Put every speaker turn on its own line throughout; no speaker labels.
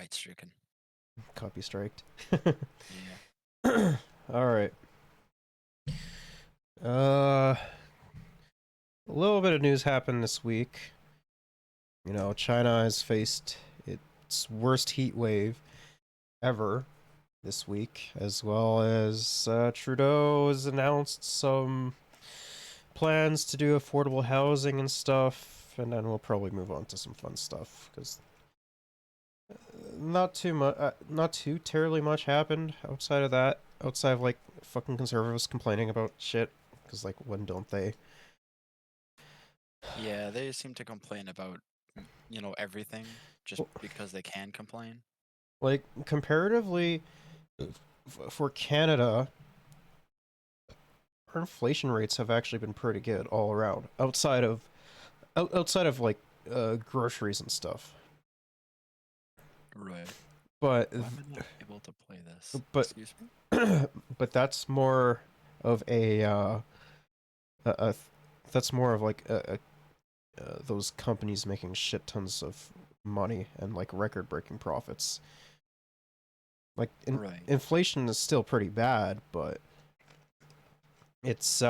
Copyright stricken.
Copy striked.
Yeah.
All right. A little bit of news happened this week. You know, China has faced its worst heat wave ever this week, as well as Trudeau has announced some plans to do affordable housing and stuff, and then we'll probably move on to some fun stuff because not too much, not too terribly much happened outside of that. Outside of like fucking conservatives complaining about shit, because like when don't they?
Yeah, they seem to complain about, everything just
Well,
because they can complain.
like comparatively, for Canada, our inflation rates have actually been pretty good all around. Outside of like groceries and stuff,
Right.
but
Why am I not able to play this?
but
Excuse me?
but that's more of a that's more of like those companies making shit tons of money and like record breaking profits. Like
Right.
inflation is still pretty bad, but it's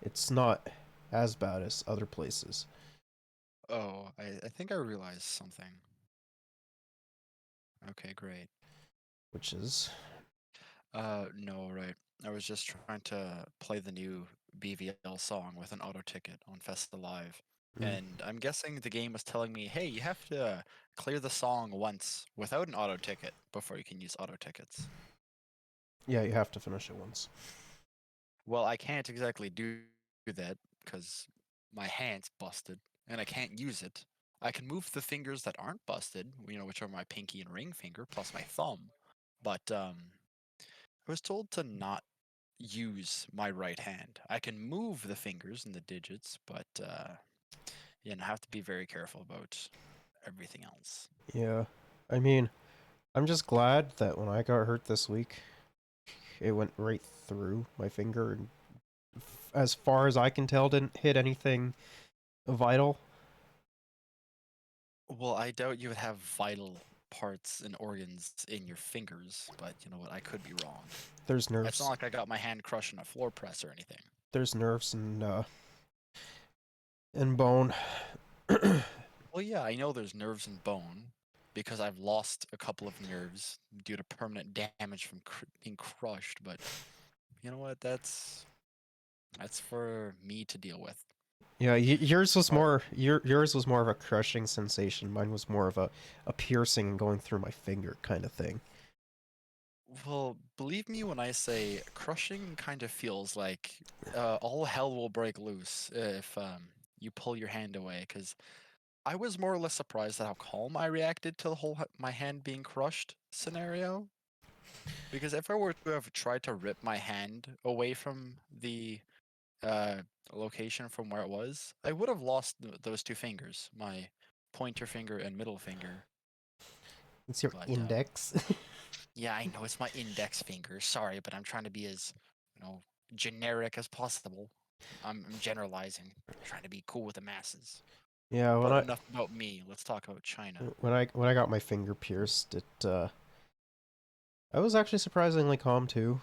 it's not as bad as other places,
Oh, I think I realized something. Okay, great.
which is
No, right. I was just trying to play the new BVL song with an auto ticket on Festa Live.
mm,
And I'm guessing the game was telling me, hey, you have to clear the song once without an auto ticket before you can use auto tickets.
yeah, you have to finish it once.
Well, I can't exactly do that because my hand's busted and I can't use it. I can move the fingers that aren't busted, which are my pinky and ring finger plus my thumb. But I was told to not use my right hand. I can move the fingers and the digits, but have to be very careful about everything else.
Yeah, I mean, I'm just glad that when I got hurt this week, it went right through my finger and as far as I can tell didn't hit anything vital.
Well, I doubt you would have vital parts and organs in your fingers, but you know what? I could be wrong.
There's
It's not
nerves.
like I got my hand crushed in a floor press or anything.
There's nerves and bone.
Well, yeah, I know there's nerves and bone because I've lost a couple of nerves due to permanent damage from being crushed, but you know what? That's for me to deal with.
Yeah, yours was
But
more yours was more of a crushing sensation. Mine was more of a piercing going through my finger kind of thing.
well, believe me when I say crushing kind of feels like all hell will break loose if you pull your hand away. Because I was more or less surprised at how calm I reacted to the whole my hand being crushed scenario. Because if I were to have tried to rip my hand away from the uh, location from where it was, I would have lost those two fingers, my pointer finger and middle finger.
It's your
But
index.
yeah, I know it's my index finger. Sorry, but I'm trying to be as, you know, generic as possible. I'm generalizing, trying to be cool with the masses.
Yeah,
But enough about me. Let's talk about China.
when I got my finger pierced, it I was actually surprisingly calm too.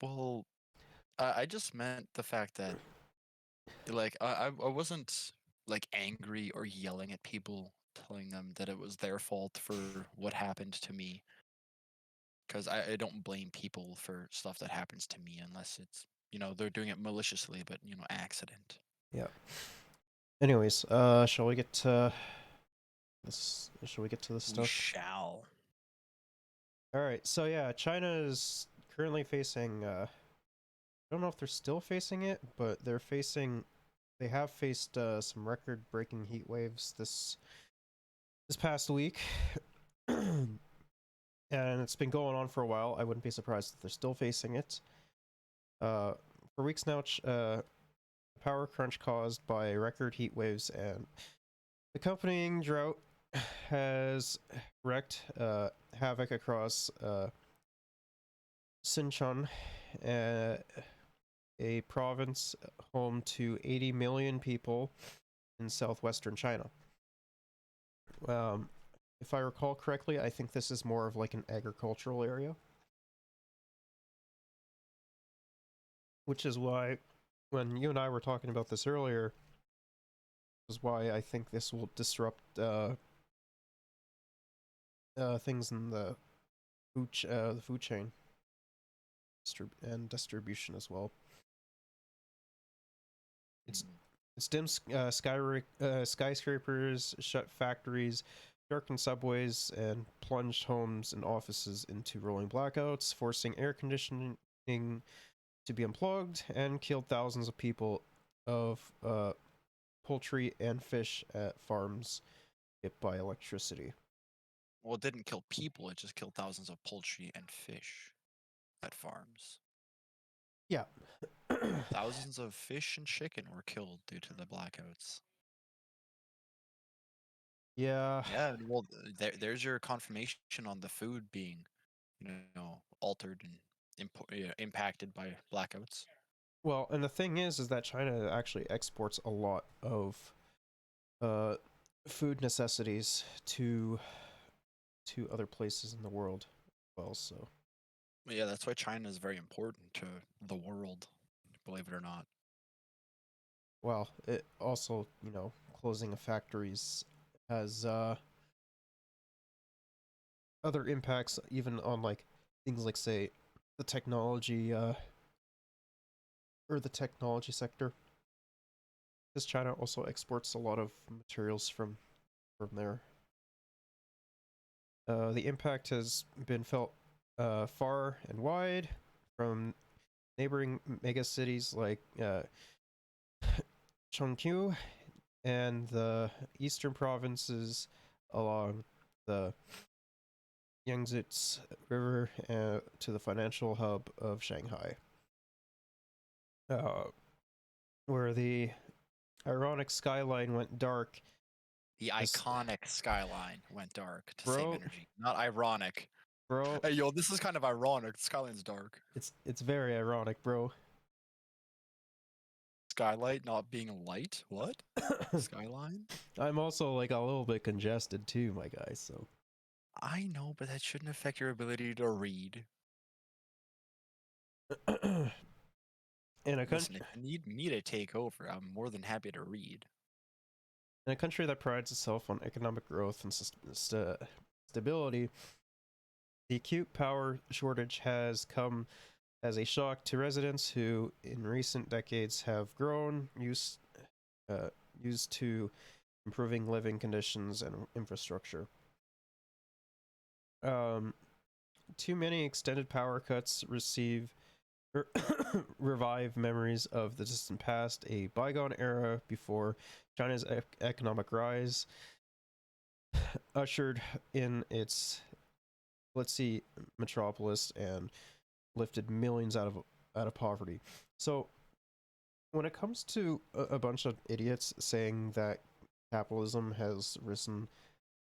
Well, I just meant the fact that like I wasn't like angry or yelling at people, telling them that it was their fault for what happened to me. Because I don't blame people for stuff that happens to me unless it's they're doing it maliciously, but accident.
Yeah. Anyways, shall we get to this? Shall we get to this
We
stuff?
shall.
All right. So yeah, China is currently facing. I don't know if they're still facing it, but they have faced some record-breaking heat waves this past week, and it's been going on for a while. I wouldn't be surprised if they're still facing it. Uh, for weeks now, power crunch caused by record heat waves and accompanying drought has wreaked havoc across Sinchon, uh, a province home to 80 million people in southwestern China. Um, if I recall correctly, I think this is more of like an agricultural area, which is why when you and I were talking about this earlier, is why I think this will disrupt things in the food chain and distribution as well. It's
Mm.
it's dim skyscrapers, shut factories, darkened subways, and plunged homes and offices into rolling blackouts, forcing air conditioning to be unplugged, and killed thousands of people of poultry and fish at farms hit by electricity.
Well, it didn't kill people, it just killed thousands of poultry and fish at farms.
Yeah.
Thousands of fish and chicken were killed due to the blackouts.
Yeah.
Yeah, well, there's your confirmation on the food being, altered and impacted by blackouts.
Well, and the thing is that China actually exports a lot of uh, food necessities to other places in the world. Well, so
But yeah, that's why China is very important to the world, believe it or not.
well, it also closing of factories has other impacts even on like things like say the technology or the technology sector, because China also exports a lot of materials from there. The impact has been felt far and wide, from neighboring megacities like Chongqing and the eastern provinces along the Yangtze River to the financial hub of Shanghai, uh, where the ironic skyline went dark.
The
This,
iconic skyline went dark to save
bro,
energy. Not ironic.
bro,
Hey, yo, this is kind of ironic. The skyline's dark.
it's very ironic, bro.
Skylight not being light? What? Skyline?
I'm also like a little bit congested too, my guy. So
I know, but that shouldn't affect your ability to read.
in a
Listen,
country
if you need me to take over, I'm more than happy to read.
in a country that prides itself on economic growth and stability, the acute power shortage has come as a shock to residents who, in recent decades, have grown uh, used to improving living conditions and infrastructure. Um, Too many extended power cuts revive memories of the distant past, a bygone era before China's economic rise ushered in its, let's see, metropolis and lifted millions out of poverty. So when it comes to a bunch of idiots saying that capitalism has risen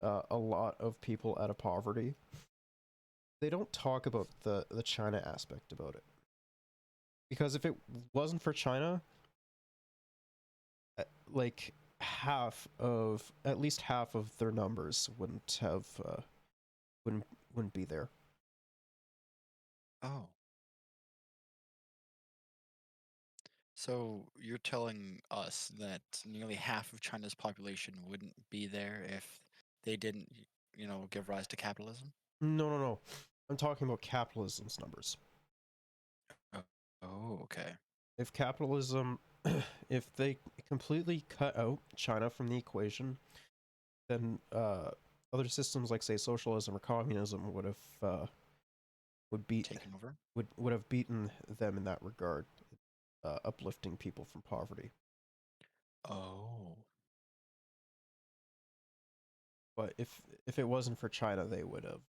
a lot of people out of poverty, they don't talk about the China aspect about it. Because if it wasn't for China, like at least half of their numbers wouldn't wouldn't be there.
Oh. So you're telling us that nearly half of China's population wouldn't be there if they didn't, give rise to capitalism?
No, no, no. I'm talking about capitalism's numbers.
Oh, oh, okay.
If capitalism, if they completely cut out China from the equation, then other systems like say socialism or communism would beat
Taken over?
would have beaten them in that regard, uplifting people from poverty.
Oh.
But if it wasn't for China, they would have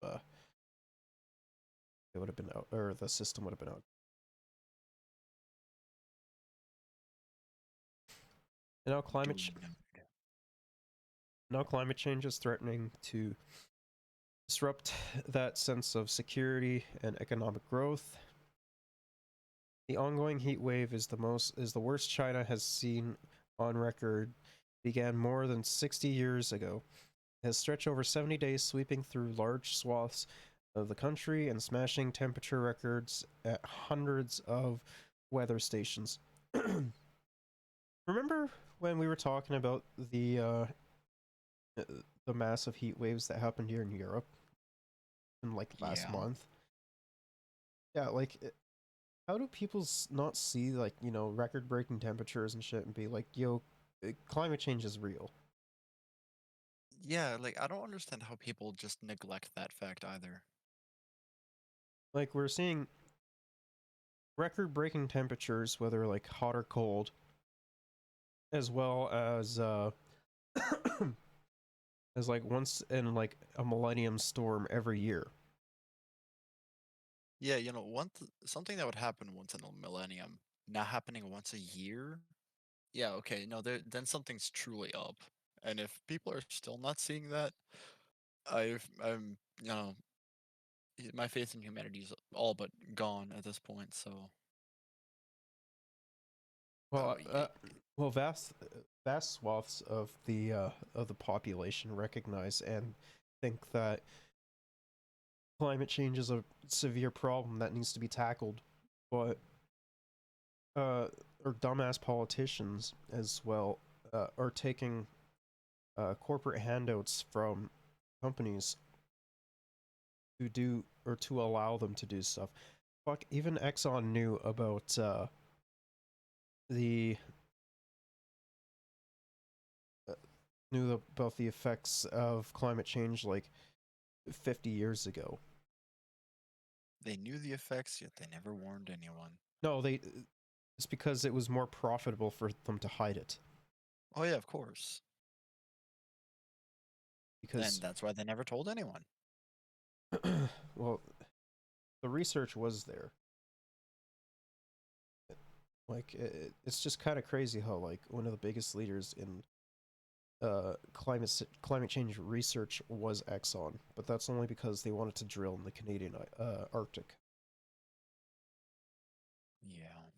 been out, or the system would have been out. And
Duly noted.
now climate change is threatening to disrupt that sense of security and economic growth. The ongoing heat wave is the worst China has seen on record began more than 60 years ago. It has stretched over 70 days, sweeping through large swaths of the country and smashing temperature records at hundreds of weather stations. Remember when we were talking about the massive heat waves that happened here in Europe in like last
Yeah.
month? Yeah, like how do people not see like record breaking temperatures and shit and be like, yo, climate change is real?
Yeah, like I don't understand how people just neglect that fact either.
Like we're seeing record breaking temperatures, whether like hot or cold, as well as as like once in like a millennium storm every year.
Yeah, something that would happen once in a millennium, not happening once a year. Yeah, okay, no, then something's truly up. And if people are still not seeing that, I'm, my faith in humanity is all but gone at this point. So, oh
Well,
yeah,
well, vast swaths of the population recognize and think that climate change is a severe problem that needs to be tackled, but uh, or dumbass politicians as well are taking corporate handouts from companies to do or to allow them to do stuff. Fuck, even Exxon the uh, knew about the effects of climate change like 50 years ago.
they knew the effects, yet they never warned anyone.
No, they it's because it was more profitable for them to hide it.
Oh yeah, of course. And
Because
that's why they never told anyone.
well, the research was there. Like it's just kind of crazy how like one of the biggest leaders in climate change research was Exxon, but that's only because they wanted to drill in the Canadian Arctic.
Yeah.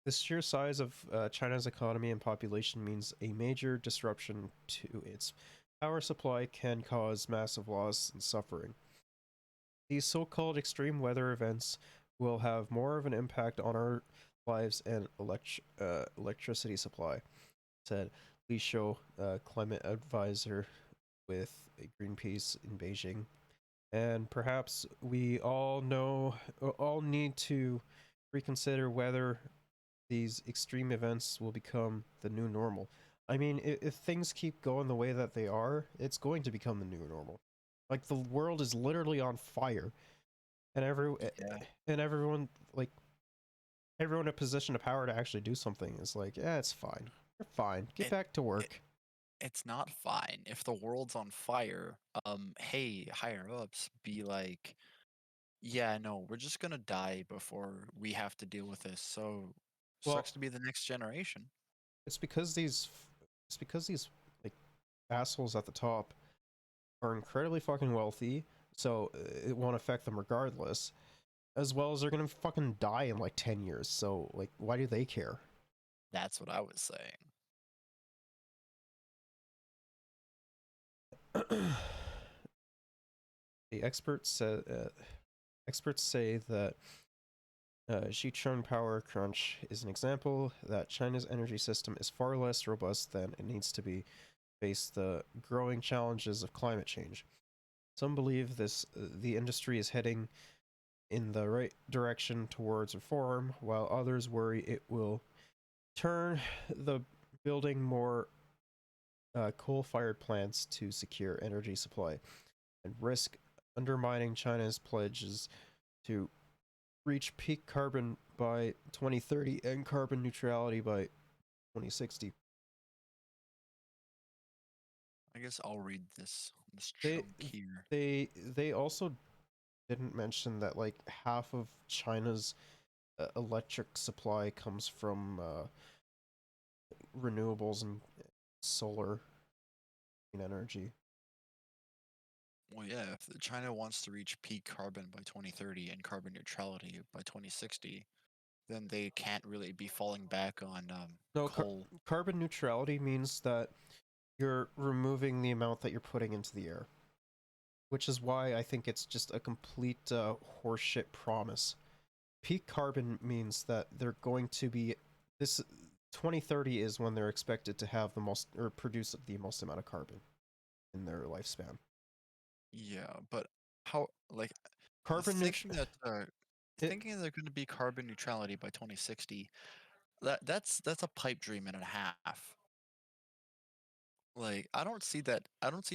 The sheer size of China's economy and population means a major disruption to its power supply can cause massive loss and suffering. These so-called extreme weather events will have more of an impact on our lives and electricity supply, said Li Shou, climate advisor with Greenpeace in Beijing. And perhaps we all need to reconsider whether these extreme events will become the new normal. I mean, if things keep going the way that they are, it's going to become the new normal. Like the world is literally on fire, and
Yeah.
everyone like everyone in a position of power to actually do something is like, yeah, it's fine. You're fine. Get
It,
back to
it
work.
it's not fine if the world's on fire. Hey, higher ups, be like, yeah, no, we're just gonna die before we have to deal with this. So,
Well,
sucks to be the next generation.
it's because these like assholes at the top are incredibly fucking wealthy, so it won't affect them regardless. As well as they're gonna fucking die in like 10 years. So like, why do they care?
That's what I was saying.
The experts say that Xicheng power crunch is an example that China's energy system is far less robust than it needs to be face the growing challenges of climate change. Some believe the industry is heading in the right direction towards reform, while others worry it will turn the building more coal-fired plants to secure energy supply and risk undermining China's pledges to reach peak carbon by 2030 and carbon neutrality by 2060.
I guess I'll read this
They
chunk here.
they also didn't mention that like half of China's electric supply comes from renewables and solar energy.
Well, yeah, if China wants to reach peak carbon by 2030 and carbon neutrality by 2060, then they can't really be falling back on
No,
coal.
carbon neutrality means that you're removing the amount that you're putting into the air, which is why I think it's just a complete horseshit promise. Peak carbon means that they're going to be this 2030 is when they're expected to have the most or produce the most amount of carbon in their lifespan.
Yeah, but how like
Carbon
thinking
neutral.
that
It,
thinking they're going to be carbon neutrality by 2060, that's a pipe dream and a half. Like I don't see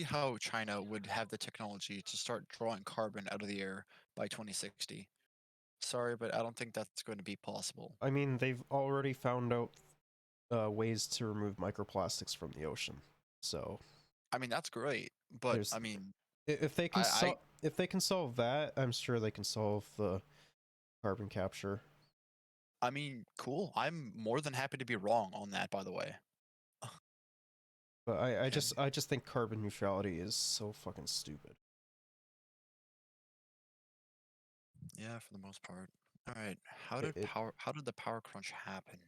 how China would have the technology to start drawing carbon out of the air by 2060. Sorry, but I don't think that's going to be possible.
I mean, they've already found out ways to remove microplastics from the ocean. So
I mean, that's great, but
there's
I mean,
if they can
I
solve that, I'm sure they can solve the carbon capture.
I mean, cool. I'm more than happy to be wrong on that, by the way.
But
Okay.
I just think carbon neutrality is so fucking stupid.
Yeah, for the most part. All right.
It
How did the power crunch happen?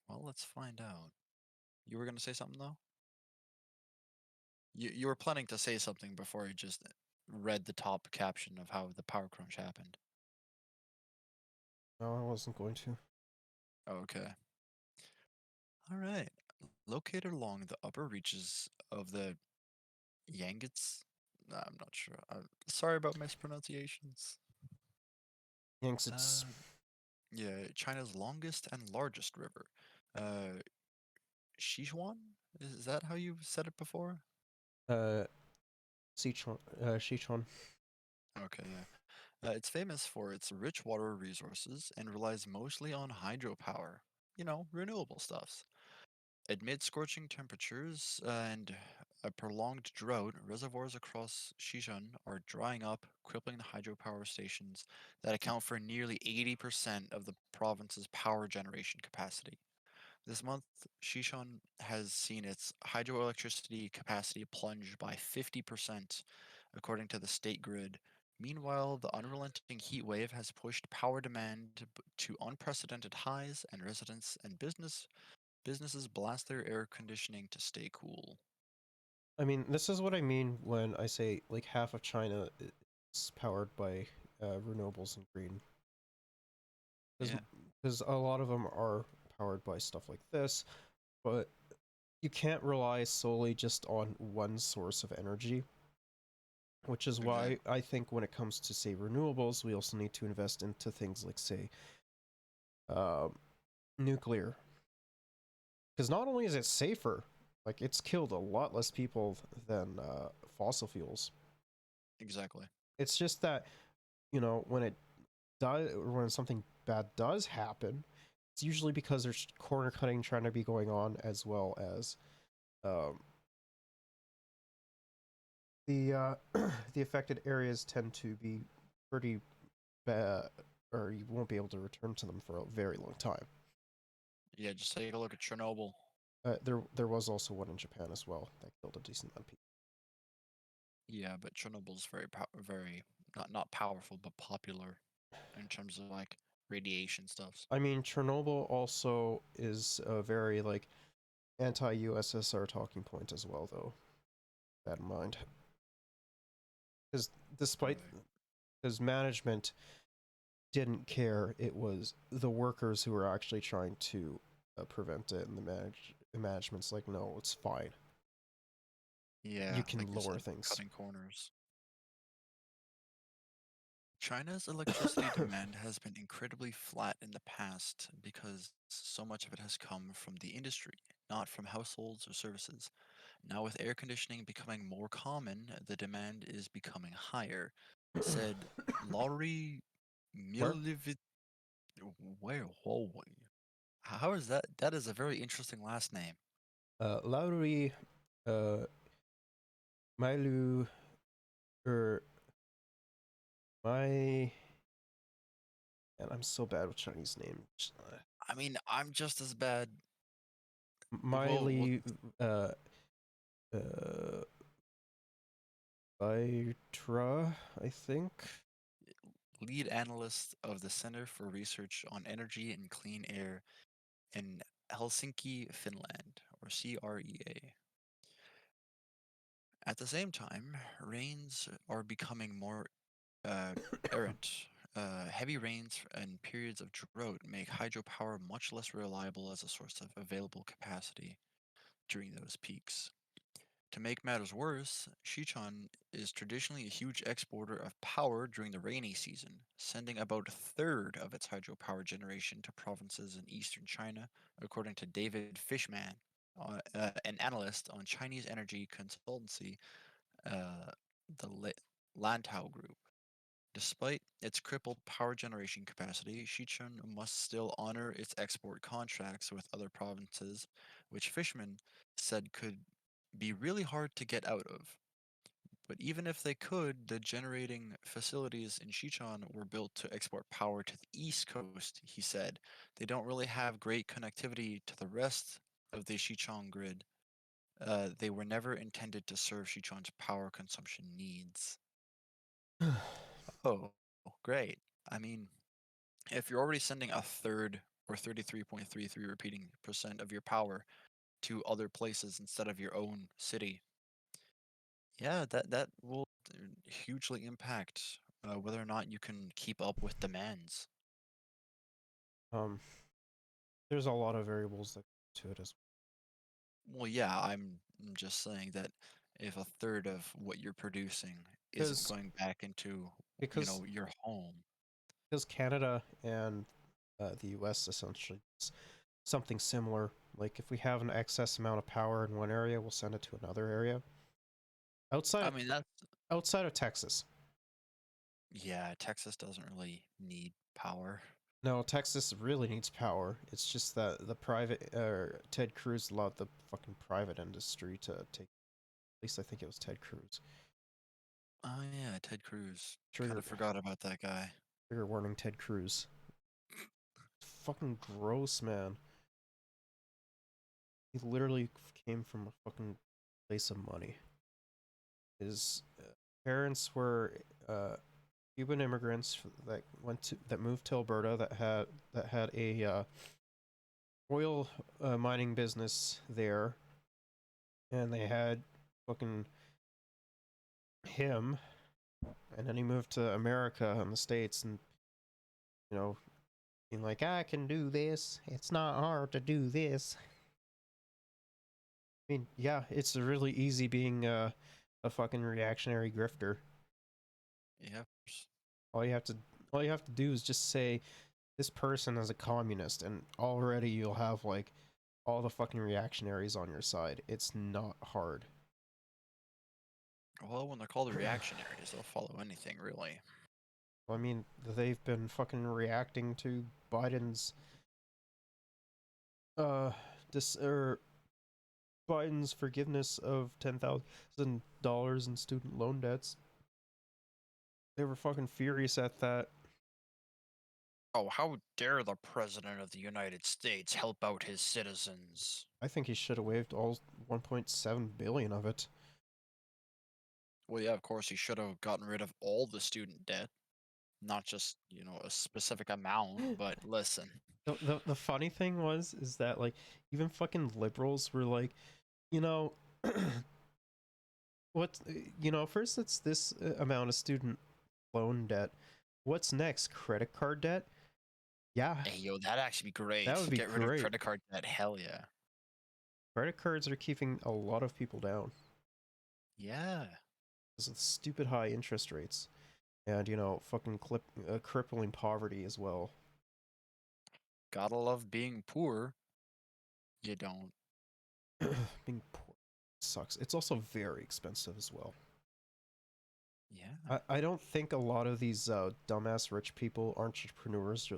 Well, let's find out. You were gonna say something though? You were planning to say something before you just read the top caption of how the power crunch happened.
No, I wasn't going to.
Okay. All right. Located along the upper reaches of the Yangtze. I'm not sure. Sorry about mispronunciations.
Yanks, it's
Uh, yeah, China's longest and largest river. Uh, Sichuan? Is that how you said it before?
uh Sichuan.
Okay, yeah. It's famous for its rich water resources and relies mostly on hydropower. You know, renewable stuffs. Amid scorching temperatures and a prolonged drought, reservoirs across Sichuan are drying up, crippling the hydropower stations that account for nearly 80% of the province's power generation capacity. This month, Sichuan has seen its hydroelectricity capacity plunge by 50%, according to the state grid. Meanwhile, the unrelenting heat wave has pushed power demand to unprecedented highs, and residents and businesses blast their air conditioning to stay cool.
I mean, this is what I mean when I say like half of China is powered by renewables and green. Because
Yeah,
a lot of them are powered by stuff like this, but you can't rely solely just on one source of energy, which is why
exactly.
I think when it comes to say renewables, we also need to invest into things like say uh, nuclear, because not only is it safer, like it's killed a lot less people than fossil fuels.
Exactly.
It's just that when it does or when something bad does happen, it's usually because there's corner cutting trying to be going on, as well as um, the the affected areas tend to be pretty bad, or you won't be able to return to them for a very long time.
Yeah, just take a look at Chernobyl.
There was also one in Japan as well that killed a decent amount of people.
Yeah, but Chernobyl's very not powerful, but popular in terms of like radiation stuffs.
I mean, Chernobyl also is a very like anti-USSR talking point as well, though. That in mind, because despite
Right.
because management didn't care, it was the workers who were actually trying to prevent it, and the management's like, no, it's fine. You
Yeah,
can
like you
lower
said,
things.
cutting corners. China's electricity demand has been incredibly flat in the past because so much of it has come from the industry, not from households or services. Now, with air conditioning becoming more common, the demand is becoming higher, said Laurie
Where?
Milivit. Where? Whoa, how is that? That is a very interesting last name.
Lauri, uh, Mailu, or my, and I'm so bad with Chinese names.
I mean, I'm just as bad. Well,
Miley, uh, Vitra, I think.
lead analyst of the Center for Research on Energy and Clean Air in Helsinki, Finland, or CREA. At the same time, rains are becoming more uh, errant. Heavy rains and periods of drought make hydropower much less reliable as a source of available capacity during those peaks. To make matters worse, Sichuan is traditionally a huge exporter of power during the rainy season, sending about a third of its hydropower generation to provinces in eastern China, according to David Fishman, an analyst on Chinese energy consultancy, uh, the Lantau Group. Despite its crippled power generation capacity, Sichuan must still honor its export contracts with other provinces, which Fishman said could be really hard to get out of. But even if they could, the generating facilities in Sichuan were built to export power to the East Coast, he said. They don't really have great connectivity to the rest of the Sichuan grid. They were never intended to serve Sichuan's power consumption needs. Oh, great. I mean, if you're already sending a third or 33.33 repeating percent of your power to other places instead of your own city, yeah, that will hugely impact whether or not you can keep up with demands.
um, there's a lot of variables that go to it as
Well, yeah, I'm just saying that if a third of what you're producing isn't
because
going back into,
because
your home.
because Canada and the U.S. essentially does something similar. Like if we have an excess amount of power in one area, we'll send it to another area
I
outside
mean, that's
outside of Texas.
yeah, Texas doesn't really need power.
No, Texas really needs power. It's just that the private Ted Cruz allowed the fucking private industry to take. At least I think it was Ted Cruz.
Oh yeah, Ted Cruz. Kind
Trigger
of forgot about that guy.
trigger warning, Ted Cruz. Fucking gross, man. He literally came from a fucking place of money. His parents were Cuban immigrants that moved to Alberta that had a oil mining business there, and they had fucking him, and then he moved to America and the States, and you know, being like, I can do this. It's not hard to do this. I mean, yeah, it's really easy being a fucking reactionary grifter.
Yep.
All you have to all you have to do is just say this person is a communist, and already you'll have like all the fucking reactionaries on your side. It's not hard.
Well, when they're called reactionaries, they'll follow anything, really.
I mean, they've been fucking reacting to Biden's uh dis or Biden's forgiveness of $10,000 in student loan debts. They were fucking furious at that.
Oh, how dare the President of the United States help out his citizens?
I think he should have waived all 1.7 billion of it.
Well, yeah, of course, he should have gotten rid of all the student debt, not just, a specific amount, but listen.
The funny thing was is that like even fucking liberals were like, you know, what first it's this amount of student loan debt. What's next? Credit card debt? Yeah,
Hey, yo, that'd actually be
that would
great.
be
Get rid of
great.
credit card debt. Hell yeah.
Credit cards are keeping a lot of people down
Yeah.
because of the stupid high interest rates and fucking crippling poverty as well.
Gotta love being poor. You don't.
Being poor sucks. It's also very expensive as well.
Yeah.
I don't think a lot of these dumbass rich people, entrepreneurs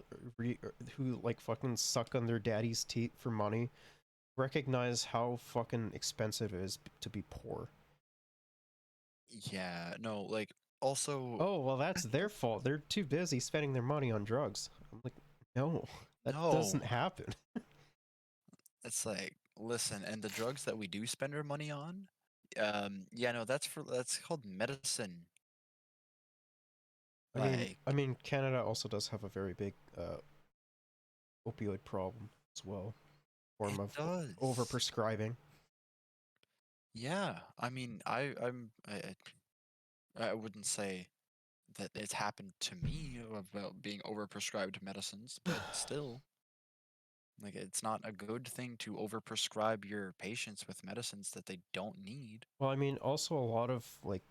who like fucking suck on their daddy's teeth for money, recognize how fucking expensive it is to be poor.
Yeah. No, like, also,
Oh, well, that's their fault. They're too busy spending their money on drugs. I'm like, no, that
no.
doesn't happen.
It's like, listen, and the drugs that we do spend our money on, yeah, no, that's called medicine. Like,
I mean, Canada also does have a very big opioid problem as well, form
it
of
does.
overprescribing.
Yeah, I mean, I wouldn't say that it's happened to me about being overprescribed medicines, but still, like, it's not a good thing to overprescribe your patients with medicines that they don't need.
Well, I mean, also a lot of like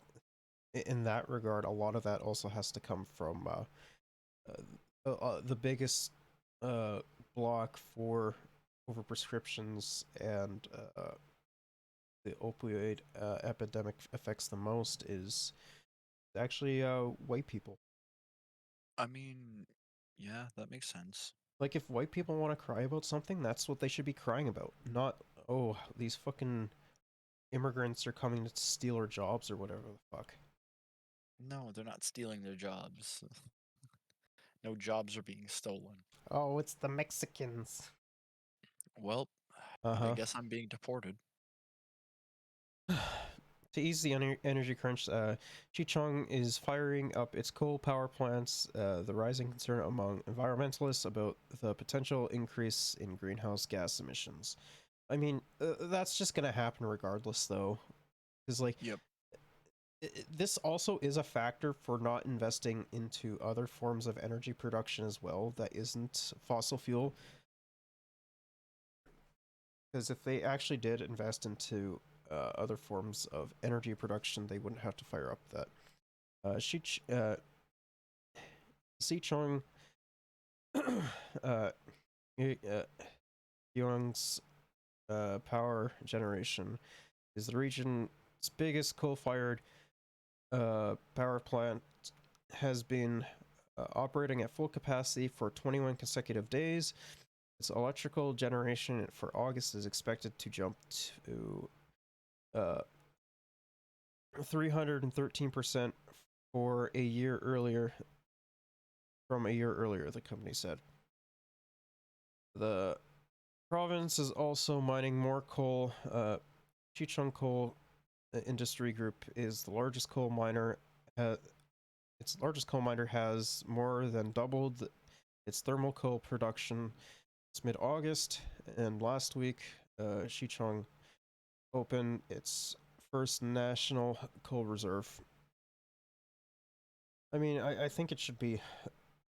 in that regard, a lot of that also has to come from the biggest uh, block for overprescriptions and the opioid epidemic affects the most is actually white people.
I mean, yeah, that makes sense.
Like, if white people want to cry about something, that's what they should be crying about. Not, oh, these fucking immigrants are coming to steal our jobs or whatever the fuck.
No, they're not stealing their jobs. No jobs are being stolen.
Oh, it's the Mexicans.
Well,
Uh
I
huh.
guess I'm being deported.
To ease the energy crunch, Chichong is firing up its coal power plants. The rising concern among environmentalists about the potential increase in greenhouse gas emissions. I mean, that's just gonna happen regardless, though, because like
Yep.
this also is a factor for not investing into other forms of energy production as well that isn't fossil fuel. Because if they actually did invest into other forms of energy production, they wouldn't have to fire up that. Sichong uh, Yong's power generation is the region's biggest coal-fired power plant. Has been operating at full capacity for 21 consecutive days. Its electrical generation for August is expected to jump to 313% for a year earlier from a year earlier, the company said. The province is also mining more coal. Chichong Coal Industry Group is the largest coal miner. Its largest coal miner has more than doubled its thermal coal production. It's mid-August, and last week, Chichong opened its first national coal reserve. I mean, I think it should be.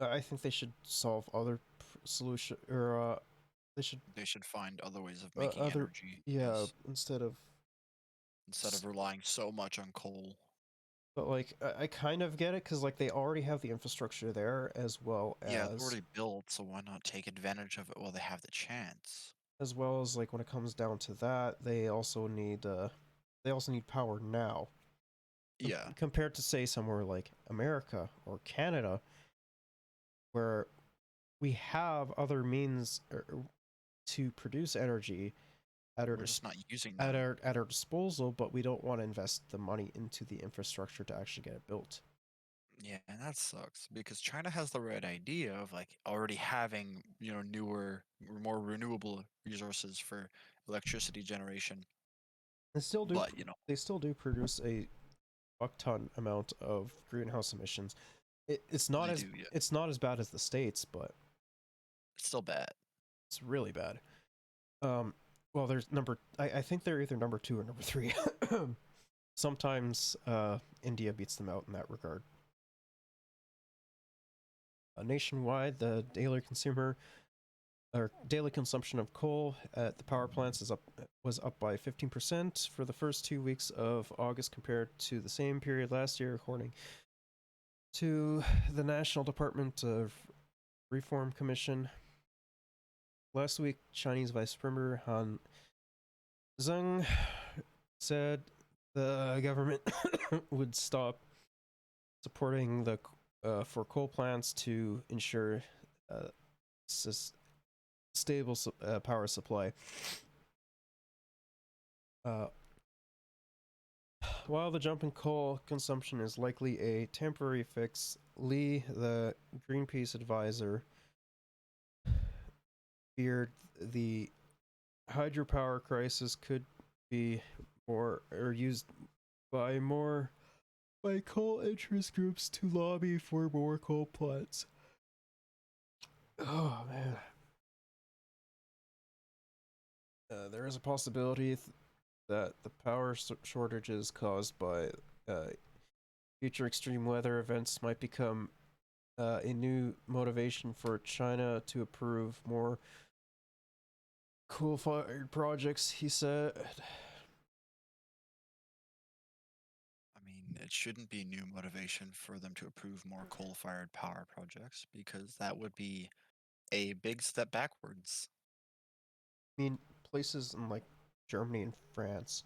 I think they should solve other solution or they should
They should find other ways of making
other
energy,
yeah
because
instead of
instead of relying so much on coal.
but like I kind of get it because like they already have the infrastructure there
Yeah, it's already built, so why not take advantage of it while they have the chance?
as well as like when it comes down to that they also need power now.
Yeah,
Compared to say somewhere like America or Canada where we have other means to produce energy at our
we're just not using
at
them.
our disposal, but we don't want to invest the money into the infrastructure to actually get it built.
Yeah, and that sucks because China has the right idea of like already having, newer, more renewable resources for electricity generation.
They still do
But,
they still do produce a buck ton amount of greenhouse emissions.
they do, yeah.
it's not as bad as the states, but
It's still bad.
it's really bad. Um, well, there's I think they're either number two or number three. Sometimes India beats them out in that regard. Nationwide, the daily consumption of coal at the power plants was up by 15% for the first 2 weeks of August compared to the same period last year, according to the National Department of Reform Commission. Last week, Chinese Vice Premier Han Zheng said the government would stop supporting the for coal plants to ensure uh, stable power supply. Uh, while the jump in coal consumption is likely a temporary fix, Lee, the Greenpeace advisor, feared the hydropower crisis could be more or used by more by coal interest groups to lobby for more coal plants. Oh man. There is a possibility that the power shortages caused by uh, future extreme weather events might become a new motivation for China to approve more coal-fired projects, he said.
I mean, it shouldn't be new motivation for them to approve more coal-fired power projects because that would be a big step backwards.
I mean, places in like Germany and France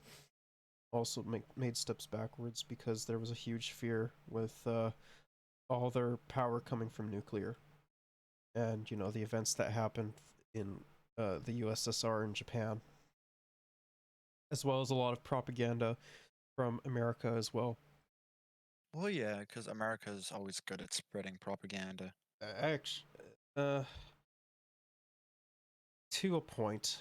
also made steps backwards because there was a huge fear with all their power coming from nuclear, and the events that happened in the USSR and Japan, as well as a lot of propaganda from America as well.
Well, yeah, because America's always good at spreading propaganda.
Actually, uh, to a point.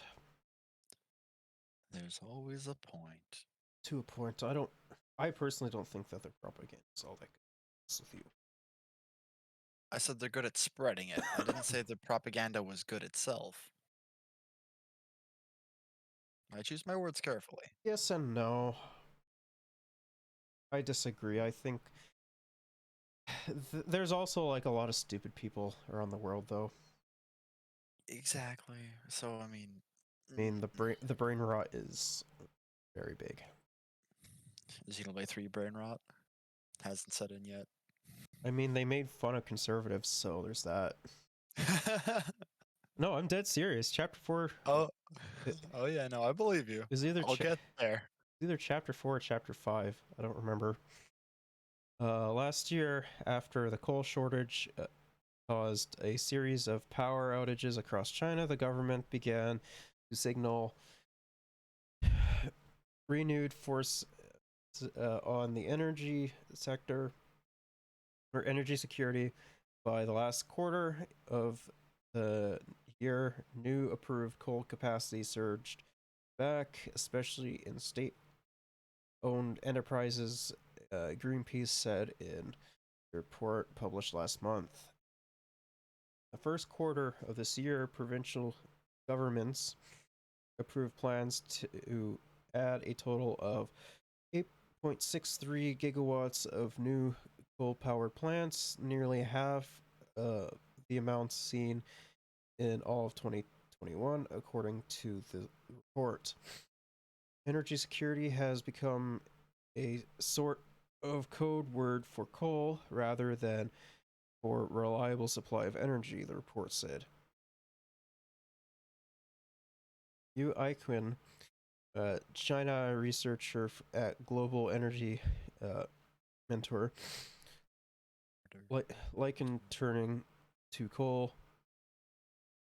There's always a point.
To a point. I personally don't think that their propaganda is all that good. With you.
I said they're good at spreading it. I didn't say the propaganda was good itself. I choose my words carefully.
Yes and no. I disagree. I think there's also like a lot of stupid people around the world, though.
Exactly. So, I mean,
I mean, the brain rot is very big.
Xenoblade 3 brain rot hasn't set in yet.
I mean, they made fun of conservatives, so there's that. No, I'm dead serious. Chapter 4
oh,
i-
oh yeah, no, I believe you.
is
I'll get there.
either chapter 4 or chapter 5. I don't remember. Last year, after the coal shortage caused a series of power outages across China, the government began to signal renewed force on the energy sector or energy security. By the last quarter of the year, new approved coal capacity surged back, especially in state owned enterprises, Greenpeace said in a report published last month. The first quarter of this year, provincial governments approved plans to add a total of 8.63 gigawatts of new coal powered plants, nearly half the amounts seen in all of 2021, according to the report. Energy security has become a sort of code word for coal rather than for reliable supply of energy, the report said. Yu Aikwin, China researcher at Global Energy Mentor, likened turning to coal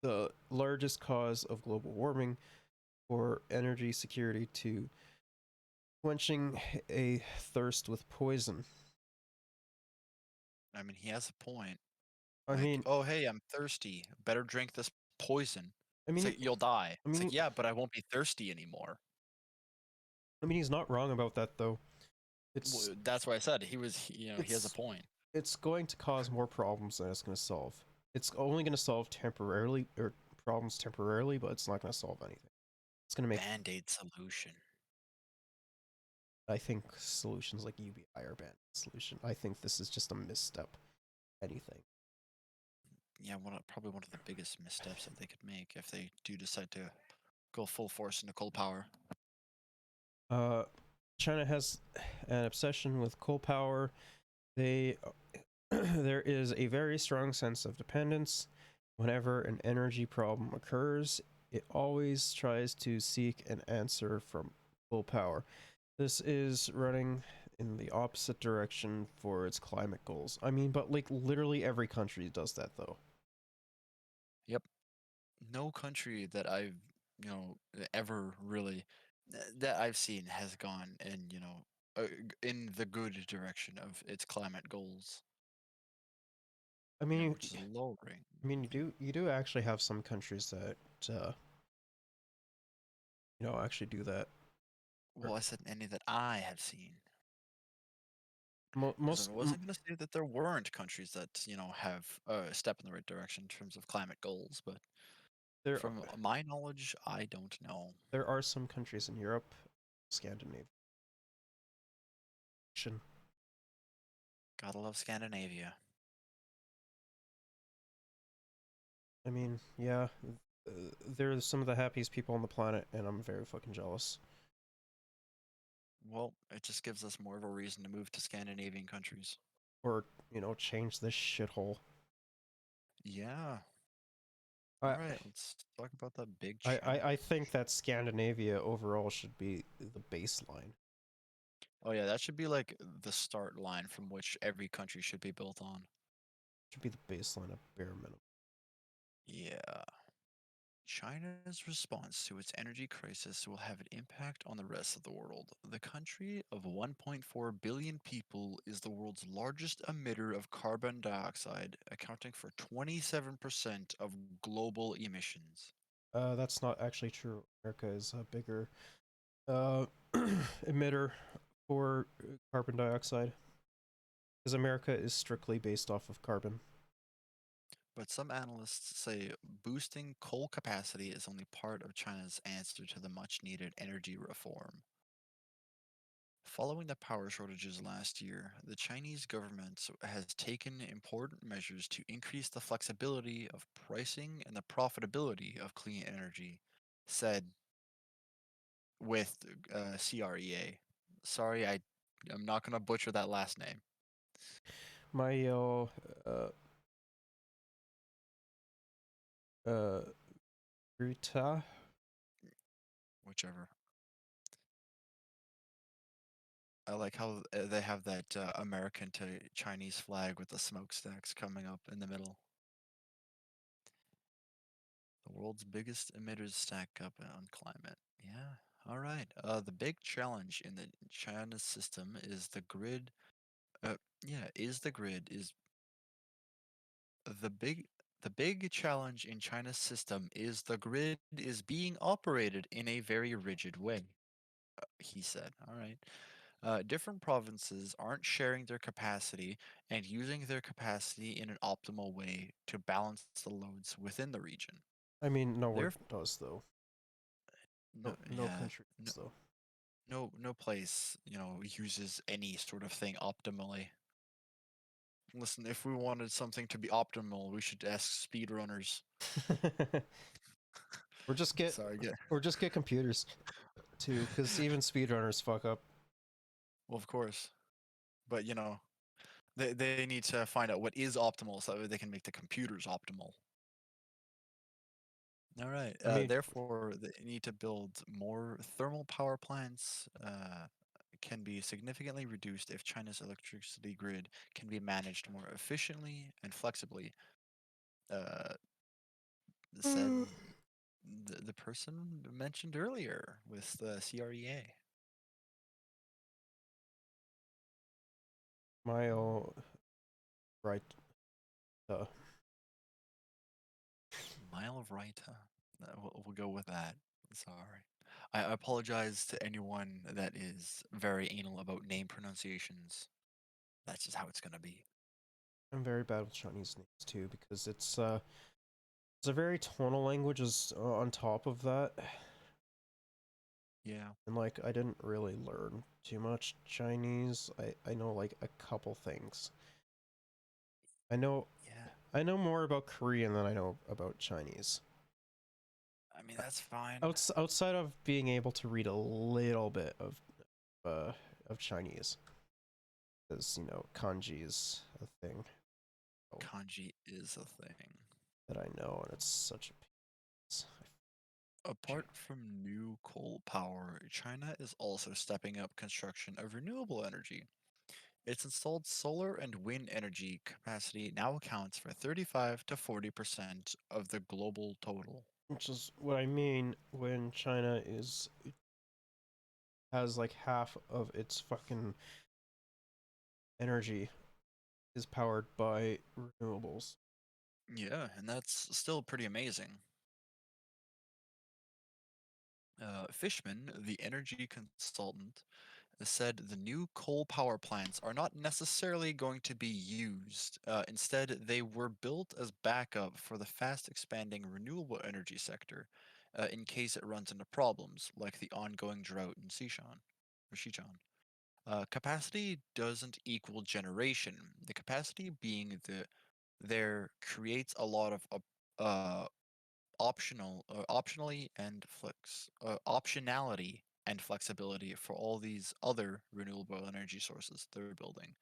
the largest cause of global warming for energy security to quenching a thirst with poison.
I mean, he has a point.
I
Like,
mean,
oh, hey, I'm thirsty. Better drink this poison.
I
It's
mean,
like, you'll die.
I
It's
mean,
like, yeah, but I won't be thirsty anymore.
I mean, he's not wrong about that though. It's
That's why I said he has a
it's
point.
it's going to cause more problems than it's going to solve. It's only going to solve temporarily or problems temporarily, but it's not going to solve anything. It's going to make,
Band-aid solution.
I think, solutions like UBI are bad solution. I think this is just a misstep. Anything.
Yeah, probably one of the biggest missteps that they could make if they do decide to go full force into coal power.
Uh, China has an obsession with coal power. They there is a very strong sense of dependence. Whenever an energy problem occurs, it always tries to seek an answer from coal power. This is running in the opposite direction for its climate goals. I mean, but like literally every country does that though.
Yep. No country that I've, ever really that I've seen has gone in the good direction of its climate goals,
I mean,
which is lowering.
you do actually have some countries that actually do that.
Well, I said any that I have seen. Because I
Most
wasn't going to say that there weren't countries that, have a step in the right direction in terms of climate goals, but
there
from my knowledge, I don't know.
there are some countries in Europe, Scandinavia.
Gotta love Scandinavia.
I mean, yeah, they're some of the happiest people on the planet, and I'm very fucking jealous.
Well, it just gives us more of a reason to move to Scandinavian countries.
Or change this shithole.
Yeah. All
I
right, let's talk about that big
I
challenge.
think that Scandinavia overall should be the baseline.
Oh yeah, that should be like the start line from which every country should be built on.
Should be the baseline of bare minimum.
Yeah. China's response to its energy crisis will have an impact on the rest of the world. The country of 1.4 billion people is the world's largest emitter of carbon dioxide, accounting for 27% of global emissions.
That's not actually true. America is a bigger uh, emitter for carbon dioxide because America is strictly based off of carbon.
But some analysts say boosting coal capacity is only part of China's answer to the much needed energy reform. Following the power shortages last year, the Chinese government has taken important measures to increase the flexibility of pricing and the profitability of clean energy, said with CREA. Sorry, I'm not going to butcher that last name.
Mayo uh, Ruta.
Whichever. I like how they have that American to Chinese flag with the smokestacks coming up in the middle. The world's biggest emitters stack up on climate. Yeah. All right. The big challenge in the China system is the grid. Yeah, is the grid is the big the big challenge in China's system is the grid is being operated in a very rigid way. He said. All right. Different provinces aren't sharing their capacity and using their capacity in an optimal way to balance the loads within the region.
I mean, no one
There,
does though.
no,
No
yeah,
country does though.
no place, uses any sort of thing optimally. Listen, if we wanted something to be optimal, we should ask speedrunners.
or just get
Sorry, get
or just get computers too, because even speedrunners fuck up.
well, of course, but they need to find out what is optimal so that they can make the computers optimal. All right.
I mean,
Therefore, they need to build more thermal power plants. Can be significantly reduced if China's electricity grid can be managed more efficiently and flexibly. Uh, said the person mentioned earlier with the CREA.
Mayo right. Uh,
Mile of right. We'll go with that. Sorry. I apologize to anyone that is very anal about name pronunciations. That's just how it's gonna be.
I'm very bad with Chinese names too because it's a very tonal language is on top of that,
Yeah.
and like I didn't really learn too much Chinese. I know like a couple things. I know
Yeah.
I know more about Korean than I know about Chinese.
I mean, that's fine.
Outside of being able to read a little bit uh of Chinese, because kanji is a thing
Kanji is a thing.
that I know, and it's such a
Apart from new coal power, China is also stepping up construction of renewable energy. Its installed solar and wind energy capacity now accounts for 35 to 40% of the global total.
which is what I mean when China is has like half of its fucking energy is powered by renewables.
Yeah, and that's still pretty amazing. Fishman, the energy consultant, said the new coal power plants are not necessarily going to be used. Instead, they were built as backup for the fast expanding renewable energy sector in case it runs into problems like the ongoing drought in Sichuan. Capacity doesn't equal generation. The capacity being there creates a lot of optionality and flexibility for all these other renewable energy sources they're building.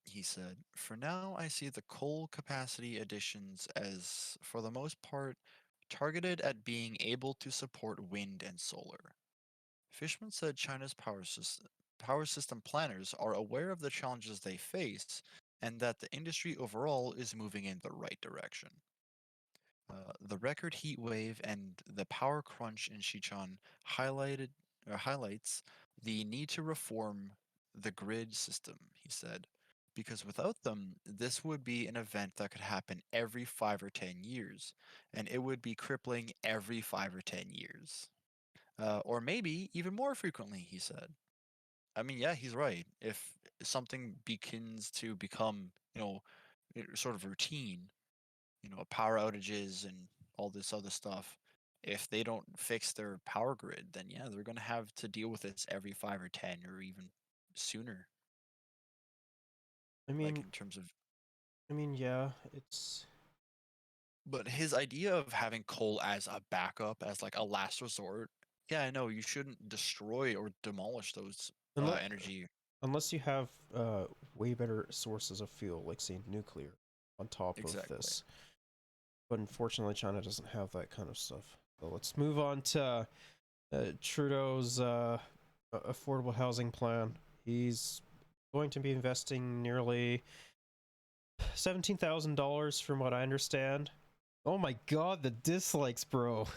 He said, "For now, I see the coal capacity additions as, for the most part, targeted at being able to support wind and solar." Fishman said China's power system planners are aware of the challenges they face and that the industry overall is moving in the right direction. The record heat wave and the power crunch in Sichuan highlights the need to reform the grid system, he said, because without them, this would be an event that could happen every 5 or 10 years, and it would be crippling every 5 or 10 years. Or maybe even more frequently, he said. I mean, yeah, he's right. If something begins to become, sort of routine, power outages and all this other stuff, if they don't fix their power grid, then yeah, they're going to have to deal with this every 5 or 10 or even sooner.
I
Like
mean,
in terms of,
yeah, it's
but his idea of having coal as a backup, as like a last resort, yeah, I know you shouldn't destroy or demolish those
unless
energy.
unless you have way better sources of fuel, like say nuclear, on top of
Exactly.
this. But unfortunately, China doesn't have that kind of stuff. So let's move on to Trudeau's affordable housing plan. He's going to be investing nearly $17,000 from what I understand. Oh my god, the dislikes, bro.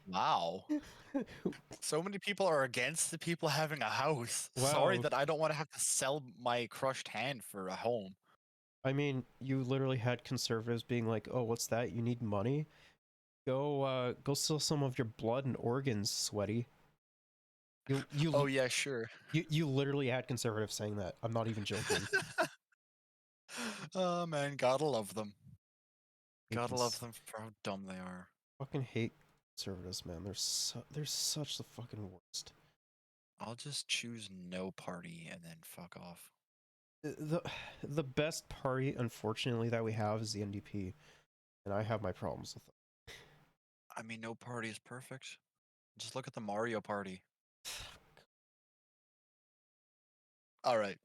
Wow. So many people are against the people having a house. Sorry
Wow.
that I don't want to have to sell my crushed hand for a home.
I mean, you literally had conservatives being like, "Oh, what's that? You need money? Go sell some of your blood and organs, sweaty." You
Oh
you
yeah, sure.
you literally had conservatives saying that. I'm not even joking.
Oh man, gotta love them.
Hate
Gotta love
cons-
them for how dumb they are.
Fucking hate conservatives, man. They're such the fucking worst.
I'll just choose no party and then fuck off.
The the best party, unfortunately, that we have is the NDP, and I have my problems with
I mean, no party is perfect. Just look at the Mario Party.
it.
All right.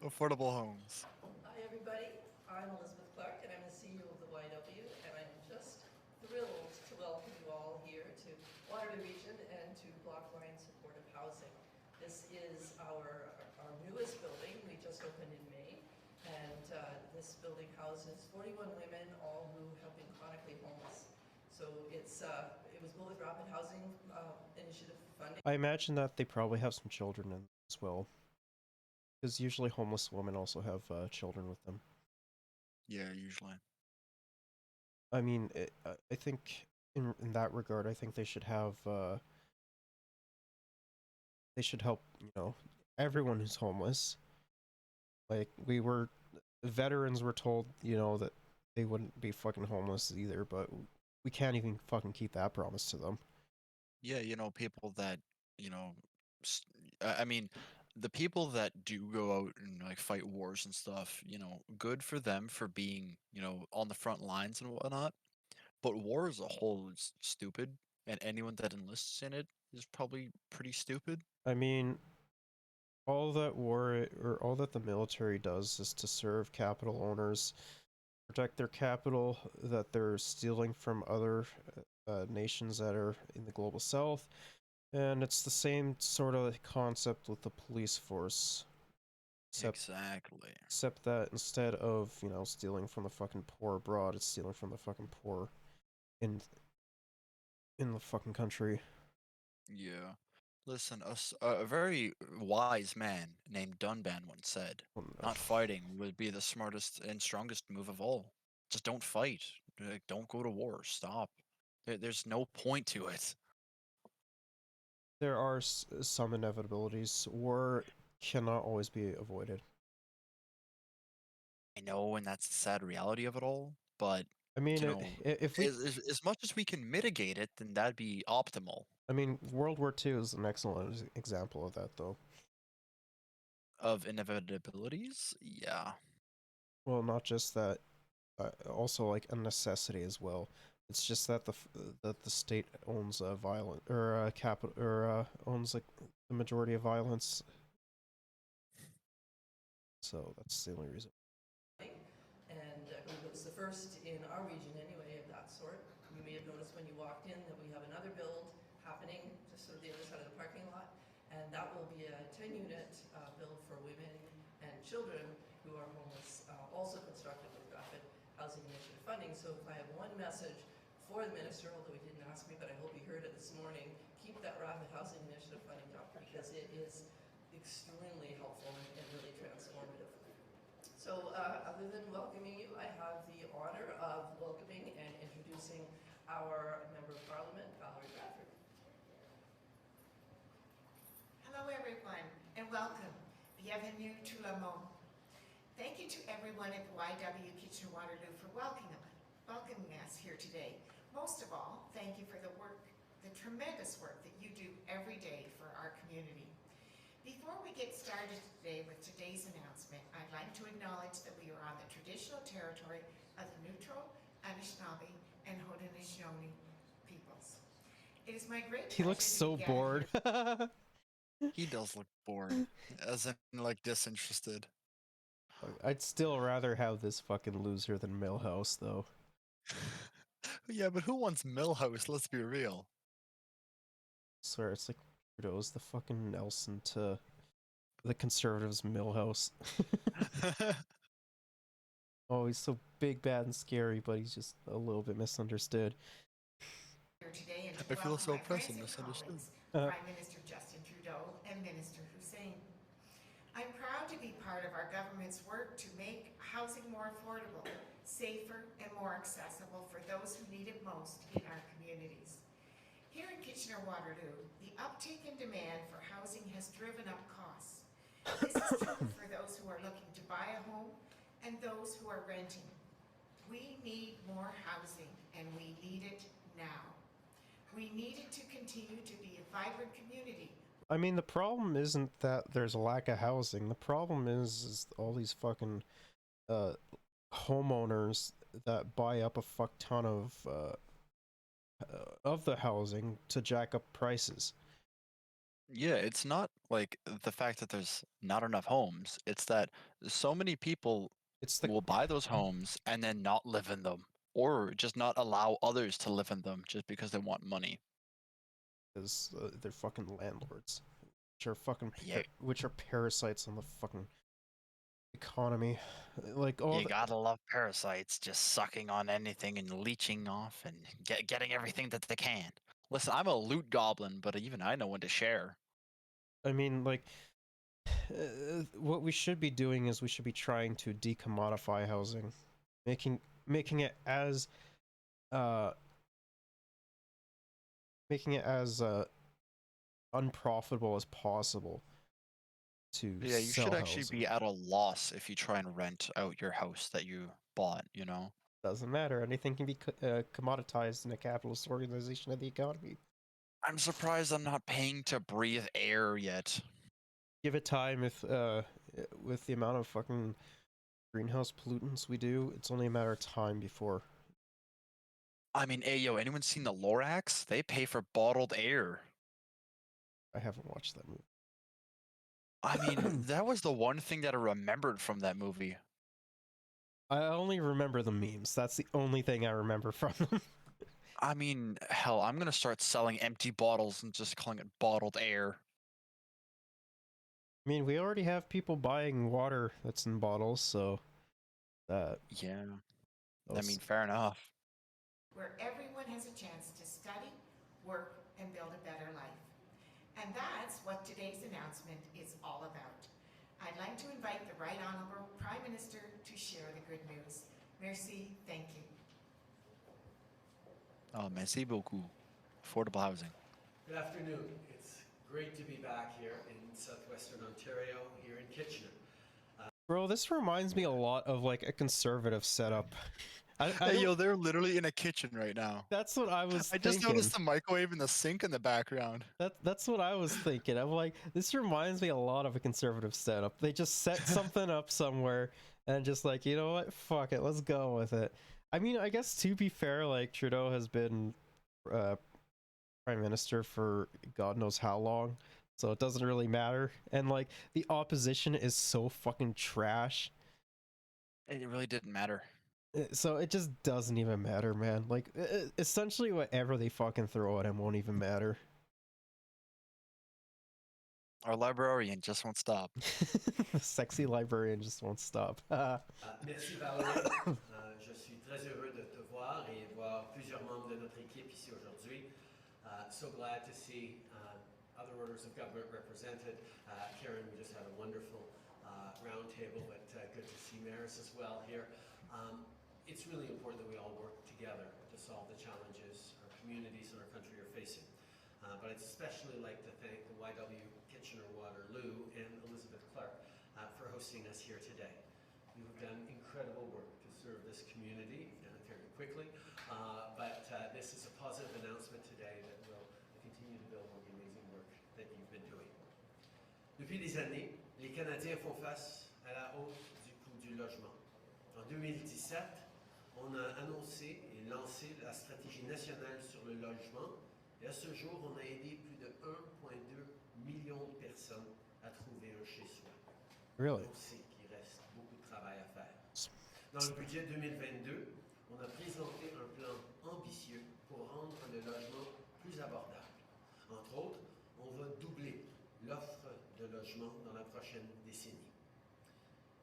Affordable homes.
Hi, everybody. I'm Elizabeth Clark, and I'm the CEO of the YW, and I'm just thrilled to welcome you all here to Waterloo Region and to Blockline Supportive Housing. This is our newest building. We just opened in May, and this building houses 41 women, all who have been chronically homeless. So it was built with Rapid Housing Initiative funding.
I imagine that they probably have some children in as well, because usually homeless women also have children with them.
Yeah, usually.
I mean, I think in that regard, I think they should have they should help, everyone who's homeless. Like veterans were told, that they wouldn't be fucking homeless either, but we can't even fucking keep that promise to them.
Yeah, people that, you know, s- I mean, the people that do go out and like fight wars and stuff, good for them for being, on the front lines and whatnot. But war as a whole is stupid, and anyone that enlists in it is probably pretty stupid.
I mean, all that the military does is to serve capital owners, protect their capital that they're stealing from other nations that are in the global south. And it's the same sort of concept with the police force, except
Exactly.
except that instead of stealing from the fucking poor abroad, it's stealing from the fucking poor in in the fucking country.
Yeah. Listen, a very wise man named Dunban once said,
Oh,
"Not fighting would be the smartest and strongest move of all. Just don't fight. Like, don't go to war. Stop. There's no point to it."
there are some inevitabilities. War cannot always be avoided.
I know, and that's the sad reality of it all. But
I mean,
you know,
if we,
as much as we can mitigate it, then that'd be optimal.
I mean, World War II is an excellent example of that, though.
Of inevitabilities, yeah.
Well, not just that, also like a necessity as well. It's just that that the state owns violent or capital or owns like the majority of violence. So that's the only reason.
And I believe it was the first in our region anyway of that sort. You may have noticed when you walked in that we have another build happening just sort of the other side of the parking lot, and that will be a 10-unit build for women and children who are homeless, also constructed with rapid housing initiative funding. So if I have one message for the minister, although he didn't ask me, but I hope he heard it this morning, keep that rapid housing initiative funding up because it is extremely helpful and really transformative. So other than welcoming you, I have the honor of welcoming and introducing our Member of Parliament, Valerie Bradford.
Hello everyone, and welcome. Bienvenue tout le monde. Thank you to everyone at the YW Kitchener-Waterloo for welcoming us here today. Most of all, thank you for the tremendous work that you do every day for our community. Before we get started today with today's announcement, I'd like to acknowledge that we are on the traditional territory of the Neutral, Anishinaabe, and Haudenosaunee peoples. It is my great pleasure.
He looks so bored.
He does look bored, as in like disinterested.
I'd still rather have this fucking loser than Millhouse, though.
Yeah, but who wants Millhouse? Let's be real.
I swear, it's like Trudeau's the fucking Nelson to the Conservatives' Millhouse. Oh, he's so big, bad, and scary, but he's just a little bit misunderstood.
Today and
I feel so oppressed and misunderstood.
Prime Minister Justin Trudeau and Minister Hussein. I'm proud to be part of our government's work to make housing more affordable, safer, and more accessible for those who need it most in our communities. Here in Kitchener-Waterloo, the uptake in demand for housing has driven up costs. This is true for those who are looking to buy a home and those who are renting. We need more housing, and we need it now. We need it to continue to be a vibrant community.
I mean, the problem isn't that there's a lack of housing. The problem is all these fucking homeowners that buy up a fuck ton of the housing to jack up prices.
Yeah, it's not like the fact that there's not enough homes. It's that so many people will buy those homes and then not live in them, or just not allow others to live in them just because they want money.
Because they're fucking landlords, which are fucking
Yeah.
which are parasites on the fucking economy. Like all
You gotta love parasites just sucking on anything and leeching off and getting everything that they can. Listen, I'm a loot goblin, but even I know when to share.
I mean, like, what we should be doing is we should be trying to decommodify housing, making it as unprofitable as possible to
Yeah, you
sell
should actually
housing.
be at a loss if you try and rent out your house that you bought, you know?
Doesn't matter. Anything can be commoditized in a capitalist organization of the economy.
I'm surprised I'm not paying to breathe air yet.
Give it time. If with the amount of fucking greenhouse pollutants we do, it's only a matter of time before.
I mean, hey, yo, anyone seen the Lorax? They pay for bottled air.
I haven't watched that movie.
I mean, that was the one thing that I remembered from that movie.
I only remember the memes. That's the only thing I remember from them.
I mean, hell, I'm gonna start selling empty bottles and just calling it bottled air.
I mean, we already have people buying water that's in bottles, so that.
Yeah. I mean, fair enough.
Where everyone has a chance to study, work, and build a better life. And that's what today's announcement is all about. I'd like to invite the Right Honourable Prime Minister to share the good news. Merci, thank you.
Oh, merci beaucoup. Affordable housing.
Good afternoon. It's Great to be back here in southwestern Ontario, here in Kitchener.
Bro, this reminds me a lot of like a conservative setup. I
Hey,
don't,
yo, they're literally in a kitchen right now.
that's what I was
I just
thinking.
noticed the microwave and the sink in the background.
That's what I was thinking. I'm like, this reminds me a lot of a conservative setup. They just set something up somewhere and just like, you know what? Fuck it, let's go with it. I mean, I guess to be fair, like Trudeau has been prime minister for God knows how long, so it doesn't really matter. And like the opposition is so fucking trash.
It really didn't matter.
So it just doesn't even matter, man. Like essentially whatever they fucking throw at him won't even matter.
Our librarian just won't stop.
The sexy librarian just won't stop.
Merci Valérie. Je suis très heureux de te voir et voir plusieurs membres de notre équipe ici aujourd'hui. So glad to see other orders of government represented. Karen, we just had a wonderful roundtable, but good to see Maris as well here. It's really important that we all work together to solve the challenges our communities and our country are facing. But I'd especially like to thank the YW Kitchener-Waterloo and Elizabeth Clark for hosting us here today. You have done incredible work to serve this community. You've done it very quickly, but this is a positive announcement today that will continue to build on the amazing work that you've been doing. Depuis des années, les Canadiens font face à la hausse du coût du logement. En 2017, on a annoncé et lancé la stratégie nationale sur le logement. Et à ce jour, on a aidé plus de 1,2 million de personnes à trouver un chez-soi.
Really?
On sait qu'il reste beaucoup de travail à faire. Dans le budget 2022, on a présenté un plan ambitieux pour rendre le logement plus abordable. Entre autres, on va doubler l'offre de logement dans la prochaine décennie.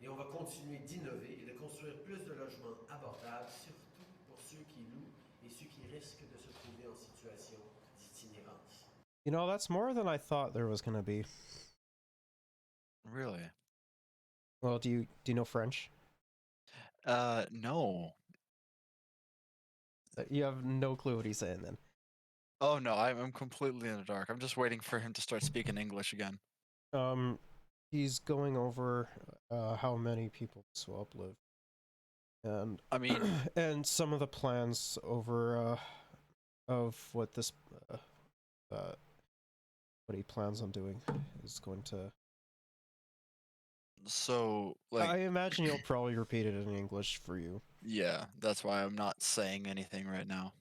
Et on va continuer d'innover et de construire plus de logements abordables, surtout pour ceux qui louent et ceux qui risquent de se trouver en situation d'itinérance.
You know, that's more than I thought there was gonna be.
Really?
Well, do you know French?
No.
You have no clue what he's saying then.
Oh no, I'm completely in the dark. I'm just waiting for him to start speaking English again.
He's going over how many people swap live, and
I mean,
and some of the plans over of what this what he plans on doing is going to.
so like,
I imagine he'll probably repeat it in English for you.
yeah, that's why I'm not saying anything right now.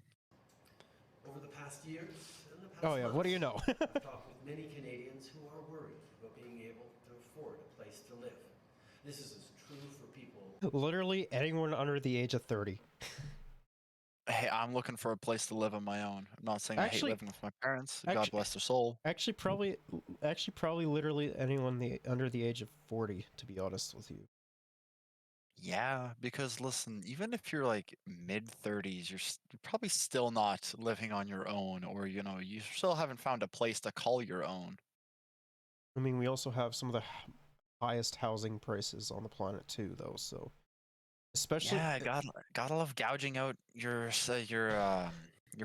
Over the past years and the past
Oh yeah, what do you know?
months, I've talked with many Canadians who are worried about being able to afford a place to live. This is as true for people.
Literally anyone under the age of 30.
Hey, I'm looking for a place to live on my own. I'm not saying I hate
Actually-
living with my parents. God
actually-
bless their soul.
Actually, probably literally anyone under the age of 40. To be honest with you.
Yeah, because listen, even if you're like mid 30s, you're probably still not living on your own, or you still haven't found a place to call your own.
I mean, we also have some of the highest housing prices on the planet too, though. So, especially
Yeah, gotta love gouging out your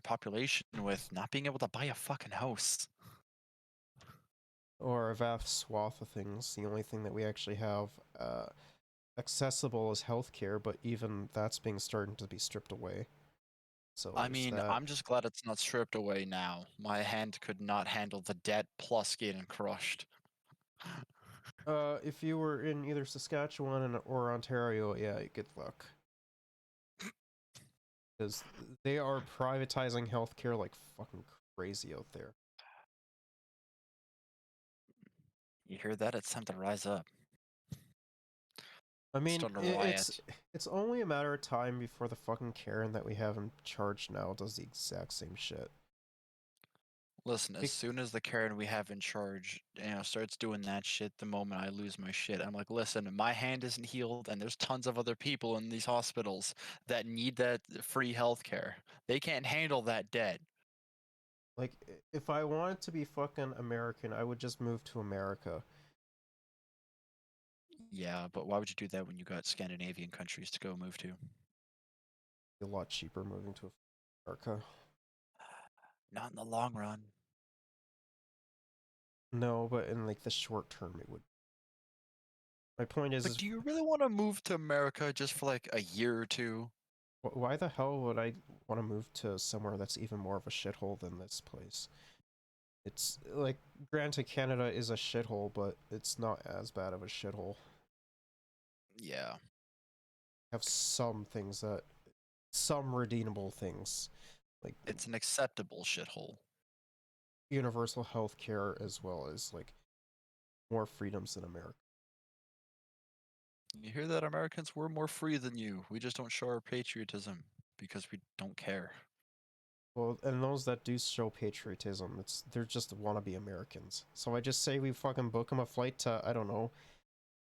population with not being able to buy a fucking house.
or a vast swath of things. The only thing that we actually have accessible is healthcare, but even that's being starting to be stripped away. So
I
there's
mean,
that.
I'm just glad it's not stripped away now. My hand could not handle the debt plus getting crushed.
If you were in either Saskatchewan or Ontario, yeah, good luck. Because they are privatizing healthcare like fucking crazy out there.
You hear that? It's time to rise up.
I mean,
Start a riot.
it's only a matter of time before the fucking Karen that we have in charge now does the exact same shit.
Listen, as soon as the Karen we have in charge, starts doing that shit, the moment I lose my shit, I'm like, listen, my hand isn't healed, and there's tons of other people in these hospitals that need that free healthcare. They can't handle that debt.
Like, if I wanted to be fucking American, I would just move to America.
Yeah, but why would you do that when you got Scandinavian countries to go move to?
A lot cheaper moving to America.
Not in the long run.
No, but in like the short term, it would. My point
But
is,
do you really want to move to America just for like a year or two?
why the hell would I want to move to somewhere that's even more of a shithole than this place? It's like, granted, Canada is a shithole, but it's not as bad of a shithole.
Yeah.
Have some things that, some redeemable things, like
It's an acceptable shithole.
universal health care, as well as like more freedoms than America.
You hear that, Americans? We're more free than you. We just don't show our patriotism because we don't care.
Well, and those that do show patriotism, they're just wannabe Americans. So I just say we fucking book them a flight to, I don't know,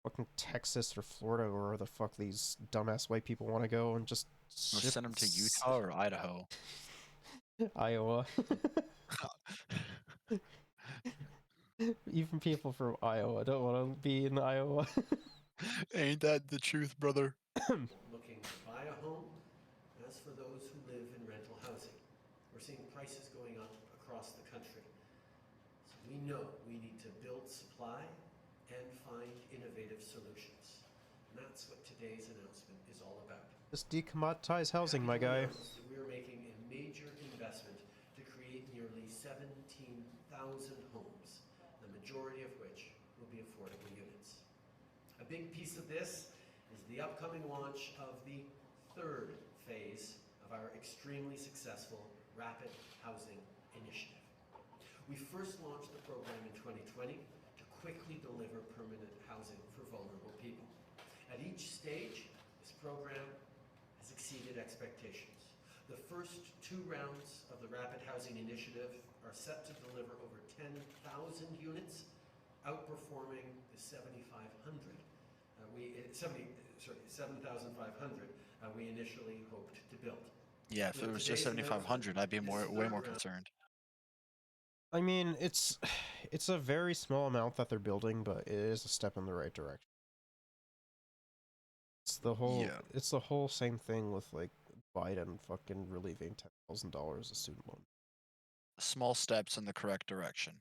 fucking Texas or Florida, or where the fuck these dumbass white people want to go, and just
Or
ship
send them to Utah or Idaho.
Iowa. Even people from Iowa don't want to be in Iowa.
Ain't that the truth, brother?
Looking to buy a home. As for those who live in rental housing, we're seeing prices going up across the country. So we know we need to build supply and find innovative solutions. And that's what today's announcement is all about.
Just decommoditize housing, my
Happy to
guy.
announce that we are making a major investment to create nearly 17,000 homes, the majority of which will be affordable units. A big piece of this is the upcoming launch of the third phase of our extremely successful Rapid Housing Initiative. We first launched the program in 2020 to quickly deliver permanent housing for vulnerable people. At each stage, this program has exceeded expectations. The first 2 rounds of the Rapid Housing Initiative are set to deliver over 10,000 units, outperforming the 7,500 we initially hoped to build.
Yeah, if it was just 7,500, I'd be way more concerned.
I mean, it's a very small amount that they're building, but it is a step in the right direction. It's the whole same thing with like Biden fucking relieving $10,000 of student loan.
Small steps in the correct direction.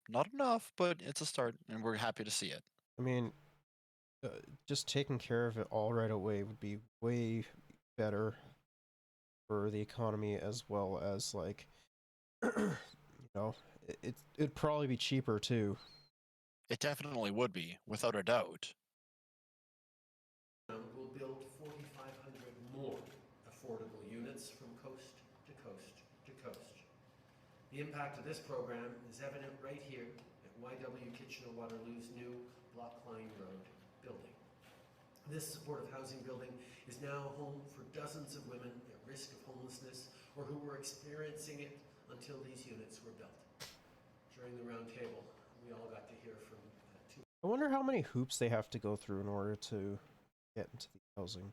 Not enough, but it's a start, and we're happy to see it.
I mean, just taking care of it all right away would be way better for the economy, as well as like, you know, it'd probably be cheaper too.
It definitely would be, without a doubt.
We'll build 4,500 more affordable units from coast to coast to coast. The impact of this program is evident right here at YW Kitchener-Waterloo's new Block Line Road building. This supportive housing building is now home for dozens of women at risk of homelessness or who were experiencing it until these units were built. During the roundtable, we all got to hear from two.
I wonder how many hoops they have to go through in order to get into the housing.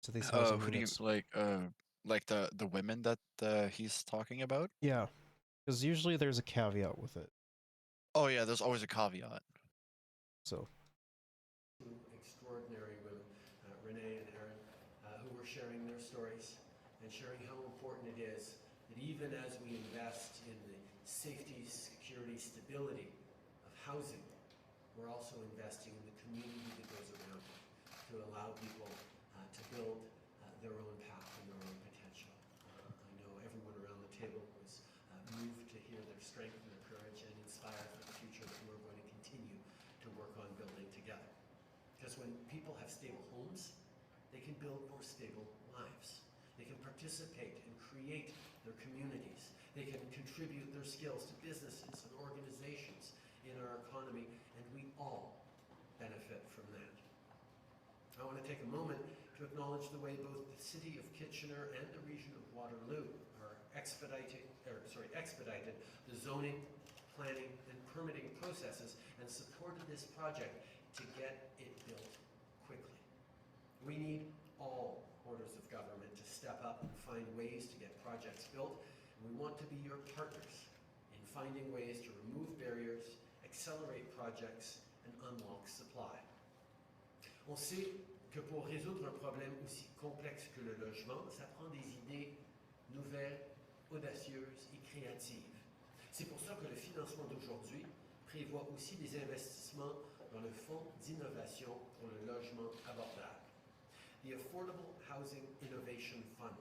To these housing
Who do you
units.
like the women that he's talking about?
Yeah, because usually there's a caveat with it.
Oh yeah, there's always a caveat.
So.
Two extraordinary women, Renee and Erin, who were sharing their stories and sharing how important it is that even as we invest in the safety, security, stability of housing, we're also investing in the community that goes around it to allow people to build their own path and their own potential. I know everyone around the table was moved to hear their strength and their courage and inspired for the future that we're going to continue to work on building together. Because when people have stable homes, they can build more stable lives. They can participate and create their communities. They can contribute their skills to businesses and organizations in our economy, and we all benefit from that. I want to take a moment to acknowledge the way both the City of Kitchener and the region of Waterloo are expedited the zoning, planning, and permitting processes and supported this project to get it built quickly. We need all orders of government to step up and find ways to get projects built, and we want to be your partners in finding ways to remove barriers, accelerate projects, and unlock supply. On sait que pour résoudre un problème aussi complexe que le logement, ça prend des idées nouvelles, audacieuses et créatives. C'est pour ça que le financement d'aujourd'hui prévoit aussi des investissements dans le Fonds d'innovation pour le logement abordable. The Affordable Housing Innovation Fund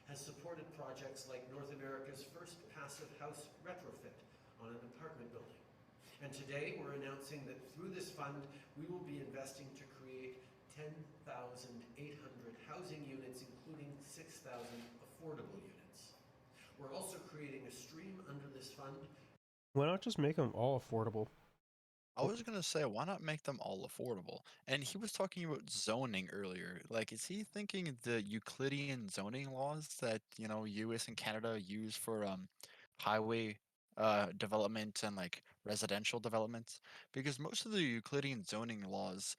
has supported projects like North America's first passive house retrofit on an apartment building. And today we're announcing that through this fund, we will be investing to create 10,800 housing units, including 6,000 affordable units. We're also creating a stream under this fund.
Why not just make them all affordable?
I was gonna say, why not make them all affordable? And he was talking about zoning earlier. Like, is he thinking the Euclidean zoning laws that, US and Canada use for highway development and like residential developments? Because most of the Euclidean zoning laws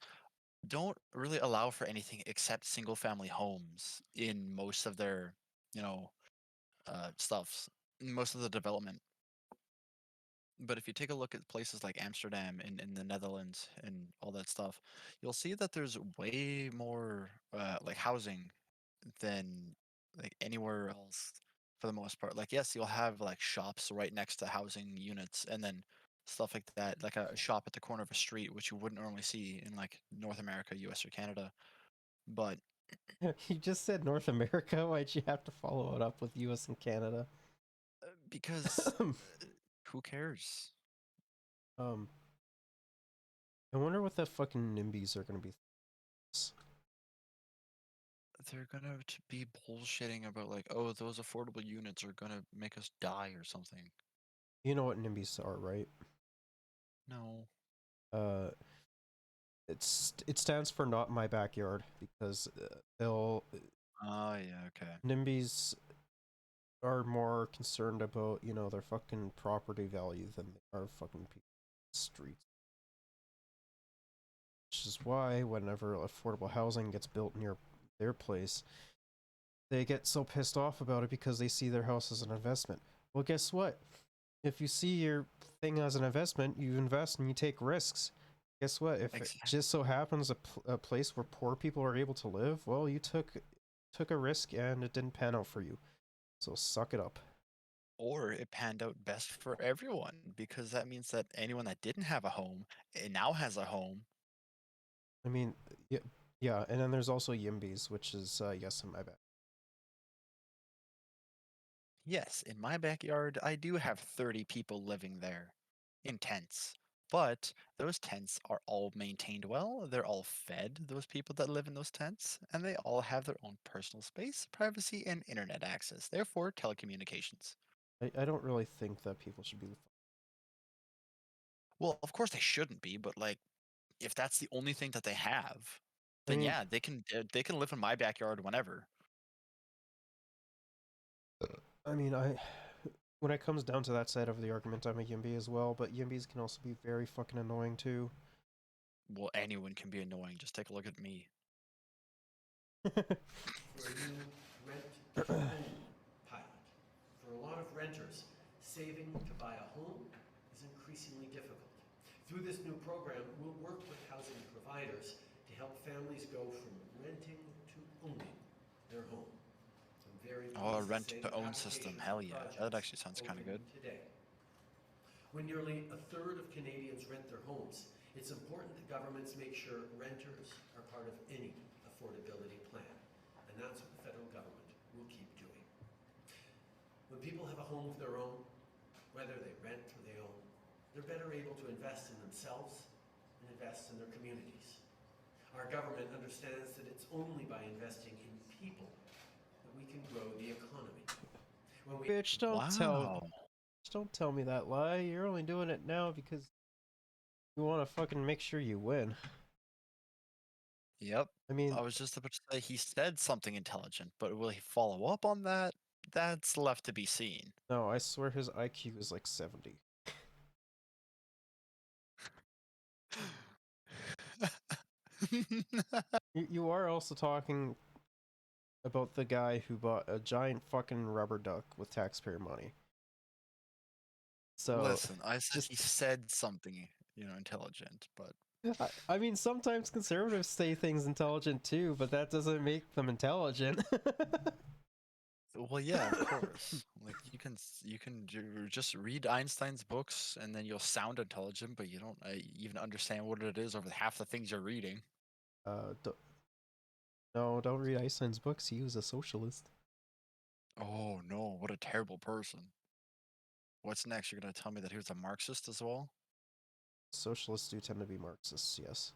don't really allow for anything except single family homes in most of their, you know, stuffs, most of the development. But if you take a look at places like Amsterdam in the Netherlands and all that stuff, you'll see that there's way more like housing than like anywhere else for the most part. Like, yes, you'll have like shops right next to housing units and then stuff like that, like a shop at the corner of a street, which you wouldn't normally see in like North America, US, or Canada. But
You just said North America. Why'd you have to follow it up with US and Canada?
because who cares?
I wonder what the fucking NIMBYs are gonna be.
They're gonna be bullshitting about like, oh, those affordable units are gonna make us die or something.
You know what NIMBYs are, right?
No.
Uh, it stands for not my backyard because they'll
Oh yeah, okay.
NIMBYs are more concerned about their fucking property value than they are fucking streets. Which is why whenever affordable housing gets built near their place, they get so pissed off about it because they see their house as an investment. Well, guess what? If you see your thing as an investment, you invest and you take risks. Guess what? If it just so happens a place where poor people are able to live, well, you took a risk and it didn't pan out for you. So suck it up.
Or it panned out best for everyone because that means that anyone that didn't have a home now has a home.
I mean, yeah, and then there's also Yimbys, which is yes, in my bad.
Yes, in my backyard, I do have 30 people living there in tents. But those tents are all maintained well. They're all fed, those people that live in those tents, and they all have their own personal space, privacy, and internet access. Therefore, telecommunications.
I don't really think that people should be.
Well, of course they shouldn't be, but like, if that's the only thing that they have,
I
then
mean,
yeah, they can live in my backyard whenever.
I mean, when it comes down to that side of the argument, I'm a Yimby as well, but Yimbys can also be very fucking annoying too.
Well, anyone can be annoying. Just take a look at me.
For a new rent-to-own pilot. For a lot of renters, saving to buy a home is increasingly difficult. Through this new program, we'll work with housing providers to help families go from renting to owning their home. I'm very
Oh, a
pleased to say that
rent-to-own system.
applications
Hell
for
yeah. That
projects
actually sounds kind of
open
good.
today. When nearly a third of Canadians rent their homes, it's important that governments make sure renters are part of any affordability plan. And that's what the federal government will keep doing. When people have a home of their own, whether they rent or they own, they're better able to invest in themselves and invest in their communities. Our government understands that it's only by investing in people that we can grow the economy.
Bitch, don't tell me that lie. You're only doing it now because you want to fucking make sure you win.
Yep.
I mean,
I was just about to say he said something intelligent, but will he follow up on that? That's left to be seen.
no, I swear his IQ is like 70. You are also talking about the guy who bought a giant fucking rubber duck with taxpayer money. So
Listen, I said
just
he said something, intelligent, but
I mean, sometimes conservatives say things intelligent too, but that doesn't make them intelligent.
Well, yeah, of course. Like just read Einstein's books, and then you'll sound intelligent, but you don't even understand what it is over half the things you're reading.
Don't, no, don't read Einstein's books. He was a socialist.
Oh no, what a terrible person. What's next? You're gonna tell me that he was a Marxist as well?
Socialists do tend to be Marxists, yes.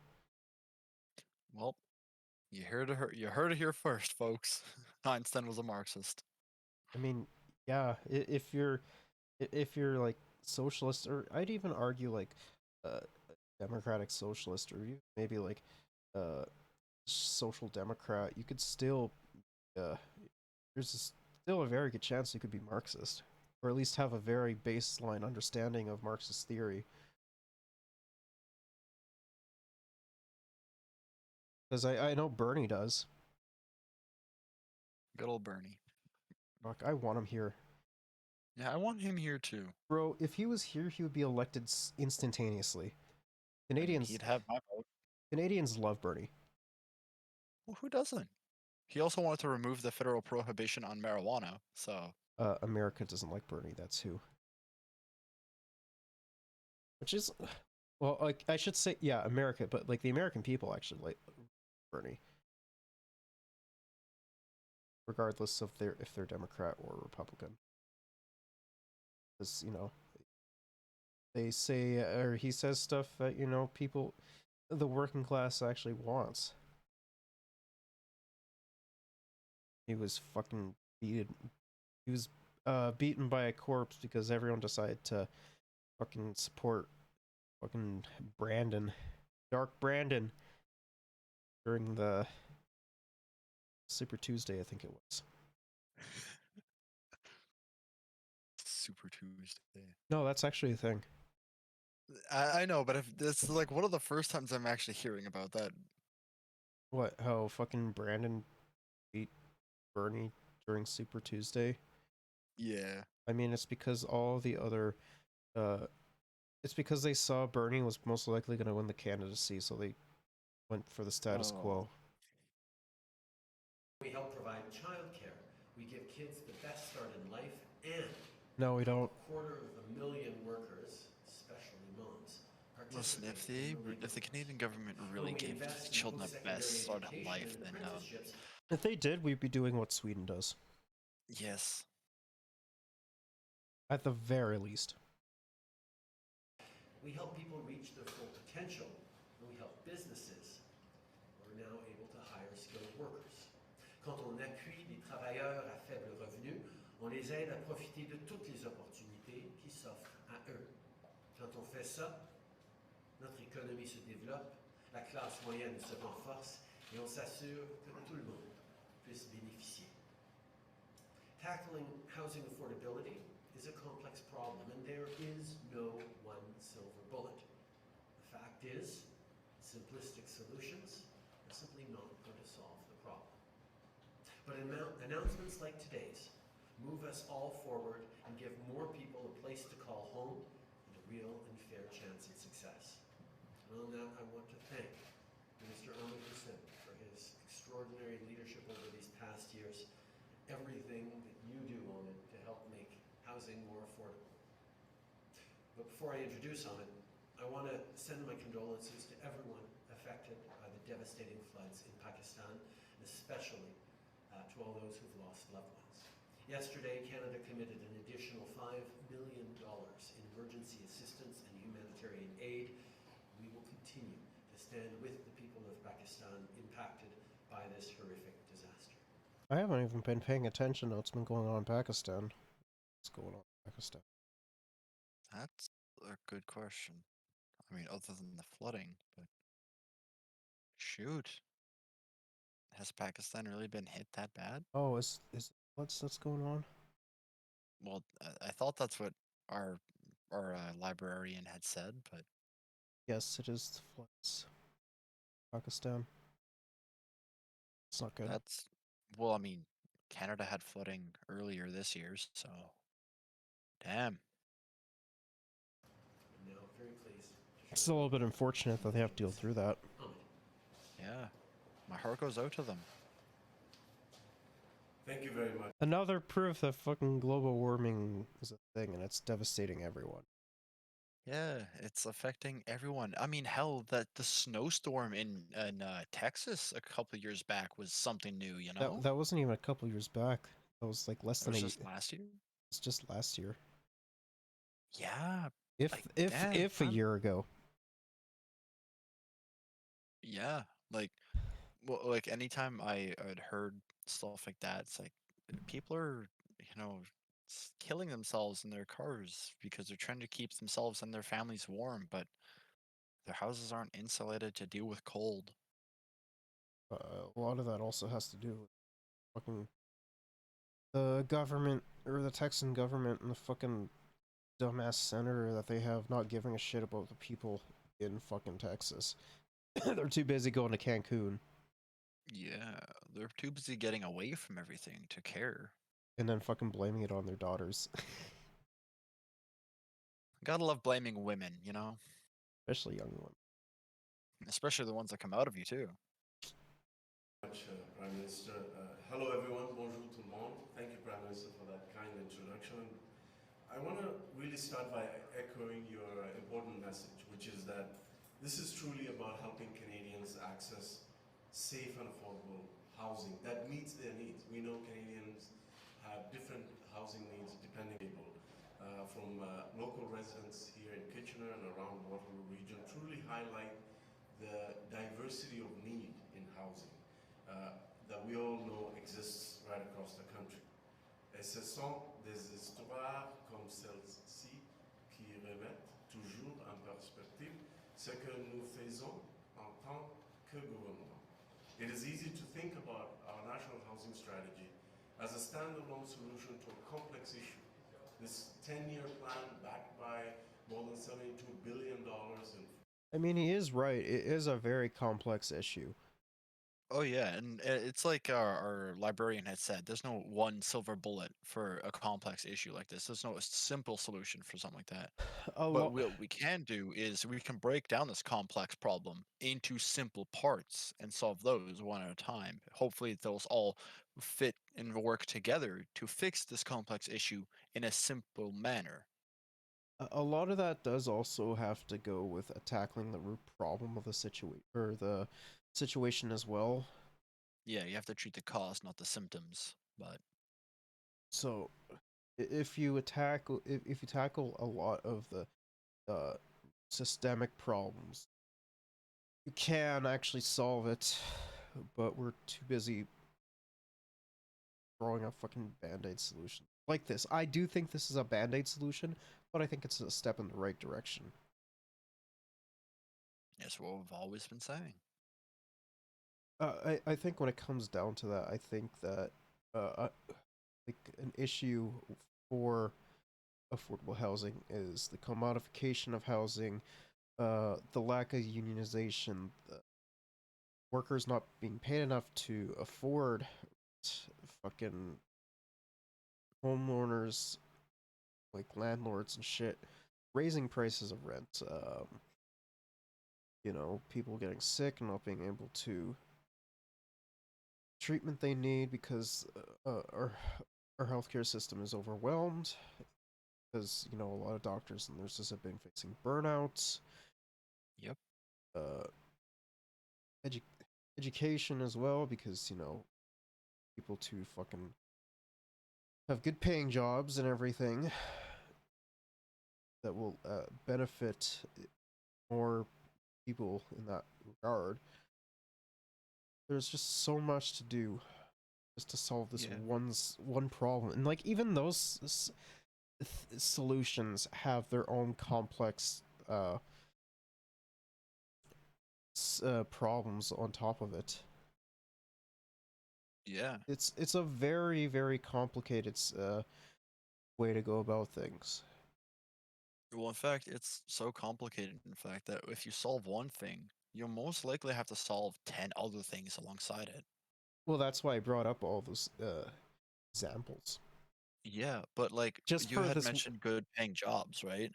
Well, you heard it here first, folks. Einstein was a Marxist.
I mean, yeah, if you're like socialist, or I'd even argue like uh, democratic socialist, or maybe like uh, social democrat, you could still still a very good chance you could be Marxist, or at least have a very baseline understanding of Marxist theory. Because I know Bernie does.
Good old Bernie.
Fuck, I want him here.
Yeah, I want him here too.
Bro, if he was here, he would be elected instantaneously.
I mean,
Canadians
he'd have my vote.
Canadians love Bernie.
Well, who doesn't? He also wanted to remove the federal prohibition on marijuana, so
America doesn't like Bernie. That's who. Which is, well, like I should say, yeah, America, but like the American people actually like Bernie, regardless of if they're Democrat or Republican. Because they say, or he says stuff that people, the working class actually wants. He was fucking beaten. He was beaten by a corpse because everyone decided to fucking support fucking Brandon, Dark Brandon, during the Super Tuesday, I think it was.
Super Tuesday.
No, that's actually a thing.
I know, but if this is like one of the first times I'm actually hearing about that.
What? How fucking Brandon beat Bernie during Super Tuesday?
Yeah.
I mean, it's because all the other, uh, it's because they saw Bernie was most likely going to win the candidacy, so they went for the status quo.
We help provide childcare. We give kids the best start in life, and
No, we don't.
250,000 workers, especially moms,
Listen,
participate in
if the
relief
Canadian government
efforts.
really
When we
gave
invest in
children the best
post-secondary
start in
education
life,
and
then
apprenticeships,
If they did, we'd be doing what Sweden does,
yes.
at the very least.
we help people reach their full potential, and we help businesses who are now able to hire skilled workers. Quand on appuie des travailleurs à faible revenu, on les aide à profiter de toutes les opportunités qui s'offrent à eux. Quand on fait ça, notre économie se développe, la classe moyenne se renforce et on s'assure que tout le monde puisse bénéficier. Tackling housing affordability is a complex problem, and there is no one silver bullet. The fact is, simplistic solutions are simply not going to solve the problem. But announcements like today's move us all forward and give more people a place to call home and a real and fair chance at success. And on that, I want to thank Minister Ahmed Hussein for his extraordinary leadership over these past years, everything that you do on it to help make housing more affordable. But before I introduce Ahmed, I want to send my condolences to everyone affected by the devastating floods in Pakistan, and especially to all those who've lost loved ones. Yesterday, Canada committed an additional $5 million in emergency assistance and humanitarian aid. We will continue to stand with the people of Pakistan impacted by this horrific disaster.
I haven't even been paying attention to what's been going on in Pakistan. What's going on in Pakistan?
That's a good question. I mean, other than the flooding, but shoot. Has Pakistan really been hit that bad?
Oh, is what's that's going on?
Well, I thought that's what our librarian had said, but
Yes, it is the floods. Pakistan. It's not good.
that's well, I mean, Canada had flooding earlier this year, so damn.
I'm now very pleased to
It's a little bit unfortunate that they have to go through that.
Ahmed.
Yeah. My heart goes out to them.
Thank you very much.
Another proof that fucking global warming is a thing and it's devastating everyone.
Yeah, it's affecting everyone. I mean, hell, that the snowstorm in Texas a couple years back was something new, you know?
That wasn't even a couple years back. That was like less
That
than
was
a.
just last year.
It's just last year.
Yeah,
If
like
if
damn,
if a
man.
year ago.
Yeah, like well, like anytime I had heard stuff like that, it's like people are, killing themselves in their cars because they're trying to keep themselves and their families warm, but their houses aren't insulated to deal with cold.
A lot of that also has to do with fucking the government or the Texan government and the fucking dumbass senator that they have not giving a shit about the people in fucking Texas. They're too busy going to Cancun
Yeah, they're too busy getting away from everything to care.
and then fucking blaming it on their daughters,
Gotta love blaming women, you know?
especially young ones.
Especially the ones that come out of you, too.
Prime Minister. Hello, everyone. Bonjour tout le monde. Thank you, Prime Minister, for that kind introduction. I want to really start by echoing your important message, which is that this is truly about helping Canadians access safe and affordable housing that meets their needs. We know Canadians have different housing needs depending on people. From local residents here in Kitchener and around Waterloo region truly highlight the diversity of need in housing that we all know exists right across the country. Et ce sont des histoires comme celle-ci qui remettent toujours en perspective ce que nous faisons en tant que gouvernement. It is easy to think about our national housing strategy as a standalone solution to a complex issue. This 10-year plan backed by more than $72 billion in.
I mean, he is right. It is a very complex issue.
Oh yeah, and it's like our librarian had said, there's no one silver bullet for a complex issue like this. There's no simple solution for something like that.
A
But
lot.
what we can do is we can break down this complex problem into simple parts and solve those one at a time. Hopefully, those all fit and work together to fix this complex issue in a simple manner.
A lot of that does also have to go with tackling the root problem of the situation or the situation as well.
Yeah, you have to treat the cause, not the symptoms. But
So, if you if you tackle a lot of the uh, systemic problems, you can actually solve it. But we're too busy throwing out fucking band-aid solution like this. I do think this is a band-aid solution, but I think it's a step in the right direction.
that's what we've always been saying.
I think when it comes down to that, I think that like an issue for affordable housing is the commodification of housing, the lack of unionization, the workers not being paid enough to afford fucking homeowners, like landlords and shit, raising prices of rent. People getting sick and not being able to treatment they need because our healthcare system is overwhelmed because a lot of doctors and nurses have been facing burnouts.
Yep.
Uh, edu- education as well because people to fucking have good paying jobs and everything that will benefit more people in that regard. There's just so much to do just to solve this
Yeah.
one problem, and like even those solutions have their own complex problems on top of it.
Yeah.
It's a very very complicated way to go about things.
Well, in fact, it's so complicated, in fact, that if you solve one thing, you'll most likely have to solve 10 other things alongside it.
Well, that's why I brought up all those examples.
Yeah, but like
Just
you
for
had
this,
mentioned good paying jobs, right?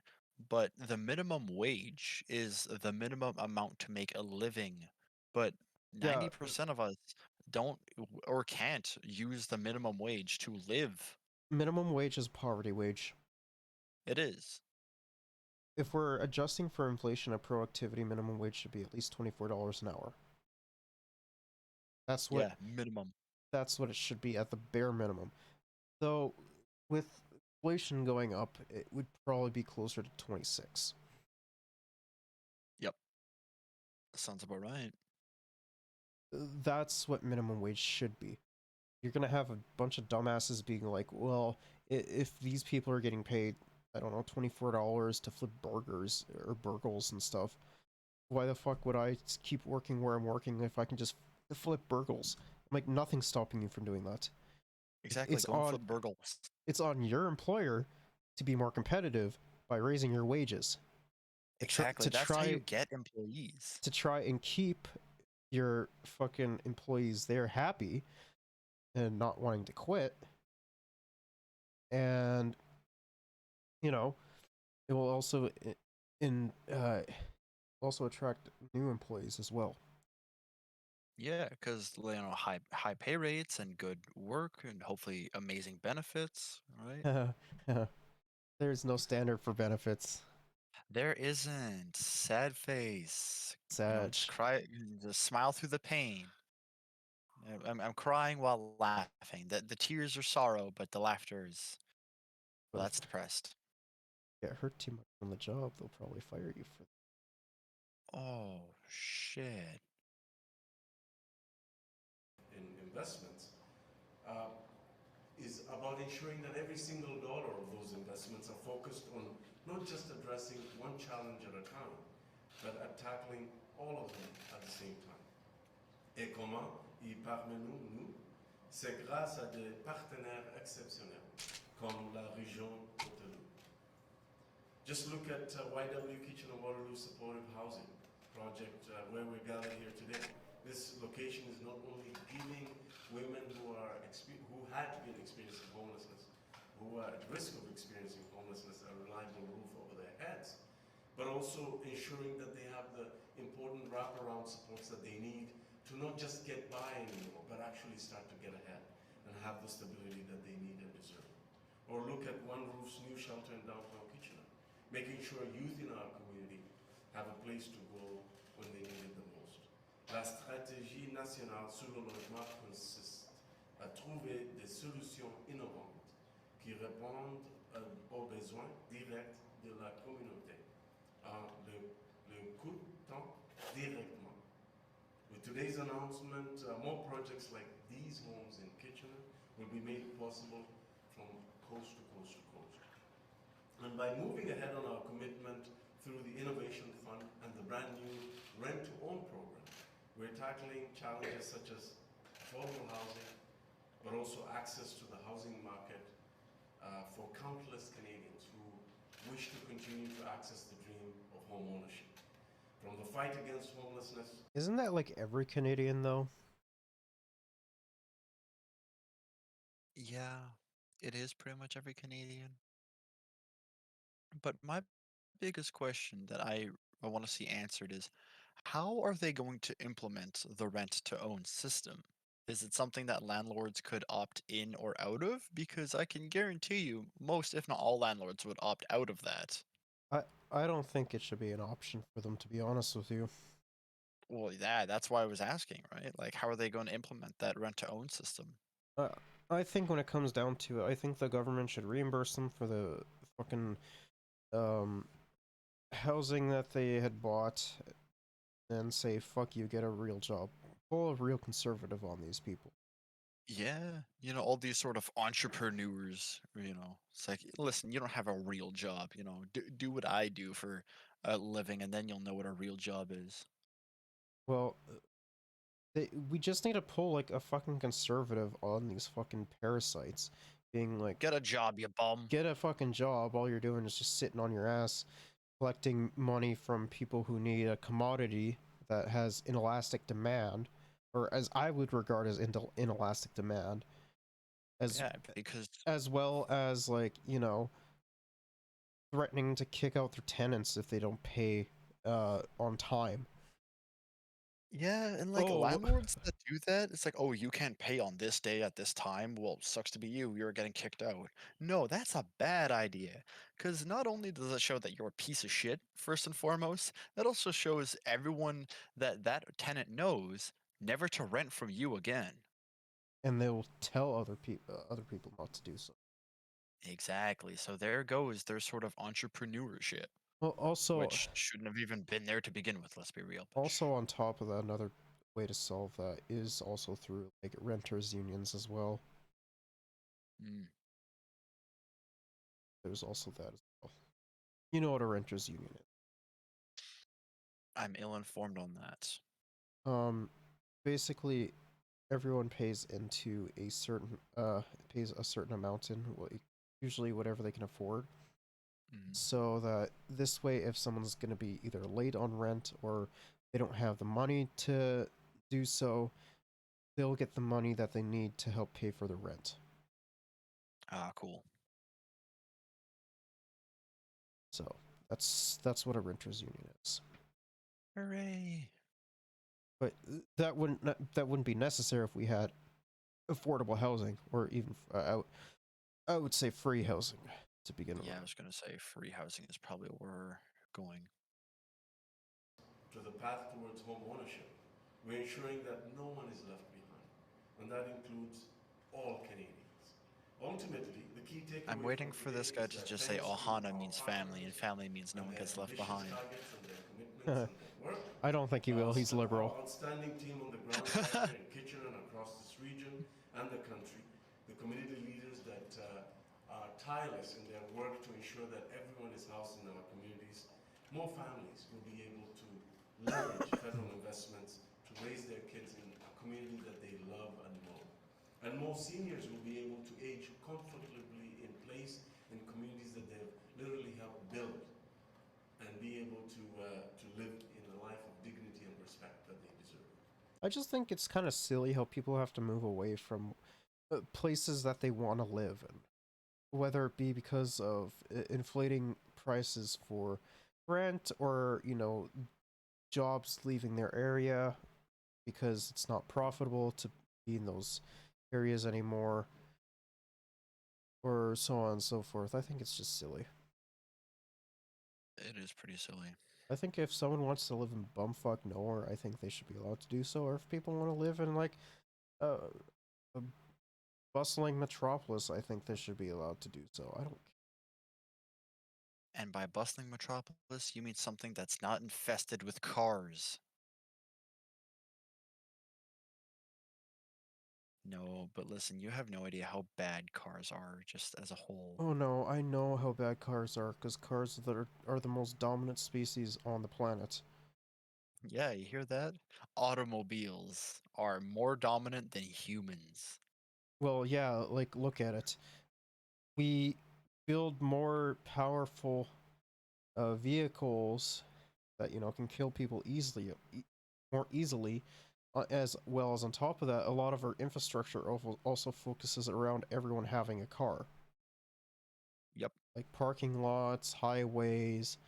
But the minimum wage is the minimum amount to make a living. But
yeah,
90% of us don't or can't use the minimum wage to live.
Minimum wage is poverty wage.
It is.
If we're adjusting for inflation and productivity, minimum wage should be at least $24 an hour. That's what
Yeah, minimum.
that's what it should be at the bare minimum. So with inflation going up, it would probably be closer to 26.
Yep. Sounds about right.
That's what minimum wage should be. You're gonna have a bunch of dumbasses being like, well, if these people are getting paid, I don't know, $24 to flip burgers or burgles and stuff, why the fuck would I keep working where I'm working if I can just flip burgles? Like, nothing's stopping you from doing that.
Exactly.
It's
Go and
on
flip burgles.
it's on your employer to be more competitive by raising your wages.
Exactly.
To
That's how you
try
get employees.
to try and keep your fucking employees there happy and not wanting to quit. And you know, it will also also attract new employees as well.
Yeah, because high pay rates and good work and hopefully amazing benefits, right?
There's no standard for benefits.
There isn't. Sad face.
Sad.
Just cry, just smile through the pain. I'm crying while laughing. The tears are sorrow, but the laughter is,
But
well,
if
that's depressed.
you get hurt too much on the job, they'll probably fire you for
Oh, shit.
In investments is about ensuring that every single dollar of those investments are focused on not just addressing one challenge at a time, but at tackling all of them at the same time. Et comment y parvenons-nous? C'est grâce à des partenaires exceptionnels, comme la région Waterloo. Just look at YW Kitchener Waterloo Supportive Housing Project, where we're gathered here today. This location is not only giving women who had been experiencing homelessness, who are at risk of experiencing homelessness, a reliable roof over their heads, but also ensuring that they have the important wraparound supports that they need to not just get by anymore, but actually start to get ahead and have the stability that they need and deserve. Or look at One Roof's new shelter in downtown Kitchener, making sure youth in our community have a place to go when they need it the most. La stratégie nationale sur le logement consiste à trouver des solutions innovantes qui répondent aux besoins directs de la communauté en le coûtant directement. With today's announcement, more projects like these homes in Kitchener will be made possible from coast to coast to coast. And by moving ahead on our commitment through the Innovation Fund and the brand new rent-to-own program, we're tackling challenges such as affordable housing, but also access to the housing market for countless Canadians who wish to continue to access the dream of home ownership. From the fight against homelessness.
Isn't that like every Canadian though?
Yeah, it is pretty much every Canadian. But my biggest question that I want to see answered is how are they going to implement the rent to own system? Is it something that landlords could opt in or out of? Because I can guarantee you, most, if not all, landlords would opt out of that.
I I don't think it should be an option for them, to be honest with you.
Well, yeah, that's why I was asking, right? Like, how are they going to implement that rent to own system?
Uh, I think when it comes down to it, I think the government should reimburse them for the fucking um housing that they had bought and say fuck you, get a real job. Pull a real conservative on these people.
Yeah, all these sort of entrepreneurs, it's like, listen, you don't have a real job, do what I do for a living, and then you'll know what a real job is.
Well, we just need to pull like a fucking conservative on these fucking parasites, being like,
Get a job, you bum.
get a fucking job. All you're doing is just sitting on your ass, collecting money from people who need a commodity that has inelastic demand, or as I would regard as inelastic demand, as
Yeah, because
as well as like threatening to kick out their tenants if they don't pay on time.
Yeah, and like
Oh,
landlords that do that, it's like, oh, you can't pay on this day at this time. Well, sucks to be you. You're getting kicked out. No, that's a bad idea. Because not only does it show that you're a piece of shit, first and foremost, that also shows everyone that that tenant knows never to rent from you again.
and they'll tell other people not to do so.
Exactly. So there goes their sort of entrepreneurship,
Well, also,
which shouldn't have even been there to begin with, let's be real.
also on top of that, another way to solve that is also through like renters unions as well.
Mm,
There's also that as well. You know what a renters union is.
I'm ill-informed on that.
Basically everyone pays into a certain pays a certain amount in, usually whatever they can afford,
Mm.
so that this way if someone's going to be either late on rent or they don't have the money to do so, they'll get the money that they need to help pay for the rent.
Ah, cool.
So that's what a renters union is.
Hooray.
But that wouldn't be necessary if we had affordable housing, or even I would say free housing to begin
Yeah, I
with.
was gonna say free housing is probably where we're going.
To the path towards home ownership. We're ensuring that no one is left behind, and that includes all Canadians. Ultimately, the key
I'm
takeaway
waiting
from
for this
today
guy
is
to
that
just say
thanks to
Ohana
our
means family, and
partners
family means no
and
one
their
gets left
ambitious
behind.
targets and their commitments and their work,
I don't think he will. He's liberal.
our outstanding team on the ground sector in Kitchener and across this region and the country, the community leaders that are tireless in their work to ensure that everyone is housed in our communities, more families will be able to leverage federal investments to raise their kids in a community that they love and know. And more seniors will be able to age comfortably in place in communities that they've literally helped build, and be able to live in a life of dignity and respect that they deserve.
I just think it's kind of silly how people have to move away from places that they want to live in, whether it be because of inflating prices for rent, or jobs leaving their area because it's not profitable to be in those areas anymore, or so on and so forth. I think it's just silly.
It is pretty silly.
I think if someone wants to live in bumfuck nowhere, I think they should be allowed to do so. Or if people want to live in like a bustling metropolis, I think they should be allowed to do so. I don't.
And by bustling metropolis, you mean something that's not infested with cars. No, but listen, you have no idea how bad cars are, just as a whole.
Oh no, I know how bad cars are, because cars that are the most dominant species on the planet.
Yeah, you hear that? Automobiles are more dominant than humans.
Well, yeah, like look at it. We build more powerful vehicles that can kill people more easily. As well as on top of that, a lot of our infrastructure also focuses around everyone having a car,
Yep.
like parking lots, highways,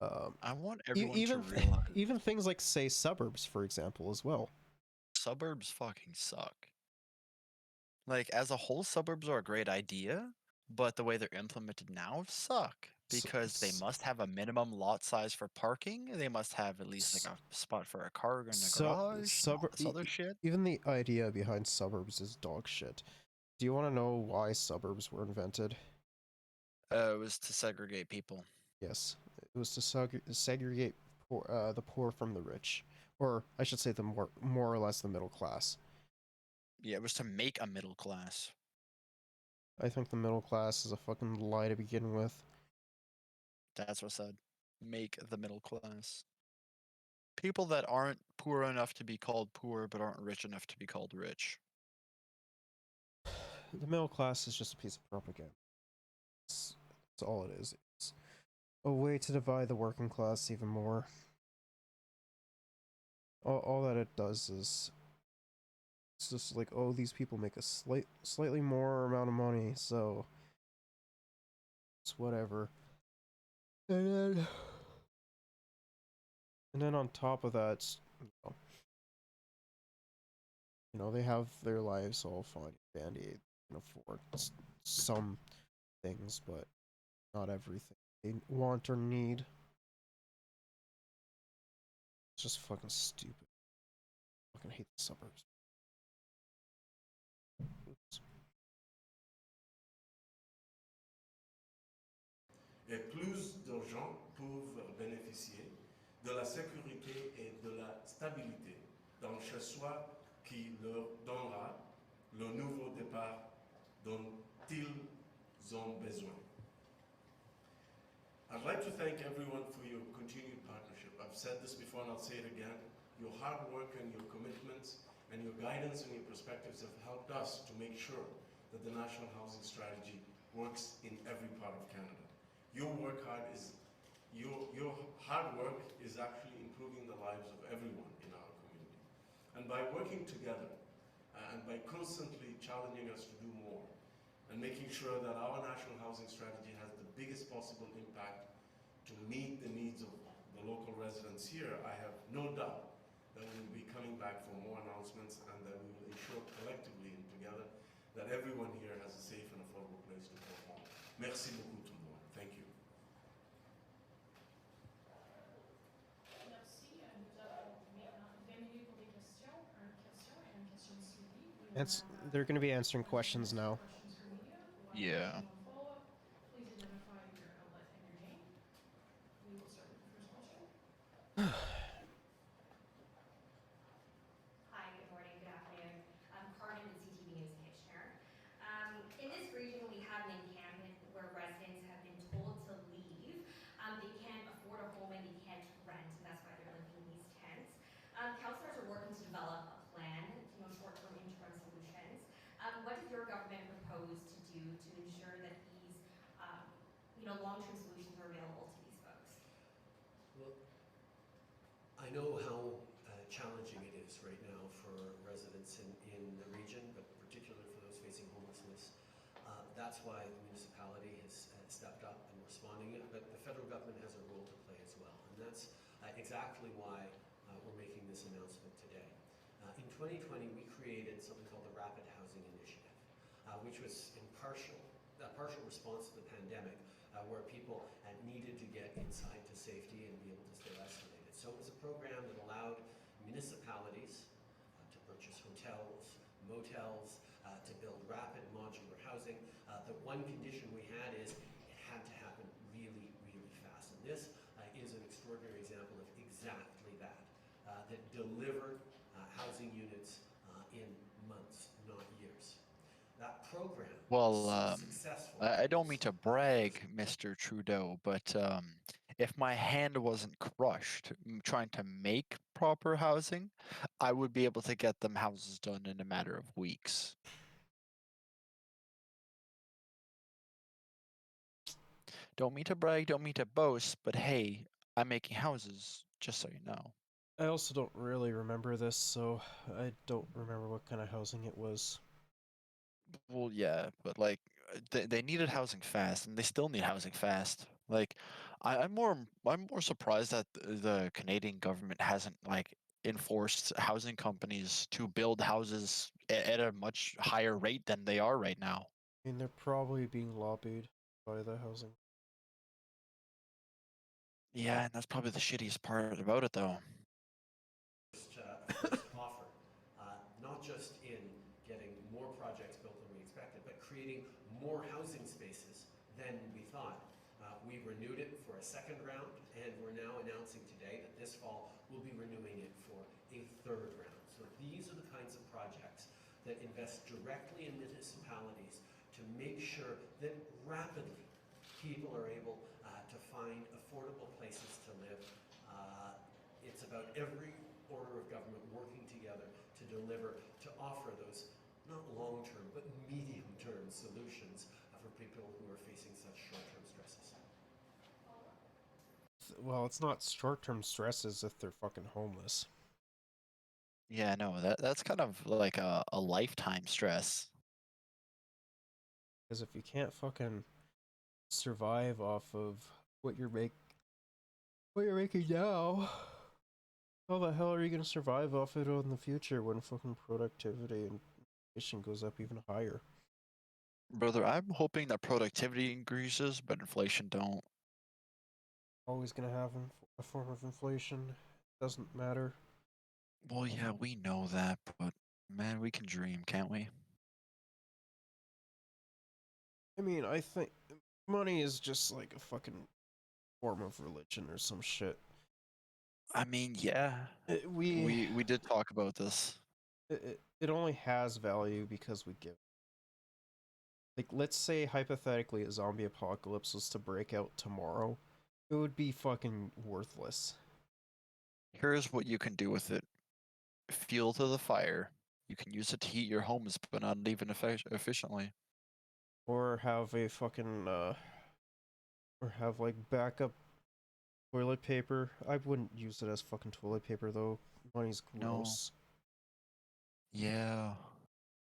um,
I want everyone to realize
even things like, say, suburbs, for example, as well.
suburbs fucking suck. Like, as a whole, suburbs are a great idea, but the way they're implemented now suck
S-
because they
s-
must have a minimum lot size for parking. They must have at least like
s-
a spot for a car in a
so
garage and all this other shit.
even the idea behind suburbs is dog shit. Do you want to know why suburbs were invented?
It was to segregate people.
Yes, it was to segregate the poor from the rich, or I should say the more or less the middle class.
Yeah, it was to make a middle class.
I think the middle class is a fucking lie to begin with.
That's what I said. Make the middle class. People that aren't poor enough to be called poor, but aren't rich enough to be called rich.
The middle class is just a piece of propaganda. That's all it is. It's a way to divide the working class even more. All that it does is it's just like, oh, these people make a slightly more amount of money, so it's whatever. And then on top of that, they have their lives all fine and dandy. They can afford some things, but not everything they want or need. It's just fucking stupid. I fucking hate the suburbs. Oops.
Et plus de gens peuvent bénéficier de la sécurité et de la stabilité dans le chez-soi qui leur donnera le nouveau départ dont ils ont besoin. I'd like to thank everyone for your continued partnership. I've said this before and I'll say it again. Your hard work and your commitments and your guidance and your perspectives have helped us to make sure that the National Housing Strategy works in every part of Canada. Your hard work is actually improving the lives of everyone in our community. And by working together and by constantly challenging us to do more and making sure that our national housing strategy has the biggest possible impact to meet the needs of the local residents here, I have no doubt that we will be coming back for more announcements and that we will ensure collectively and together that everyone here has a safe and affordable place to call home. Merci beaucoup tout le monde. Thank you.
Merci. Nous avons maintenant 20 minutes pour des questions et une question de suivi.
They're going to be answering questions now.
Questions from media.
Yeah.
Follow-up. Please identify your outlet and your name. We will start with the first question.
Hi, good morning, good afternoon. I'm Carmen with CTV News Kitchener. In this region, we have an encampment where residents have been told to leave. They can't afford a home and they can't rent, and that's why they're living in these tents. Councillors are working to develop a plan, short-term interim solutions. What does your government propose to do to ensure that these, long-term solutions are available to these folks?
Well, I know how challenging it is right now for residents in the region, but particularly for those facing homelessness. That's why the municipality has stepped up and responding, but the federal government has a role to play as well. And that's exactly why we're making this announcement today. In 2020, we created something called the Rapid Housing Initiative, which was a partial response to the pandemic, where people needed to get inside to safety and be able to stay isolated. So it was a program that allowed municipalities to purchase hotels, motels, to build rapid modular housing. The one condition we had is it had to happen really, really fast. And this is an extraordinary example of exactly that, that delivered housing units in months, not years. That program was so successful.
I don't mean to brag, Mr. Trudeau, but if my hand wasn't crushed trying to make proper housing, I would be able to get them houses done in a matter of weeks. Don't mean to brag, don't mean to boast, but hey, I'm making houses, just so you know.
I also don't really remember this, so I don't remember what kind of housing it was.
Well, yeah, but like they needed housing fast, and they still need housing fast. Like, I'm more surprised that the Canadian government hasn't like enforced housing companies to build houses at a much higher rate than they are right now.
I mean, they're probably being lobbied by the housing.
Yeah, and that's probably the shittiest part about it, though.
First offer, not just in getting more projects built than we expected, but creating more housing spaces than we thought. We renewed it for a second round, and we're now announcing today that this fall we'll be renewing it for a third round. So these are the kinds of projects that invest directly in municipalities to make sure that rapidly people are able to find affordable places to live. It's about every order of government working together to deliver, to offer those not long-term but medium-term solutions for people who are facing such short-term stresses.
Well, it's not short-term stresses if they're fucking homeless.
Yeah, no, that's kind of like a lifetime stress.
Because if you can't fucking survive off of what you're making now, How the hell are you gonna survive off it in the future when fucking productivity and inflation goes up even higher?
Brother, I'm hoping that productivity increases, but inflation don't.
Always gonna have a form of inflation. Doesn't matter.
Well, yeah, we know that, but man, we can dream, can't we?
I mean, I think money is just like a fucking form of religion or some shit.
I mean, yeah,
It, we
we did talk about this.
it only has value because we give. Like, let's say hypothetically a zombie apocalypse was to break out tomorrow, it would be fucking worthless.
Here's what you can do with it. Fuel to the fire. You can use it to heat your homes, but not even efficiently.
Or have a fucking or have like backup toilet paper. I wouldn't use it as fucking toilet paper though. Money's
No.
gross.
Yeah.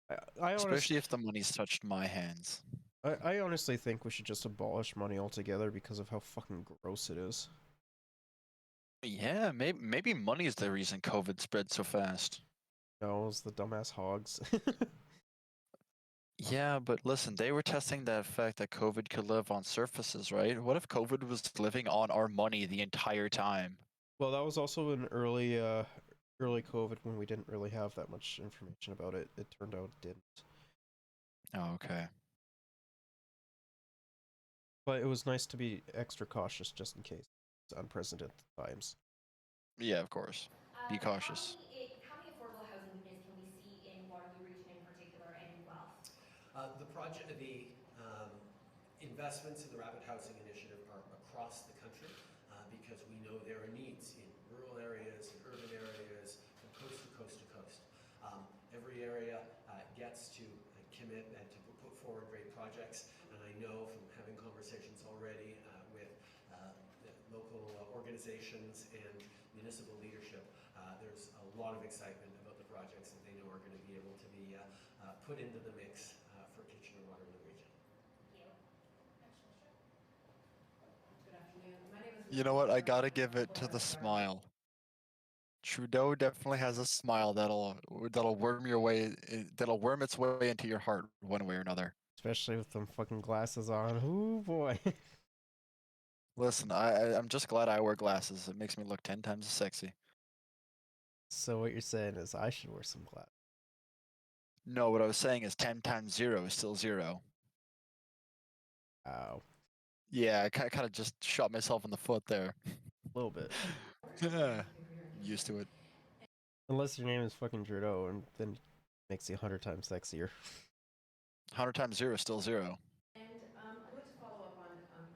I honestly
Especially if the money's touched my hands.
I honestly think we should just abolish money altogether because of how fucking gross it is.
Yeah, maybe money is the reason COVID spread so fast.
No, it's the dumbass hogs.
Yeah, but listen, they were testing the fact that COVID could live on surfaces, right? What if COVID was living on our money the entire time?
Well, that was also an early COVID when we didn't really have that much information about it. It turned out it didn't.
Oh, okay.
But it was nice to be extra cautious just in case. It's unprecedented times.
Yeah, of course. Be cautious.
How many affordable housing units can we see in Waterloo Region in particular and in Guelph?
The investments in the Rapid Housing Initiative are across the country because we know there are needs in rural areas, in urban areas, from coast to coast to coast. Every area gets to commit and to put forward great projects, and I know from having conversations already with local organizations and municipal leadership, there's a lot of excitement about the projects that they know are going to be able to be put into the mix for Kitchener-Waterloo region.
Thank you.
Good afternoon. My name is
You know what? I gotta give it to the smile. Trudeau definitely has a smile that'll worm your way that'll worm its way into your heart one way or another.
Especially with them fucking glasses on. Ooh boy.
Listen, I'm just glad I wear glasses. It makes me look 10 times as sexy.
So what you're saying is I should wear some glasses.
No, what I was saying is 10 times 0 is still 0.
Ow.
Yeah, I kind of just shot myself in the foot there.
A little bit.
Yeah, used to it.
Unless your name is fucking Trudeau, and then makes you 100 times sexier.
100 times 0 is still 0.
And I'd like to follow up on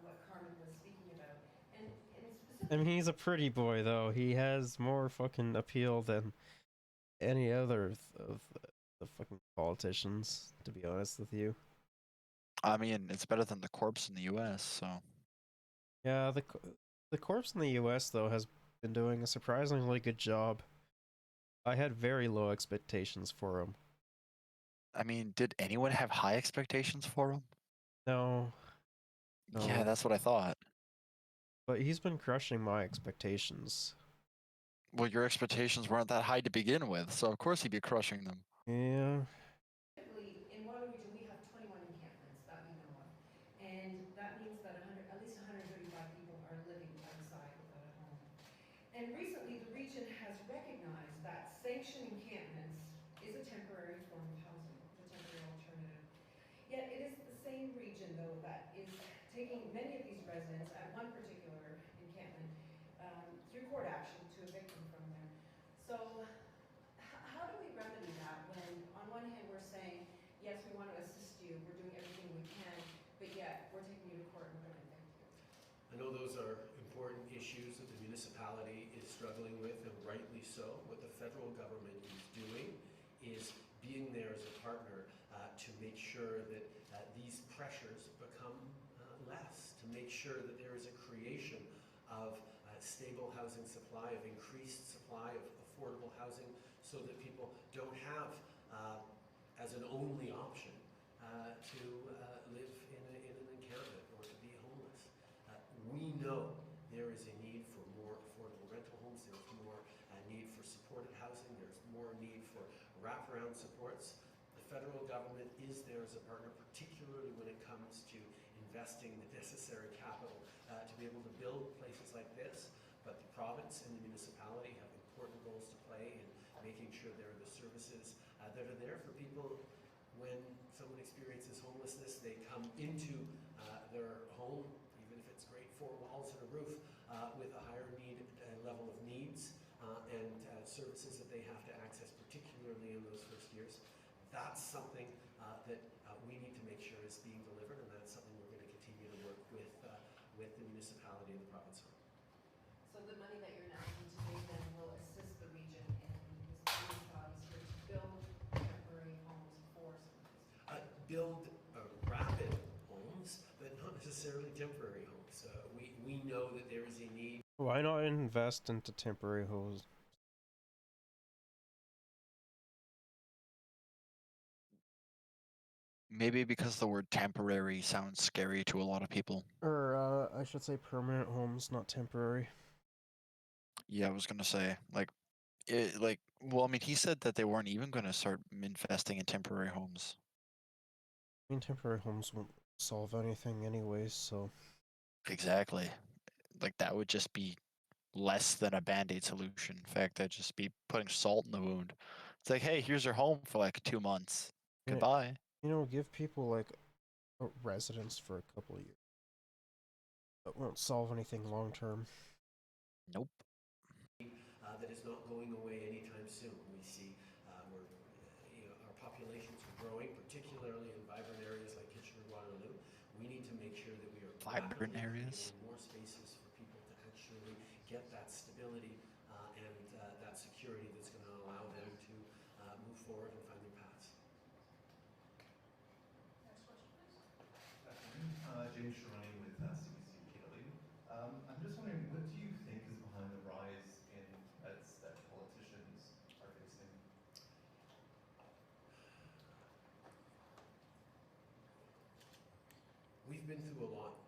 what Carmen was speaking about. And
I mean,
specifically,
he's a pretty boy, though. He has more fucking appeal than any other of the fucking politicians, to be honest with you.
I mean, it's better than the corpse in the US, so.
Yeah, the corpse in the U.S. though has been doing a surprisingly good job. I had very low expectations for him.
I mean, did anyone have high expectations for him?
No,
Yeah,
no,
that's what I thought.
but he's been crushing my expectations.
Well, your expectations weren't that high to begin with, so of course he'd be crushing them.
Yeah,
in Waterloo Region, we have 21 encampments that we know of. And that means that at least 135 people are living outside without a home. And recently, the region has recognized that sanctioned encampments is a temporary form of housing, a temporary alternative. Yet it is the same region, though, that is taking many of these residents at one particular encampment through court action to evict them from there. So how do we remedy that when, on one hand, we're saying, yes, we want to assist you, we're doing everything we can, but yet we're taking you to court and we're going to evict you?
I know those are important issues that the municipality is struggling with, and rightly so. What the federal government is doing is being there as a partner to make sure that these pressures become less, to make sure that there is a creation of stable housing supply, of increased supply of affordable housing, so that people don't have as an only option to live in an encampment or to be homeless. We know there is a need for more affordable rental homes. There's more need wraparound supports. The federal government is there as a partner, particularly when it comes to investing the necessary capital to be able to build places like this. But the province and the municipality have important roles to play in making sure there are the services that are there for people. When someone experiences homelessness, they come into their home, even if it's great 4 walls and a roof, with a higher level of needs and services that they have to access, particularly in those first years. That's something that we need to make sure is being delivered, and that's something we're going to continue to work with the municipality and the province on.
So the money that you're now going to make then will assist the region and municipalities here to build temporary homes for some of these people.
Build rapid homes, but not necessarily temporary homes. We know that there is a need.
Why not invest into temporary homes?
Maybe because the word temporary sounds scary to a lot of people.
Or, I should say permanent homes, not temporary.
Yeah, I was gonna say, well, I mean, he said that they weren't even gonna start investing in temporary homes.
I mean, temporary homes won't solve anything anyways, so...
Exactly. Like, that would just be less than a band-aid solution. In fact, that'd just be putting salt in the wound. It's like, hey, here's your home for like 2 months.
Yeah,
Goodbye.
you know, give people, like, a residence for a couple of years. That won't solve anything long term.
Nope.
That is not going away anytime soon. We see our populations are growing, particularly in vibrant areas like Kitchener-Waterloo. We need to make sure that we are
Vibrant
rapidly
areas.
creating more spaces for people to actually get that stability and that security that's going to allow them to move forward and find their paths.
Next question, please.
James Sharani with CBC-KW. I'm just wondering, what do you think is behind the rise in threats that politicians are facing?
We've been through a lot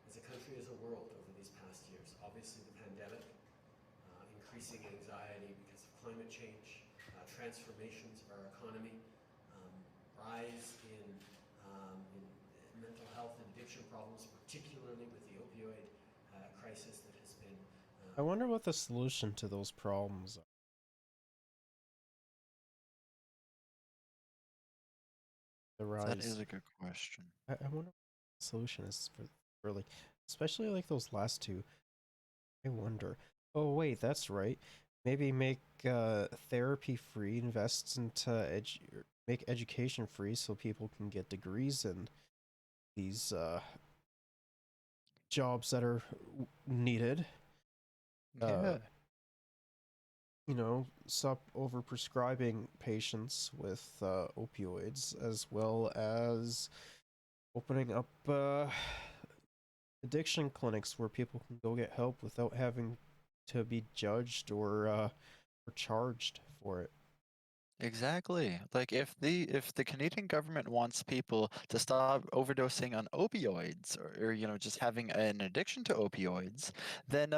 as a country, as a world over these past years. Obviously the pandemic, increasing anxiety because of climate change, transformations of our economy, rise in mental health and addiction problems, particularly with the opioid crisis that has been...
I wonder what the solution to those problems are. The rise.
That is a good question.
I wonder what the solution is for like, especially like those last two. I wonder. Oh wait, that's right. Maybe make therapy free, invest into make education free so people can get degrees in these jobs that are needed.
Yeah.
You know, stop overprescribing patients with opioids, as well as opening up addiction clinics where people can go get help without having to be judged or charged for it.
Exactly. Like if the Canadian government wants people to stop overdosing on opioids or just having an addiction to opioids, then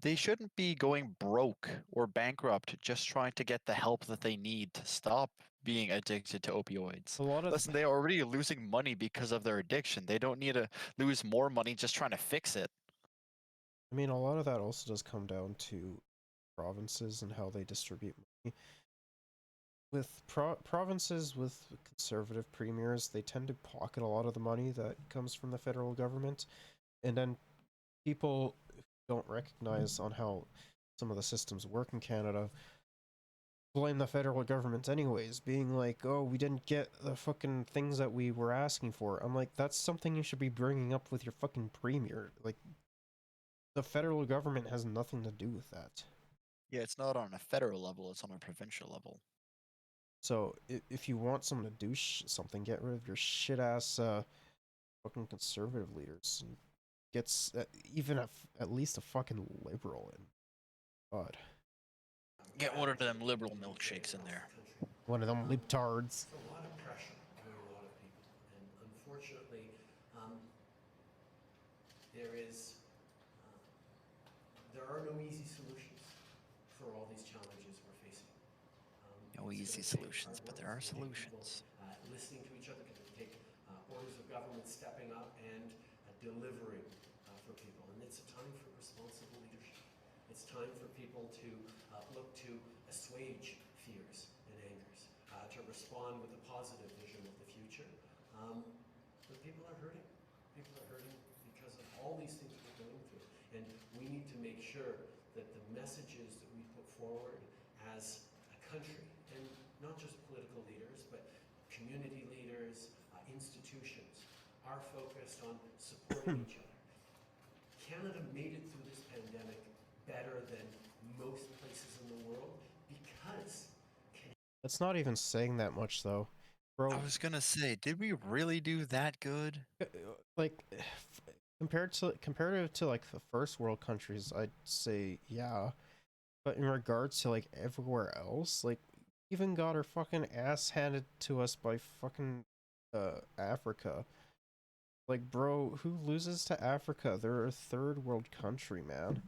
they shouldn't be going broke or bankrupt just trying to get the help that they need to stop being addicted to opioids.
A lot of
Listen, they're already losing money because of their addiction. They don't need to lose more money just trying to fix it.
I mean, a lot of that also does come down to provinces and how they distribute money. With provinces with conservative premiers, they tend to pocket a lot of the money that comes from the federal government, and then people don't recognize on how some of the systems work in Canada blame the federal government anyways, being like, oh, we didn't get the fucking things that we were asking for. I'm like, that's something you should be bringing up with your fucking premier. Like, the federal government has nothing to do with that.
Yeah, it's not on a federal level, it's on a provincial level.
So, if you want someone to do something, get rid of your shit-ass fucking conservative leaders and gets even at least a fucking liberal in. God.
Get one of them liberal milkshakes in there.
One of them libtards.
It's a lot of pressure on a lot of people, and unfortunately, there are no easy solutions for all these challenges we're facing.
No easy solutions, but there are solutions.
Listening to each other, can take orders of government stepping up and delivering for people. And it's a time for responsible leadership. It's time for people to look to assuage fears and angers, to respond with a positive vision of the future. But people are hurting. People are hurting because of all these things we're going through. And we need to make sure that the messages that we put forward as a country, and not just political leaders, but community leaders, institutions, are focused on supporting each other. Canada made it through this pandemic better than most places in the world because
That's not even saying that much, though. Bro,
I was gonna say, did we really do that good?
like, comparative to like the first world countries, I'd say yeah. But in regards to like everywhere else, like, even got our fucking ass handed to us by fucking Africa. Like, bro, who loses to Africa? They're a third world country, man.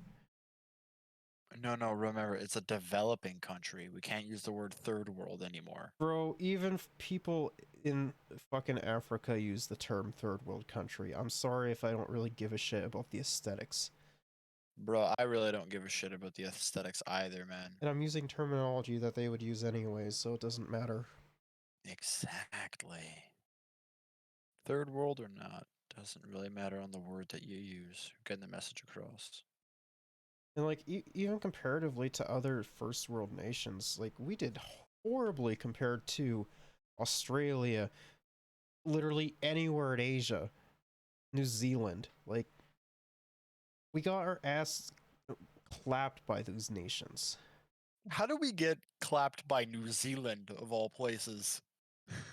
No, no, remember, it's a developing country. We can't use the word third world anymore.
Bro, even people in fucking Africa use the term third world country. I'm sorry if I don't really give a shit about the aesthetics.
Bro, I really don't give a shit about the aesthetics either, man.
And I'm using terminology that they would use anyways, so it doesn't matter.
Exactly. Third world or not, doesn't really matter on the word that you use. You're getting the message across.
And like, even comparatively to other first world nations, like, we did horribly compared to Australia, literally anywhere in Asia, New Zealand. Like, we got our ass clapped by those nations.
How do we get clapped by New Zealand, of all places?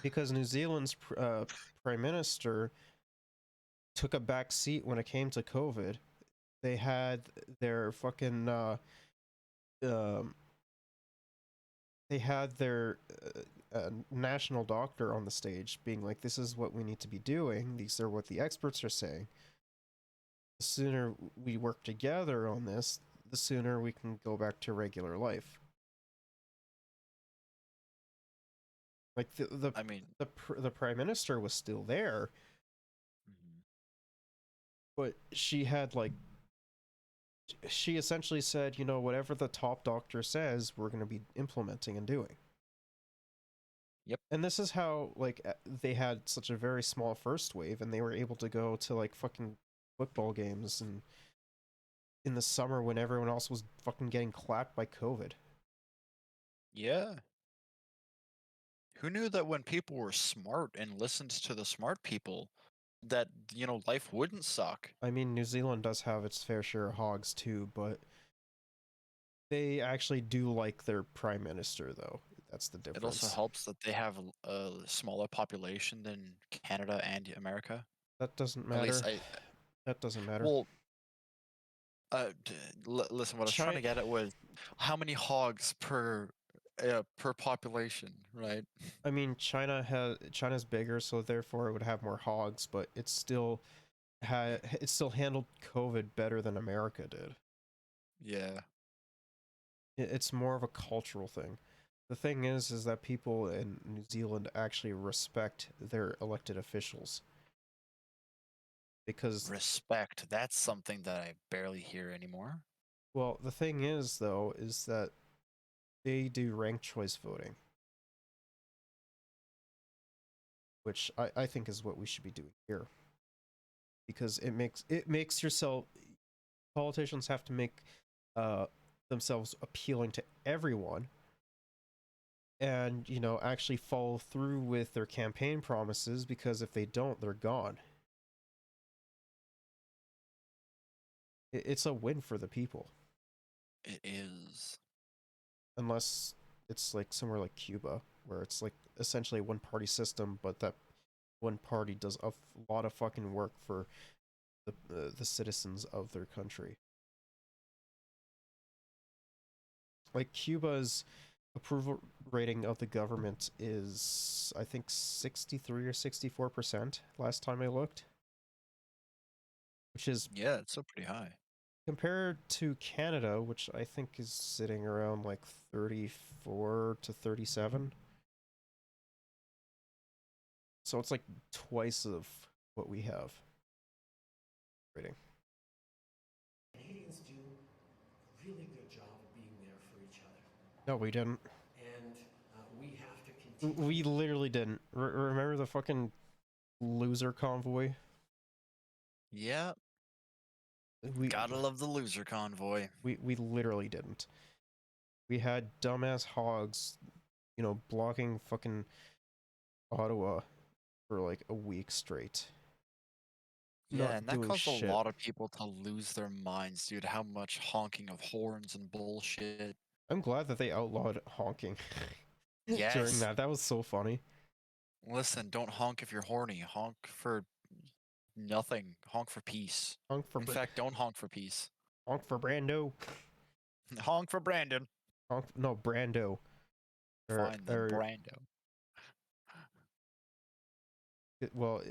Because New Zealand's prime minister took a back seat when it came to COVID. They had their fucking they had their national doctor on the stage being like, this is what we need to be doing, these are what the experts are saying. The sooner we work together on this, the sooner we can go back to regular life. Like,
I mean,
the prime minister was still there, but she had like, she essentially said, you know, whatever the top doctor says, we're going to be implementing and doing.
Yep.
And this is how, like, they had such a very small first wave, and they were able to go to, like, fucking football games and in the summer when everyone else was fucking getting clapped by COVID.
yeah. Who knew that when people were smart and listened to the smart people, that, you know, life wouldn't suck?
I mean, New Zealand does have its fair share of hogs too, but they actually do like their prime minister, though. That's the difference.
It also helps that they have a smaller population than Canada and America.
That doesn't
At
matter.
least
That doesn't matter.
Well, listen, what I was trying to get at was how many hogs per population, right?
I mean, China's bigger, so therefore it would have more hogs, but it still handled COVID better than America did.
Yeah.
It's more of a cultural thing. The thing is that people in New Zealand actually respect their elected officials. Because
Respect, that's something that I barely hear anymore.
well, the thing is, though, is that they do ranked choice voting, which I think is what we should be doing here. Because it makes yourself, politicians have to make themselves appealing to everyone, and, you know, actually follow through with their campaign promises, because if they don't, they're gone. It's a win for the people.
It is.
Unless it's like somewhere like Cuba, where it's like essentially a one-party system, but that one party does a lot of fucking work for the citizens of their country. Like, Cuba's approval rating of the government is, I think, 63 or 64% last time I looked, which is,
Yeah, it's still pretty high.
compared to Canada, which I think is sitting around like 34 to 37. So it's like twice of what we have. Rating.
Canadians do a really good job of being there for each other.
No, we didn't.
And we have to continue.
We literally didn't. Remember the fucking loser convoy?
Yeah,
We
gotta love the loser convoy.
we literally didn't. We had dumbass hogs, blocking fucking Ottawa for like a week straight.
Yeah,
Not
and that
doing
caused a
shit.
lot of people to lose their minds, dude. How much honking of horns and bullshit.
I'm glad that they outlawed honking during
Yes.
that. That was so funny.
Listen, don't honk if you're horny. Honk for nothing. Honk for peace.
Honk for
In fact, don't honk for peace.
honk for Brando.
Honk for Brandon.
No, Brando.
Fine then, Brando.
Well,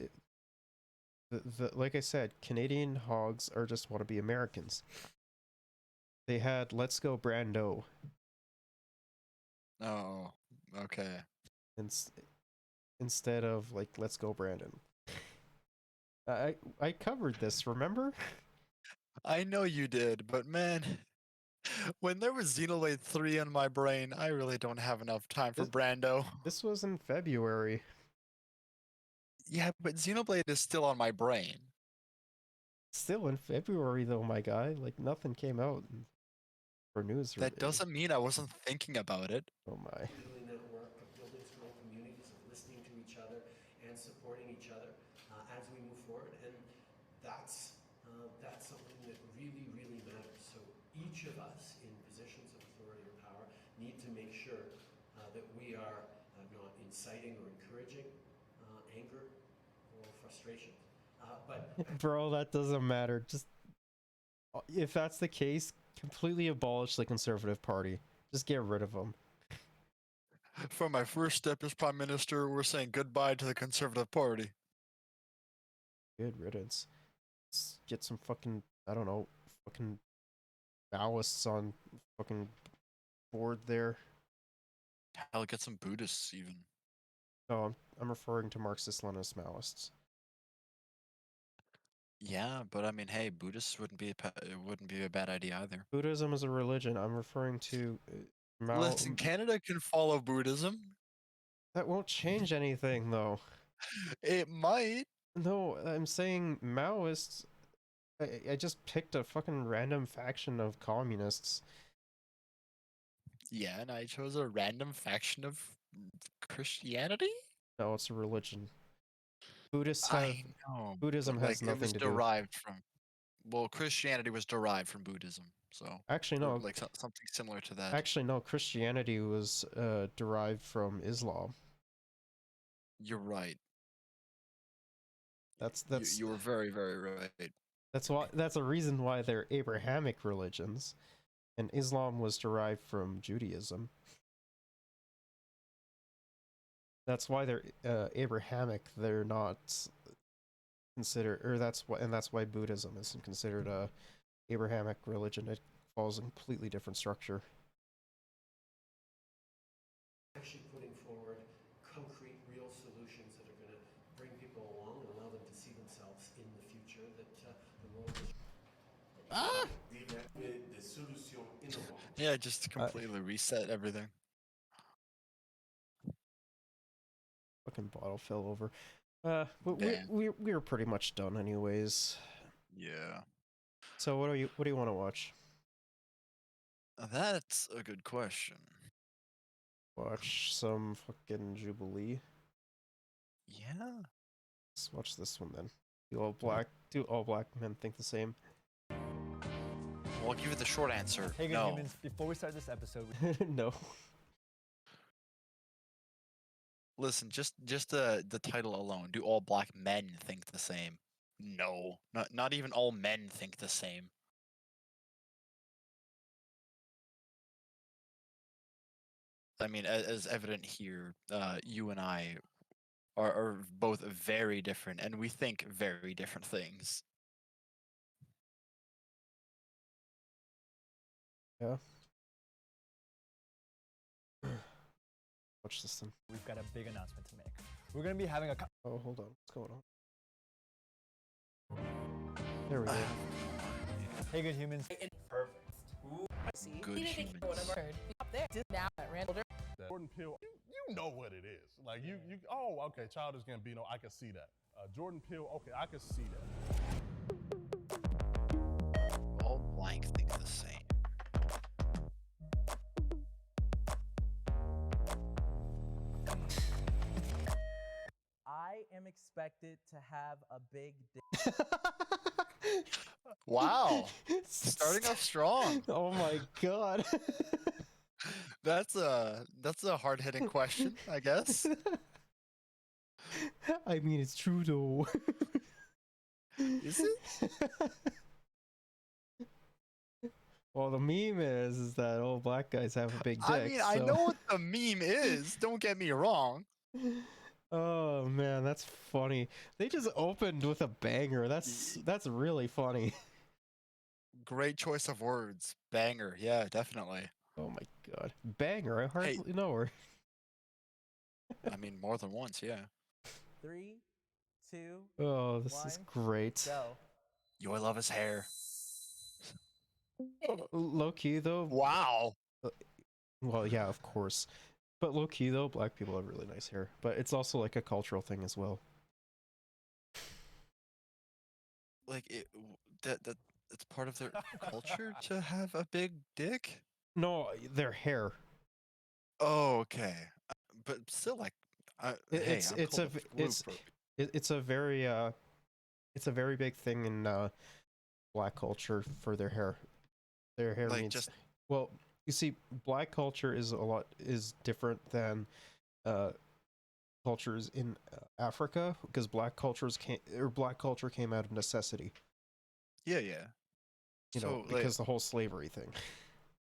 like I said, Canadian hogs are just want to be Americans. They had "Let's Go Brando"
Oh, okay.
instead of like "Let's Go Brandon." I covered this, remember?
I know you did, but man, when there was Xenoblade 3 in my brain, I really don't have enough time for Brando.
This was in February.
Yeah, but Xenoblade is still on my brain.
Still in February though, my guy. Like nothing came out for news.
That doesn't mean I wasn't thinking about it.
Oh my.
Doing that work of building strong communities, of listening to each other and supporting each other as we move forward. And that's something that really, really matters. So each of us in positions of authority or power need to make sure that we are not inciting or encouraging anger or frustration.
Bro, that doesn't matter. Just if that's the case, completely abolish the Conservative Party. Just get rid of them.
For my first step as Prime Minister, we're saying goodbye to the Conservative Party.
Good riddance. Let's get some fucking, I don't know, fucking Maoists on fucking board there.
Hell, get some Buddhists even.
No, I'm referring to Marxist-Leninist Maoists.
Yeah, but I mean, hey, Buddhists wouldn't be a bad idea either.
Buddhism is a religion. I'm referring to Mao.
Listen, Canada can follow Buddhism.
That won't change anything, though.
It might.
No, I'm saying Maoists. I just picked a fucking random faction of communists.
Yeah, and I chose a random faction of Christianity?
No, it's a religion. Buddhists have.
I know.
Buddhism
but,
has
like, it was
nothing to do.
derived from. Well, Christianity was derived from Buddhism, so.
Actually, no.
Like something similar to that.
Actually, no. Christianity was derived from Islam.
You're right.
That's
You were very, very right.
That's a reason why they're Abrahamic religions, and Islam was derived from Judaism. That's why they're Abrahamic. They're not considered, or that's why Buddhism isn't considered a Abrahamic religion. It follows a completely different structure.
Actually putting forward concrete, real solutions that are going to bring people along and allow them to see themselves in the future that the world is.
Yeah, just completely reset everything.
Fucking bottle fell over. We were pretty much done anyways.
Yeah.
So what do you want to watch?
That's a good question.
Watch some fucking Jubilee.
Yeah.
Let's watch this one then. Do all black men think the same?
Well, I'll give you the short answer.
Hey, good
No.
humans. Before we start this episode,
No.
Listen, just the title alone. Do all black men think the same? No. Not even all men think the same. I mean, as evident here, you and I are both very different, and we think very different things.
Yeah. Watch this then.
We've got a big announcement to make. We're going to be having a...
Oh, hold on. What's going on? There we go.
Hey, good humans.
Perfect.
Good humans.
Jordan Peele, you know what it is. Like you oh, okay, Childish Gambino, I can see that. Jordan Peele, okay, I can see that.
All blank think the same.
I am expected to have a big dick.
Wow. Starting off strong.
Oh my god.
That's a hard-hitting question, I guess.
I mean, it's Trudeau.
Is it?
Well, the meme is that all black guys have a big dick.
I mean, I
so-
know what the meme is. Don't get me wrong.
Oh man, that's funny. They just opened with a banger. That's really funny.
Great choice of words. Banger. Yeah, definitely.
Oh my god, banger! I hardly know her.
I mean, more than once, yeah.
3, 2,
Oh, this is
1,
great.
go.
Yo, I love his hair.
Low key though.
Wow.
Well, yeah, of course. But low key though, black people have really nice hair. But it's also like a cultural thing as well.
Like that it's part of their culture to have a big dick.
No, their hair.
Oh, okay. But still, like,
It's a very big thing in black culture for their hair. Their hair
Like,
means
just-
well. You see, black culture is different than cultures in Africa because black culture came out of necessity.
Yeah, yeah.
You know,
So, like,
because the whole slavery thing.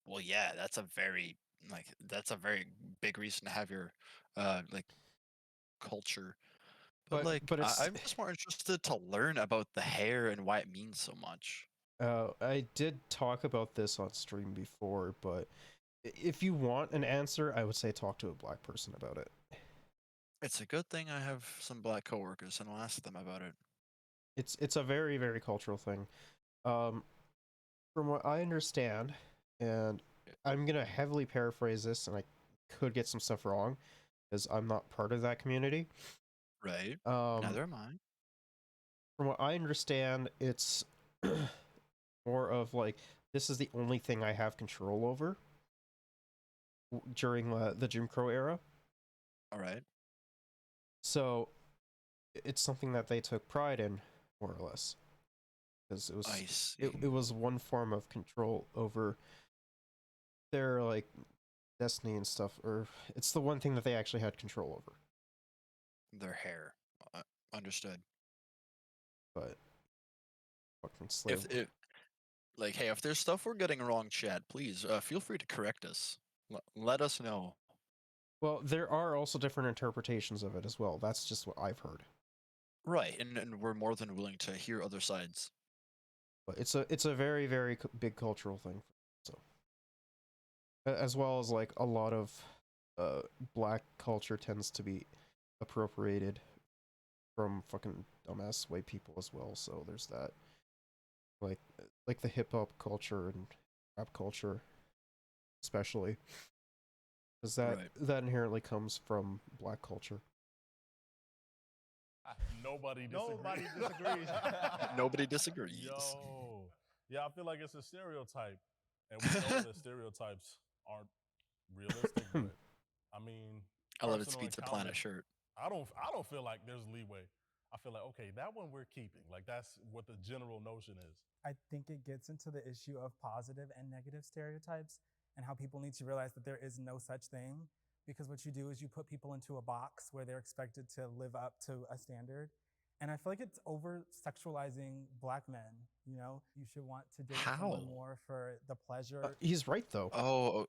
well, yeah, that's a very big reason to have your like culture. But I'm just more interested to learn about the hair and why it means so much.
I did talk about this on stream before, but if you want an answer, I would say talk to a black person about it.
It's a good thing I have some black coworkers, and I'll ask them about it.
It's a very, very cultural thing. From what I understand, and I'm gonna heavily paraphrase this, and I could get some stuff wrong, because I'm not part of that community.
Right. Neither am I.
From what I understand, it's more of like, this is the only thing I have control over during the Jim Crow era.
All right.
So it's something that they took pride in, more or less, because it was one form of control over their like destiny and stuff, or it's the one thing that they actually had control over.
Their hair. Understood.
But fucking slave.
If there's stuff we're getting wrong, Chad, please feel free to correct us. Let us know.
Well, there are also different interpretations of it as well. That's just what I've heard.
Right, and we're more than willing to hear other sides.
But it's a very, very big cultural thing. So, as well as like a lot of black culture tends to be appropriated from fucking dumbass white people as well. So there's that, like the hip hop culture and rap culture, especially, because that inherently comes from black culture.
Nobody disagrees.
Nobody disagrees.
Yo, yeah, I feel like it's a stereotype, and we know that stereotypes aren't realistic. But I mean,
I love its
personal
Pizza
encounter,
Planet shirt.
I don't feel like there's leeway. I feel like, okay, that one we're keeping. Like that's what the general notion is.
I think it gets into the issue of positive and negative stereotypes and how people need to realize that there is no such thing, because what you do is you put people into a box where they're expected to live up to a standard. And I feel like it's over sexualizing black men. You know, you should want to date someone more for the pleasure.
He's right though.
Oh,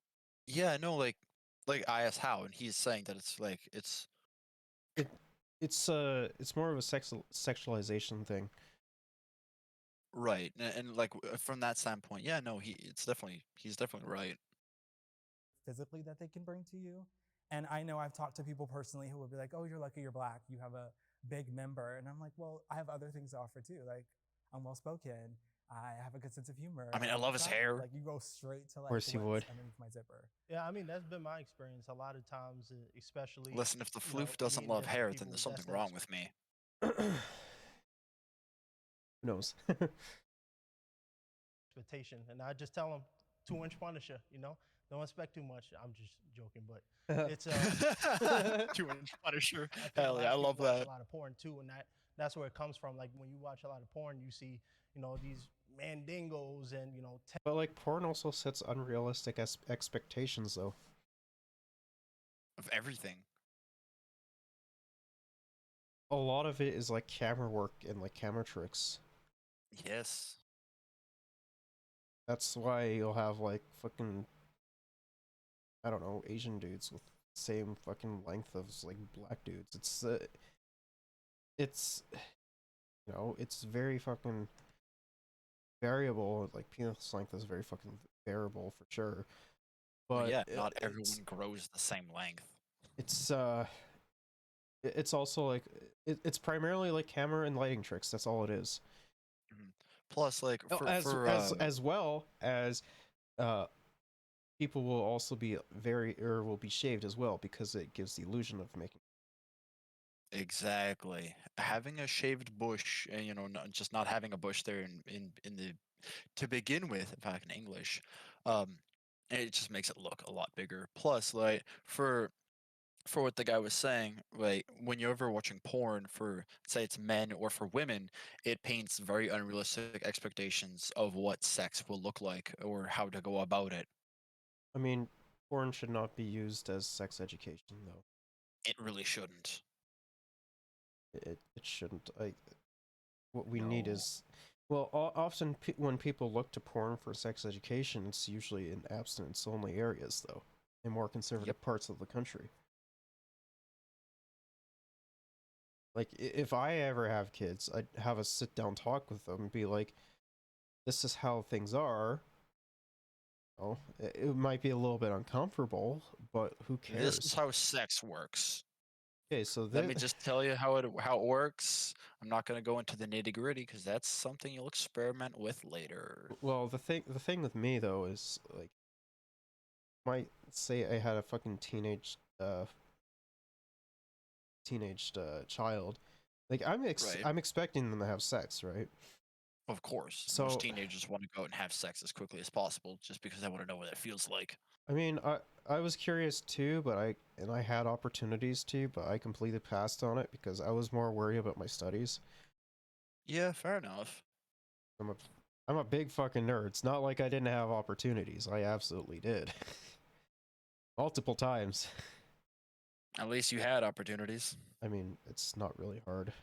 yeah, no, like I asked how, and he's saying that it's
it's more of a sexualization thing.
Right, and like from that standpoint, yeah, no, he's definitely right.
physically that they can bring to you. And I know I've talked to people personally who will be like, "Oh, you're lucky you're black. You have a big member." And I'm like, "Well, I have other things to offer too. Like, I'm well spoken. I have a good sense of humor.
I mean,
I
I
love
love his
travel."
hair.
Like, you go straight to
Of
like
course he
what's
would.
underneath my zipper.
Yeah, I mean that's been my experience a lot of times, especially
Listen, if the floof doesn't
meeting
love
different
hair, then
people.
there's something
That's the
wrong with me.
Who knows?
expectation, and I just tell them 2-inch Punisher. Don't expect too much. I'm just joking, but it's
2-inch Punisher.
I think a
Hell
lot
yeah, I
of people
love
watch a
that.
lot of porn too, and that's where it comes from. Like when you watch a lot of porn, you see these mandingos and
But like porn also sets unrealistic expectations, though.
Of everything.
A lot of it is like camera work and like camera tricks.
Yes.
That's why you'll have like fucking, I don't know, Asian dudes with same fucking length as like black dudes. It's it's very fucking variable. Like penis length is very fucking variable for sure.
Well,
But
yeah, not everyone grows the same length.
it's it's also like it's primarily like camera and lighting tricks. That's all it is.
Plus, like
As well as people will also be will be shaved as well because it gives the illusion of making.
Exactly. Having a shaved bush, and just not having a bush there in the to begin with, if I can English, it just makes it look a lot bigger. Plus, like for what the guy was saying, like when you're ever watching porn for say it's men or for women, it paints very unrealistic expectations of what sex will look like or how to go about it.
I mean, porn should not be used as sex education, though.
It really shouldn't.
It shouldn't. What we need
No.
is, well, often when people look to porn for sex education, it's usually in abstinence-only areas, though, in more conservative parts of the country. Like, if I ever have kids, I'd have a sit-down talk with them and be like, this is how things are. Oh, it might be a little bit uncomfortable, but who cares?
This is how sex works.
Okay, so
Let me just tell you how it works. I'm not going to go into the nitty gritty because that's something you'll experiment with later.
Well, the thing with me though is like, might say I had a fucking teenaged child. Like I'm expecting them to have sex, right?
Of course.
So
Most teenagers want to go out and have sex as quickly as possible just because they want to know what it feels like.
I mean, I was curious too, but I had opportunities to, but I completely passed on it because I was more worried about my studies.
Yeah, fair enough.
I'm a big fucking nerd. It's not like I didn't have opportunities. I absolutely did. Multiple times.
At least you had opportunities.
I mean, it's not really hard.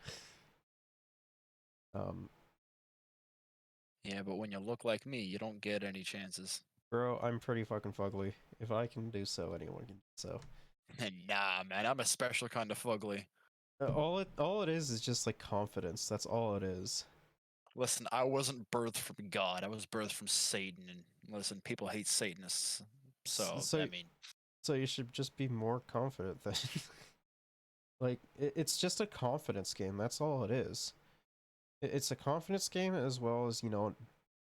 Yeah, but when you look like me, you don't get any chances.
Bro, I'm pretty fucking fugly. If I can do so, anyone can do so.
Nah, man, I'm a special kind of fugly.
All it is just like confidence. That's all it is.
Listen, I wasn't birthed from God. I was birthed from Satan. And listen, people hate Satanists. So I mean,
so you should just be more confident then. Like it's just a confidence game. That's all it is. It's a confidence game as well as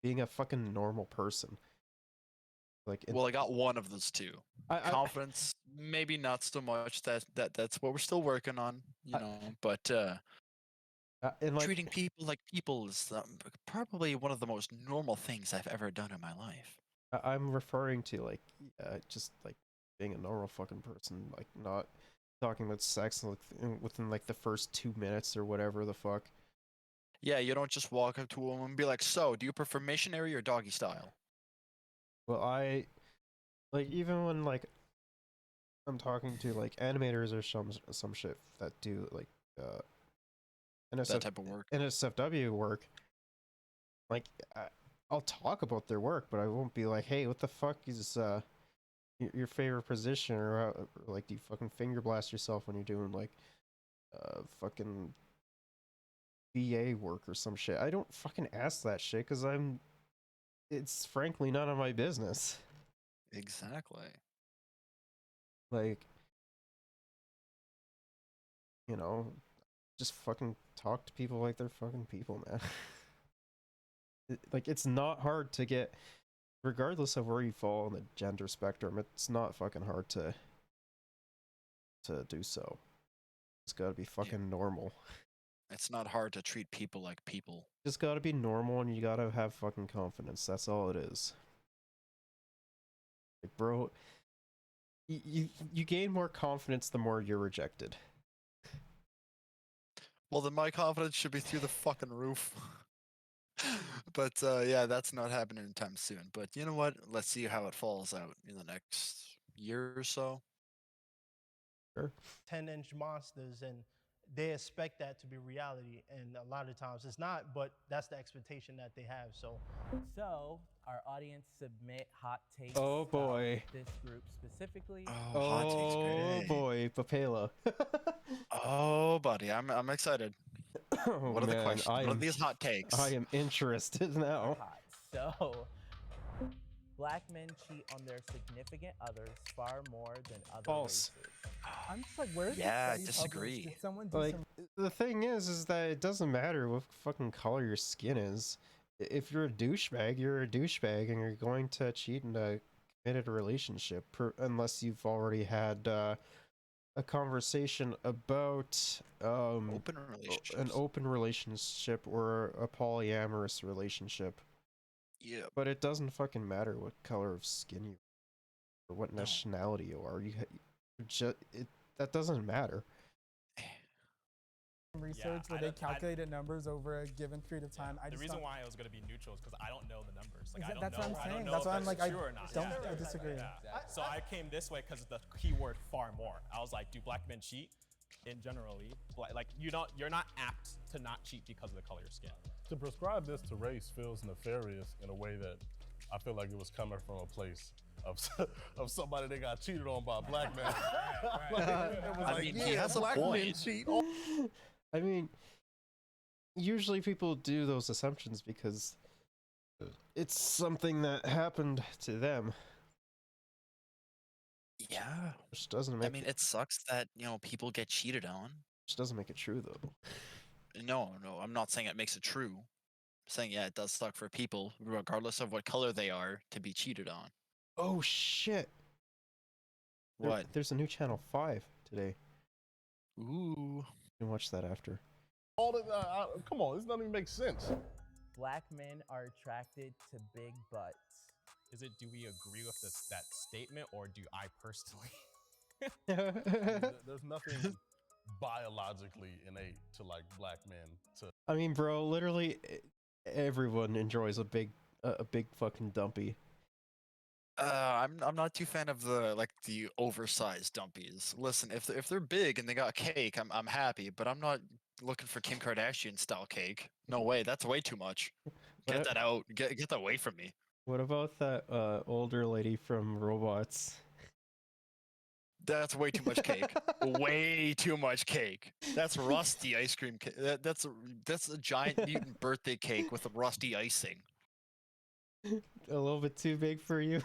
being a fucking normal person. Like
well, I got one of those two. Confidence, maybe not so much. That's what we're still working on, But
and like,
treating people like people is probably one of the most normal things I've ever done in my life.
I'm referring to like just like being a normal fucking person, like not talking about sex within like the first 2 minutes or whatever the fuck.
Yeah, you don't just walk up to a woman and be like, "So, do you prefer missionary or doggy style?"
Well, like even when like I'm talking to like animators or some shit that do like
that type of work,
NSFW work, like I'll talk about their work, but I won't be like, "Hey, what the fuck is your favorite position?" or like, do you fucking finger blast yourself when you're doing like fucking BA work or some shit. I don't fucking ask that shit because it's frankly none of my business.
Exactly.
Like, you know, just fucking talk to people like they're fucking people, man. Like, it's not hard to get, regardless of where you fall on the gender spectrum, it's not fucking hard to do so. It's gotta be fucking normal.
It's not hard to treat people like people.
Just gotta be normal and you gotta have fucking confidence. That's all it is. Like, bro, you gain more confidence the more you're rejected.
Well, then my confidence should be through the fucking roof. But yeah, that's not happening anytime soon. But you know what? Let's see how it falls out in the next year or so.
Sure.
10-inch monsters, and they expect that to be reality, and a lot of times it's not, but that's the expectation that they have. So
our audience submit hot takes.
Oh boy.
This group specifically.
Oh, hot takes,
Oh
great.
boy, Papela.
Oh, buddy, I'm excited.
Oh,
What are the
man,
questions? What are these hot takes?
I am interested now.
Hot. So, black men cheat on their significant others far more than other
False.
races.
I'm just like, where's
Yeah,
the study
disagree.
published? Did someone do
Like,
some?
the thing is that it doesn't matter what fucking color your skin is. If you're a douchebag, you're a douchebag, and you're going to cheat in a committed relationship, unless you've already had a conversation about
Open relationships.
an open relationship or a polyamorous relationship.
Yeah.
But it doesn't fucking matter what color of skin you or what nationality you are. That doesn't matter.
Research where they calculated numbers over a given period of time.
The reason why it was going to be neutral is because I don't know the numbers. Like, I don't
that's
know.
what I'm
I don't
saying.
know
That's
if
why I'm like,
true or not.
I disagree.
Yeah. So I came this way because of the keyword far more. I was like, do black men cheat? In generally, like you're not apt to not cheat because of the color of your skin.
To prescribe this to race feels nefarious in a way that I feel like it was coming from a place of somebody that got cheated on by a black man. It was
I
like,
mean,
yeah,
he has a
black men
point.
cheat.
I mean, usually people do those assumptions because it's something that happened to them.
Yeah.
Which doesn't make
I mean, it sucks that, people get cheated on.
which doesn't make it true though.
No, I'm not saying it makes it true. I'm saying, yeah, it does suck for people, regardless of what color they are, to be cheated on.
Oh shit.
What?
There's a new channel 5 today.
Ooh.
You can watch that after.
All the, come on, this doesn't even make sense.
Black men are attracted to big butts.
Do we agree with that statement, or do I personally?
There's nothing biologically innate to like black men to.
I mean, bro, literally everyone enjoys a big fucking dumpy.
I'm not too fan of the oversized dumpies. Listen, if they're big and they got cake, I'm happy, but I'm not looking for Kim Kardashian style cake. No way, that's way too much. Get that out. Get that away from me.
What about that older lady from Robots?
That's way too much cake. Way too much cake. That's rusty ice cream cake. That's a giant mutant birthday cake with a rusty icing.
A little bit too big for you?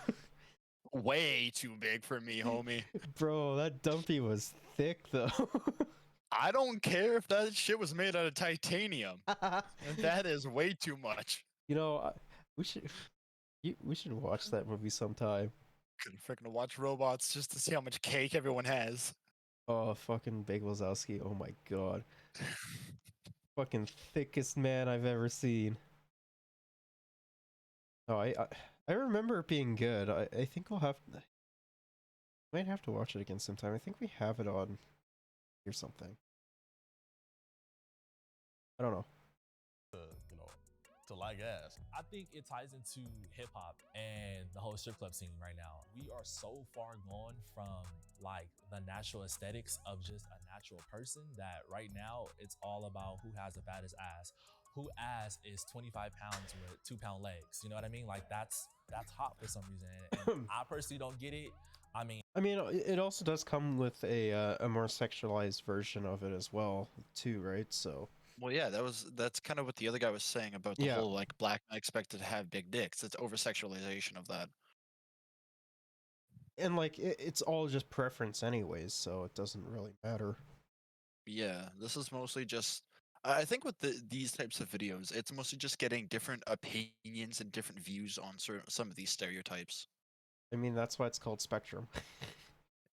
Way too big for me, homie.
Bro, that dumpy was thick though.
I don't care if that shit was made out of titanium. That is way too much.
You know, we should watch that movie sometime.
Gonna freaking watch Robots just to see how much cake everyone has.
Oh, fucking Big Wazowski. Oh my god. Fucking thickest man I've ever seen. Oh, I remember it being good. I think might have to watch it again sometime. I think we have it on or something. I don't know.
To like ass.
I think it ties into hip hop and the whole strip club scene right now. We are so far gone from like the natural aesthetics of just a natural person that right now it's all about who has the baddest ass. Who ass is 25 pounds with 2-pound legs. You know what I mean? Like that's hot for some reason. And I personally don't get it. I mean,
it also does come with a more sexualized version of it as well, too, right? So
Well, yeah, that's kind of what the other guy was saying about the
Yeah.
whole like black men expected to have big dicks. It's over sexualization of that.
And like it's all just preference anyways, so it doesn't really matter.
Yeah, this is mostly just. I think with these types of videos, it's mostly just getting different opinions and different views on some of these stereotypes.
I mean, that's why it's called Spectrum.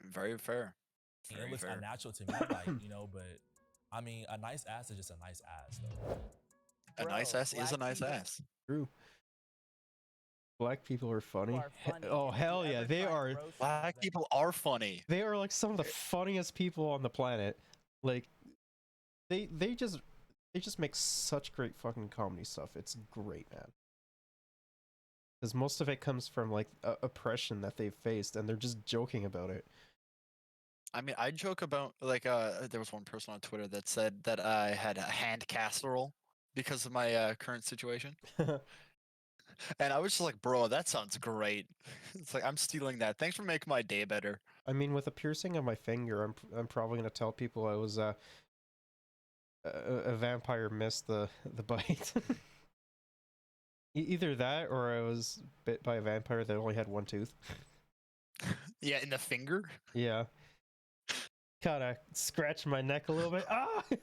Very fair.
It
Very
looks
fair.
unnatural to me, like, you know, but I mean, a nice ass is just a nice ass, though.
A nice ass is a nice ass.
True. Black people are funny.
funny.
Oh
And if you
hell yeah,
ever
they
try
are.
roasting
Black people are funny.
They are like some of the funniest people on the planet. Like, they just make such great fucking comedy stuff. It's great, man. Because most of it comes from like oppression that they've faced, and they're just joking about it.
I mean, I joke about like there was one person on Twitter that said that I had a hand casserole because of my current situation. And I was just like, bro, that sounds great. It's like I'm stealing that. Thanks for making my day better.
I mean, with a piercing on my finger, I'm probably gonna tell people I was a vampire missed the bite. Either that, or I was bit by a vampire that only had one tooth.
Yeah, in the finger.
Yeah. Kind of scratched my neck a little bit. Ah!
And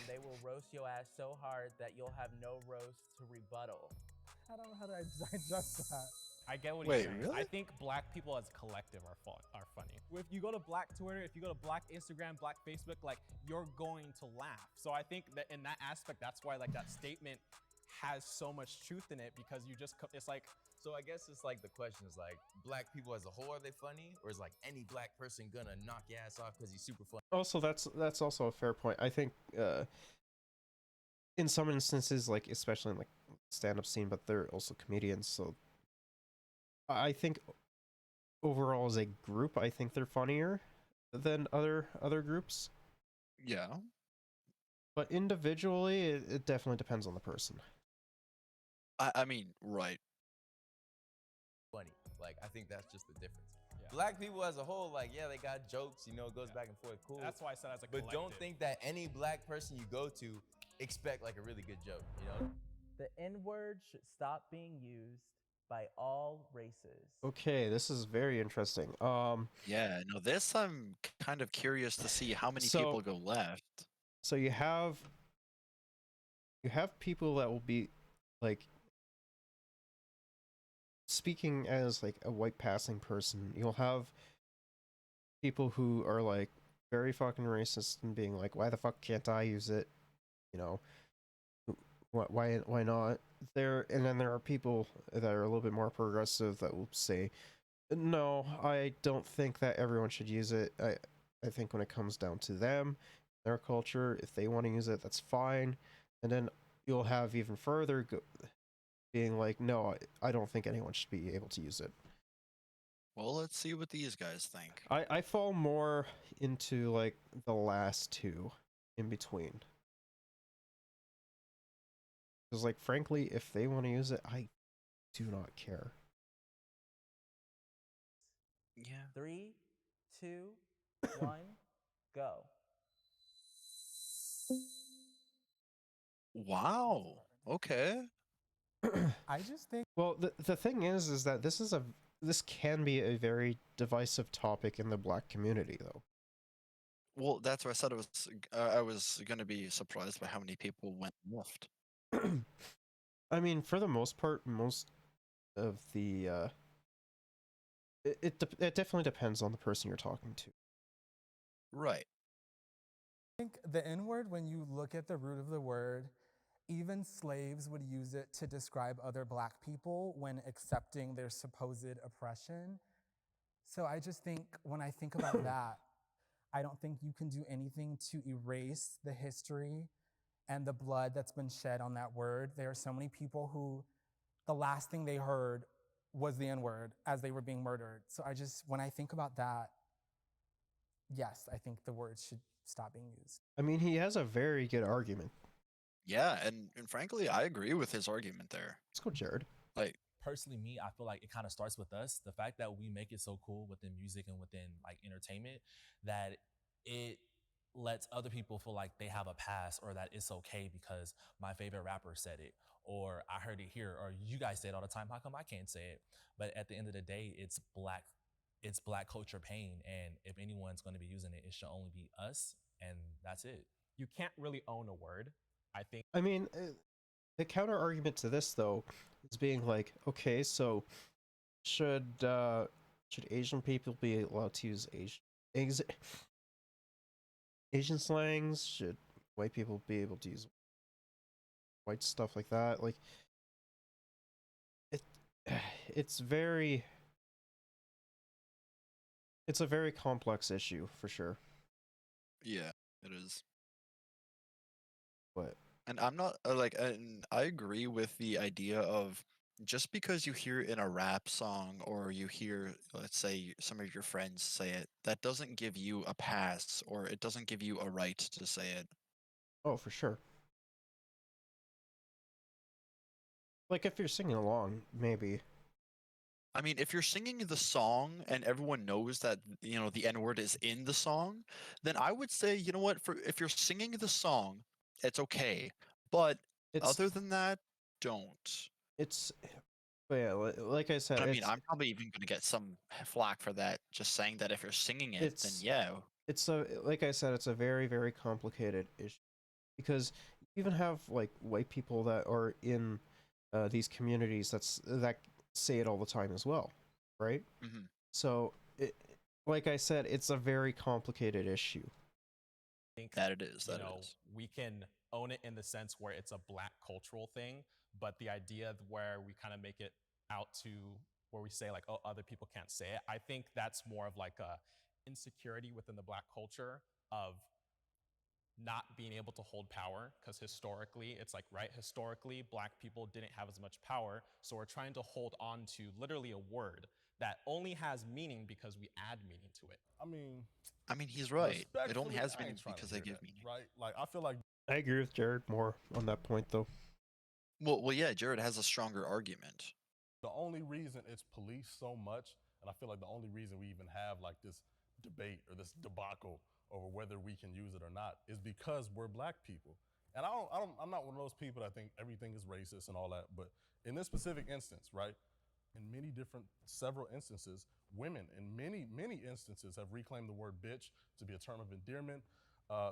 they will roast your ass so hard that you'll have no roast to rebuttal.
I don't know how to digest that.
I get what
Wait,
he's saying.
really?
I think black people as a collective are funny. If you go to black Twitter, if you go to black Instagram, black Facebook, like you're going to laugh. So I think that in that aspect, that's why like that statement has so much truth in it because you just it's like.
So I guess it's like the question is like black people as a whole, are they funny, or is like any black person gonna knock your ass off because he's super funny?
Also, that's also a fair point. I think in some instances, like especially in like stand-up scene, but they're also comedians, so I think overall as a group, I think they're funnier than other groups.
Yeah.
But individually, it definitely depends on the person.
I mean, right.
Funny. Like I think that's just the difference. Yeah. Black people as a whole, like yeah, they got jokes, you know, it goes back and forth, cool.
That's why I said as a
But
collective.
don't think that any black person you go to expect like a really good joke, you know?
The N-word should stop being used by all races.
Okay, this is very interesting.
Yeah, no, this I'm kind of curious to see how many
So-
people go left.
So you have people that will be like speaking as like a white passing person. You'll have people who are like very fucking racist and being like, why the fuck can't I use it? You know, why not? And then there are people that are a little bit more progressive that will say, no, I don't think that everyone should use it. I think when it comes down to them, their culture, if they want to use it, that's fine. And then you'll have even further being like, no, I don't think anyone should be able to use it.
Well, let's see what these guys think.
I fall more into like the last two in between. Because like frankly, if they want to use it, I do not care.
Yeah.
3, 2, 1, go.
Wow. Okay.
I just think.
Well, the thing is that this can be a very divisive topic in the black community, though.
Well, that's why I said I was gonna be surprised by how many people went left.
I mean, for the most part, most of the it definitely depends on the person you're talking to.
Right.
I think the N-word, when you look at the root of the word, even slaves would use it to describe other black people when accepting their supposed oppression. So I just think when I think about that, I don't think you can do anything to erase the history and the blood that's been shed on that word. There are so many people who the last thing they heard was the N-word as they were being murdered. So when I think about that, yes, I think the word should stop being used.
I mean, he has a very good argument.
Yeah, and frankly, I agree with his argument there.
Let's go, Jared.
Like,
personally, me, I feel like it kind of starts with us. The fact that we make it so cool within music and within like entertainment that it lets other people feel like they have a pass or that it's okay because my favorite rapper said it or I heard it here or you guys say it all the time. How come I can't say it? But at the end of the day, it's black culture pain, and if anyone's going to be using it, it should only be us, and that's it.
You can't really own a word. I think.
I mean, the counter argument to this though is being like, okay, so should Asian people be allowed to use Asian slangs? Should white people be able to use white stuff like that? Like it, it's a very complex issue for sure.
Yeah, it is.
But
And I'm not and I agree with the idea of just because you hear it in a rap song or you hear, let's say, some of your friends say it, that doesn't give you a pass or it doesn't give you a right to say it.
oh, for sure. Like if you're singing along, maybe.
I mean, if you're singing the song and everyone knows that, the N-word is in the song, then I would say, you know what, if you're singing the song, it's okay. But other than that, don't.
But yeah, like I said,
And I mean, I'm probably even gonna get some flack for that, just saying that if you're singing it, then yeah.
It's like I said, it's a very, very complicated issue because you even have like white people that are in these communities that say it all the time as well, right?
Mhm.
So, like I said, it's a very complicated issue.
Think
that it is.
We can own it in the sense where it's a black cultural thing, but the idea where we kind of make it out to where we say like, oh, other people can't say it. I think that's more of like a insecurity within the black culture of not being able to hold power because historically it's like historically black people didn't have as much power, so we're trying to hold on to literally a word that only has meaning because we add meaning to it.
I mean, he's right. It only
Respectfully,
has
I
meaning
ain't trying to
because they
hear
give
that,
meaning.
right? Like I feel like
I agree with Jared more on that point, though.
Well, yeah, Jared has a stronger argument.
the only reason it's policed so much, and I feel like the only reason we even have like this debate or this debacle over whether we can use it or not is because we're black people. And I'm not one of those people that think everything is racist and all that, but in this specific instance, right? In several instances, women in many instances have reclaimed the word bitch to be a term of endearment.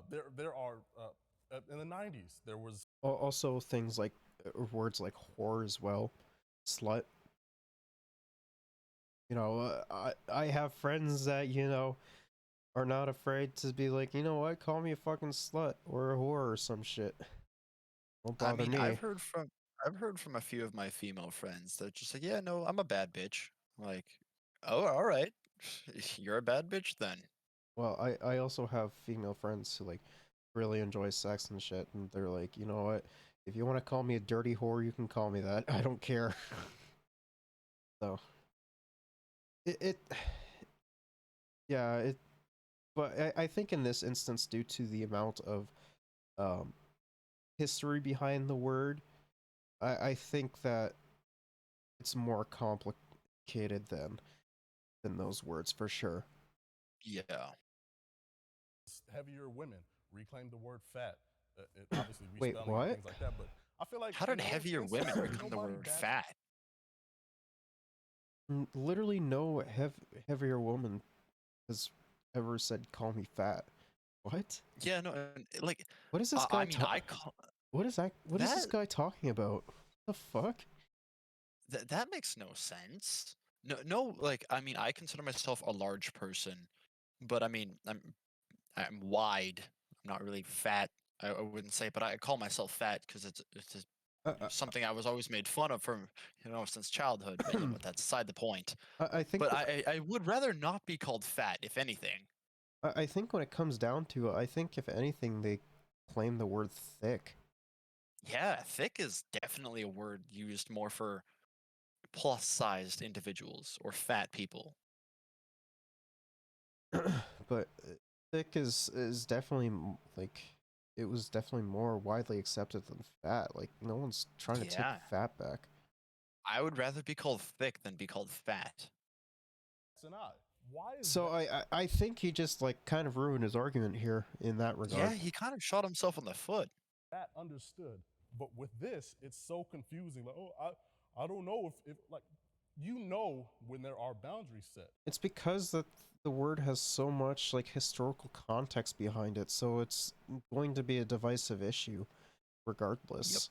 There are, in the 90s, there was.
Also, things like words like whore as well, slut. I have friends that are not afraid to be like, you know what, call me a fucking slut or a whore or some shit. Don't
I
bother
mean,
me.
I've heard from a few of my female friends that just like, yeah, no, I'm a bad bitch. Like, oh, all right, you're a bad bitch then.
Well, I also have female friends who like really enjoy sex and shit, and they're like, you know what, if you want to call me a dirty whore, you can call me that. I don't care. So yeah, but I think in this instance, due to the amount of history behind the word, I think that it's more complicated than those words for sure.
Yeah.
Heavier women reclaim the word fat. Obviously,
Wait,
respelling
what?
and things like that. But I feel like
How did
in those
heavier women
instances,
reclaim the
nobody
word
bats-
fat?
Literally, no heavier woman has ever said "call me fat." What?
Yeah, no, like,
What is this guy
I mean,
What is that? What is this guy talking about? The fuck?
That makes no sense. No, like, I mean, I consider myself a large person, but I mean, I'm wide. I'm not really fat. I wouldn't say, but I call myself fat because it's something I was always made fun of from since childhood. But that's aside the point.
I think.
But I would rather not be called fat, if anything.
I think when it comes down to it, I think if anything, they claim the word thick.
Yeah, thick is definitely a word used more for plus-sized individuals or fat people.
But thick is definitely like it was definitely more widely accepted than fat. Like no one's trying to take
Yeah.
fat back.
I would rather be called thick than be called fat.
and I. Why is
So I think he just like kind of ruined his argument here in that regard.
Yeah, he kind of shot himself in the foot.
that understood? But with this, it's so confusing. Like, oh, I don't know if like, you know, when there are boundaries set.
It's because that the word has so much like historical context behind it, so it's going to be a divisive issue regardless.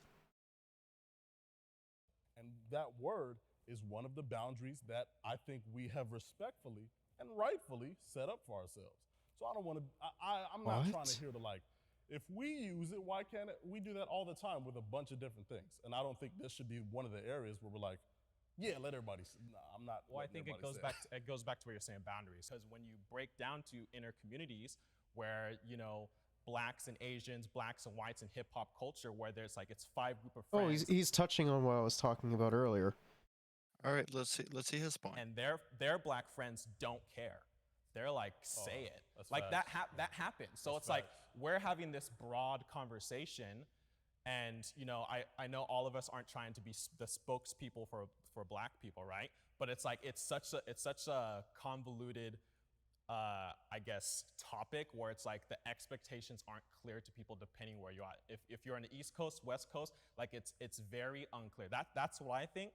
And that word is one of the boundaries that I think we have respectfully and rightfully set up for ourselves. So I don't want to. I'm not trying to
What?
hear the like. If we use it, why can't it? We do that all the time with a bunch of different things, and I don't think this should be one of the areas where we're like, yeah, let everybody. Nah, I'm not.
Well, I
letting
think it
everybody
goes
say
back. It goes back to what you're saying, boundaries. Because when you break down to inner communities, where blacks and Asians, blacks and whites in hip hop culture, where there's like it's 5 group of
Oh,
friends.
he's touching on what I was talking about earlier.
All right, let's see his point.
And their black friends don't care. They're like, say it. Like that happens. So it's like we're having this broad conversation, and I know all of us aren't trying to be the spokespeople for black people, right? But it's like it's such a convoluted I guess topic where it's like the expectations aren't clear to people depending where you're at. If you're on the East Coast, West Coast, like it's very unclear. That's what I think.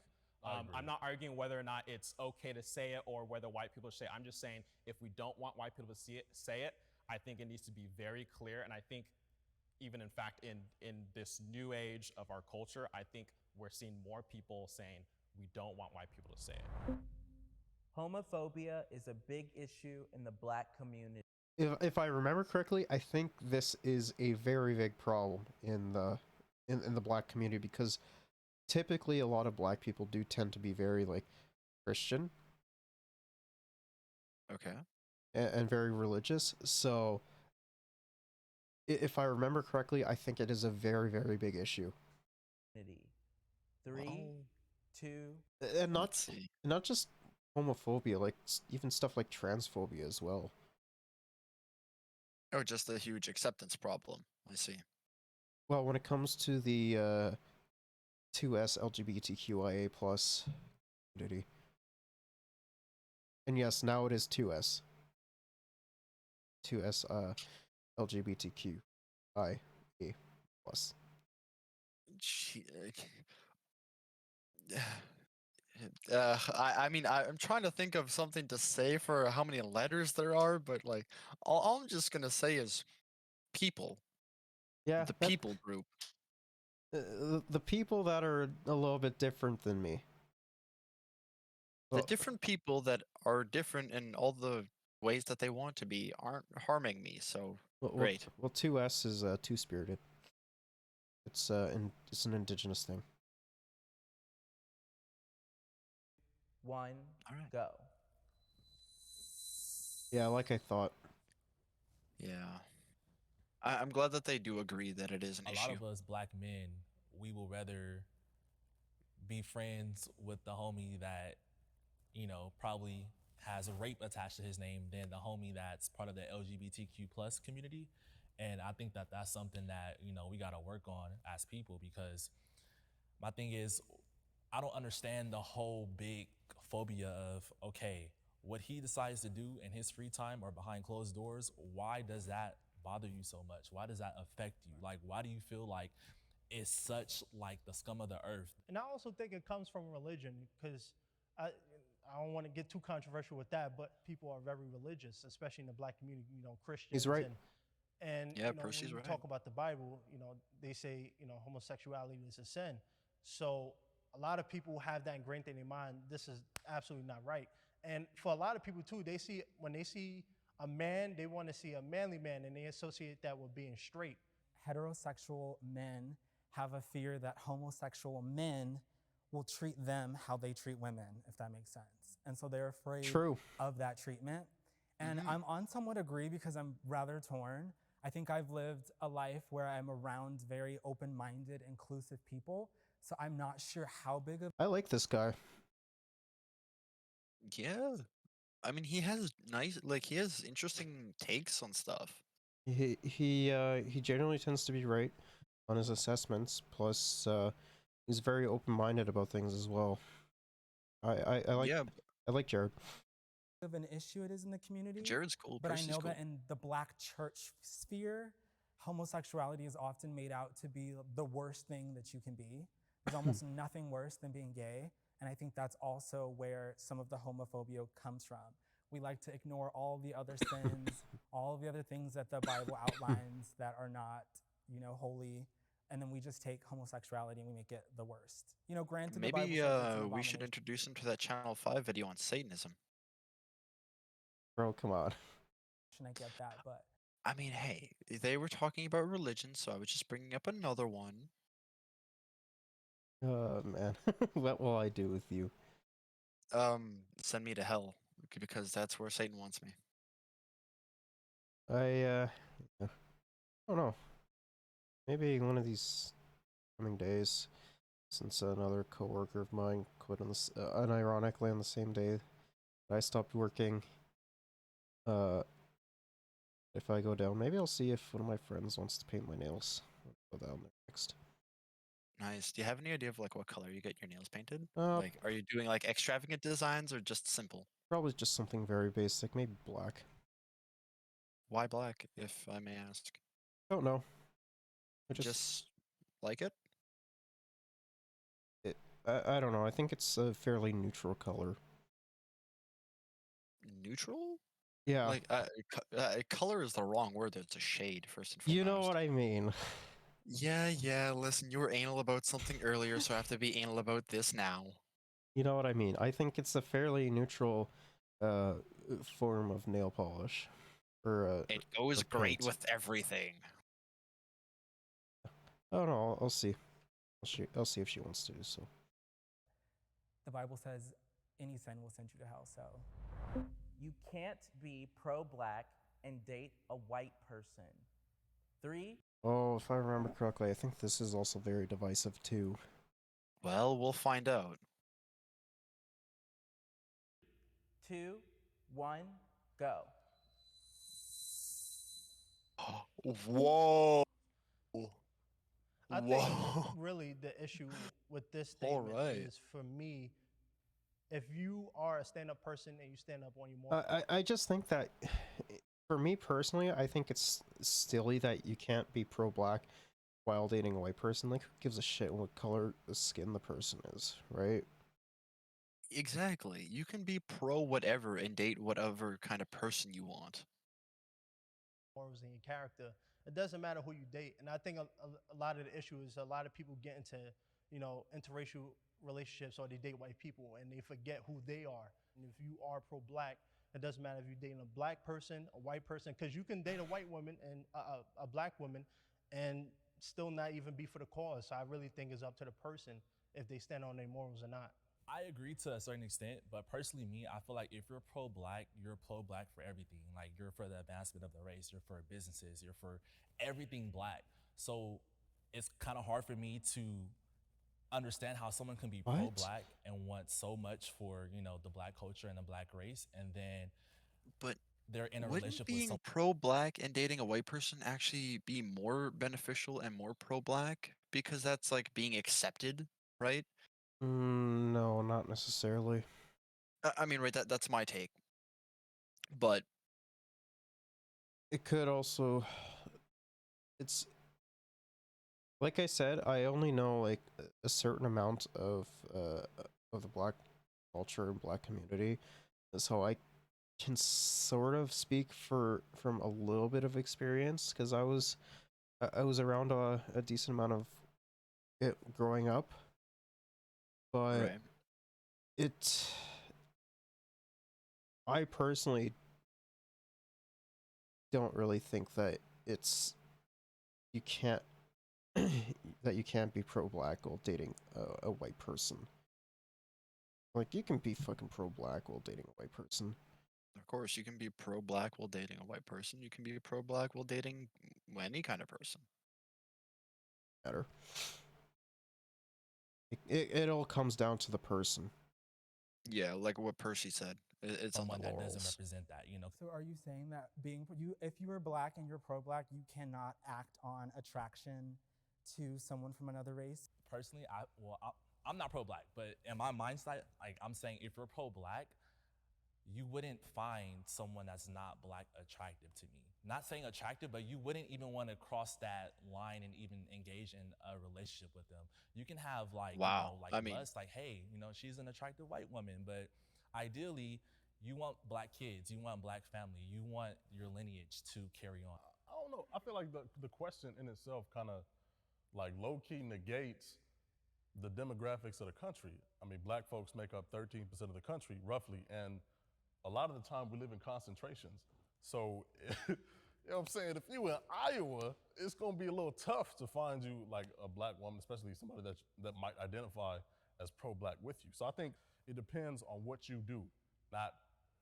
I'm not arguing whether or not it's okay to say it or whether white people should say it. I'm just saying if we don't want white people to say it, I think it needs to be very clear. And I think even in fact in this new age of our culture, I think we're seeing more people saying we don't want white people to say it.
Homophobia is a big issue in the black community.
If I remember correctly, I think this is a very big problem in the black community because typically a lot of black people do tend to be very like Christian.
Okay.
And very religious. So if I remember correctly, I think it is a very, very big issue.
3, 2.
And not just homophobia, like even stuff like transphobia as well.
Oh, just a huge acceptance problem. I see.
Well, when it comes to the 2S LGBTQIA plus community. And yes, now it is 2S. 2S LGBTQIA plus.
I mean, I'm trying to think of something to say for how many letters there are, but like, all I'm just gonna say is people.
Yeah,
the people group.
The people that are a little bit different than me.
The different people that are different in all the ways that they want to be aren't harming me, so great.
Well, 2S is two-spirited. It's it's an indigenous thing.
1, go.
Yeah, like I thought.
Yeah. I'm glad that they do agree that it is an issue.
A lot of us black men, we will rather be friends with the homie that, probably has a rape attached to his name than the homie that's part of the LGBTQ plus community. And I think that that's something that, we got to work on as people, because my thing is, I don't understand the whole big phobia of, okay, what he decides to do in his free time or behind closed doors, why does that bother you so much? Why does that affect you? Like, why do you feel like it's such like the scum of the earth?
And I also think it comes from religion, because I don't want to get too controversial with that, but people are very religious, especially in the black community, Christians.
He's right.
And
Yeah,
when
Percy's
you
right.
talk about the Bible, they say, homosexuality is a sin. So a lot of people have that ingrained in their mind. This is absolutely not right. And for a lot of people too, when they see a man, they want to see a manly man, and they associate that with being straight.
Heterosexual men have a fear that homosexual men will treat them how they treat women, if that makes sense. And so they're afraid of that treatment. And I'm on somewhat agree because I'm rather torn. I think I've lived a life where I'm around very open-minded, inclusive people. So I'm not sure how big of...
I like this guy.
Yeah. I mean, he has he has interesting takes on stuff.
He generally tends to be right on his assessments. Plus, he's very open-minded about things as well. I like Jared.
of an issue it is in the community.
Jared's cool.
But I
Percy's
know
cool.
that in the Black church sphere, homosexuality is often made out to be the worst thing that you can be. There's almost nothing worse than being gay. And I think that's also where some of the homophobia comes from. We like to ignore all the other sins, all the other things that the Bible outlines that are not, holy. And then we just take homosexuality and we make it the worst. Granted, the Bible
Maybe
says it's an
we should
abomination.
introduce him to that Channel 5 video on Satanism.
Bro, come on.
I get that, but
I mean, hey, they were talking about religion, so I was just bringing up another one.
Man. What will I do with you?
Send me to hell, because that's where Satan wants me.
I don't know. Maybe one of these coming days, since another coworker of mine quit on this, unironically on the same day that I stopped working. If I go down, maybe I'll see if one of my friends wants to paint my nails. I'll go down there next.
Nice. Do you have any idea of like what color you get your nails painted?
Uh,
Like, are you doing like extravagant designs or just simple?
Probably just something very basic, maybe black.
Why black, if I may ask?
Don't know. I
just like it?
I don't know. I think it's a fairly neutral color.
Neutral?
Yeah.
Like, color is the wrong word. It's a shade, first and foremost.
You know what I mean.
Yeah. Listen, you were anal about something earlier, so I have to be anal about this now.
You know what I mean. I think it's a fairly neutral form of nail polish.
It goes great with everything.
Oh no, I'll see. I'll see if she wants to do so.
The Bible says any sin will send you to hell, so.
You can't be pro-black and date a white person. 3.
Oh, if I remember correctly, I think this is also very divisive too.
Well, we'll find out.
2, 1, go.
Whoa.
I think really the issue with this statement is, for me, if you are a stand-up person and you stand up on your moral,
I just think that, for me personally, I think it's silly that you can't be pro-black while dating a white person. Like, who gives a shit what color the skin the person is, right?
Exactly. You can be pro whatever and date whatever kind of person you want.
morals in your character, it doesn't matter who you date. And I think a lot of the issue is a lot of people get into, interracial relationships, or they date white people and they forget who they are. And if you are pro-black, it doesn't matter if you're dating a black person, a white person, because you can date a white woman and a black woman and still not even be for the cause. So I really think it's up to the person if they stand on their morals or not.
I agree to a certain extent, but personally, me, I feel like if you're pro-black, you're pro-black for everything. Like, you're for the advancement of the race, you're for businesses, you're for everything black. So it's kind of hard for me to understand how someone can be pro-black and want so much for, the black culture and the black race, and then
but
they're in a
wouldn't
relationship
being
with
pro-black and dating a white person actually be more beneficial and more pro-black? Because that's like being accepted, right?
No, not necessarily.
I mean, right, that's my take. But
it could also, it's like I said, I only know like a certain amount of the black culture and black community, so I can sort of speak from a little bit of experience, because I was around a decent amount of it growing up, but I personally don't really think that you can't that you can't be pro-black while dating a white person. Like, you can be fucking pro-black while dating a white person.
Of course, you can be pro-black while dating a white person. You can be pro-black while dating any kind of person.
Matter. It all comes down to the person.
Yeah, like what Percy said. It's on the
someone that doesn't
morals.
represent that,
So are you saying that if you are black and you're pro-black, you cannot act on attraction to someone from another race?
Personally, I'm not pro-black, but in my mindset, like, I'm saying if you're pro-black, you wouldn't find someone that's not black attractive to me. Not saying attractive, but you wouldn't even want to cross that line and even engage in a relationship with them. You can have like, you
Wow.
know, like
I mean,
lust, like, hey, you know, she's an attractive white woman, but ideally, you want black kids, you want black family, you want your lineage to carry on.
I don't know. I feel like the question in itself kind of like low key negates the demographics of the country. I mean, black folks make up 13% of the country, roughly, and a lot of the time we live in concentrations. So, you know what I'm saying? If you in Iowa, it's gonna be a little tough to find you like a black woman, especially somebody that might identify as pro-black with you. So I think it depends on what you do, not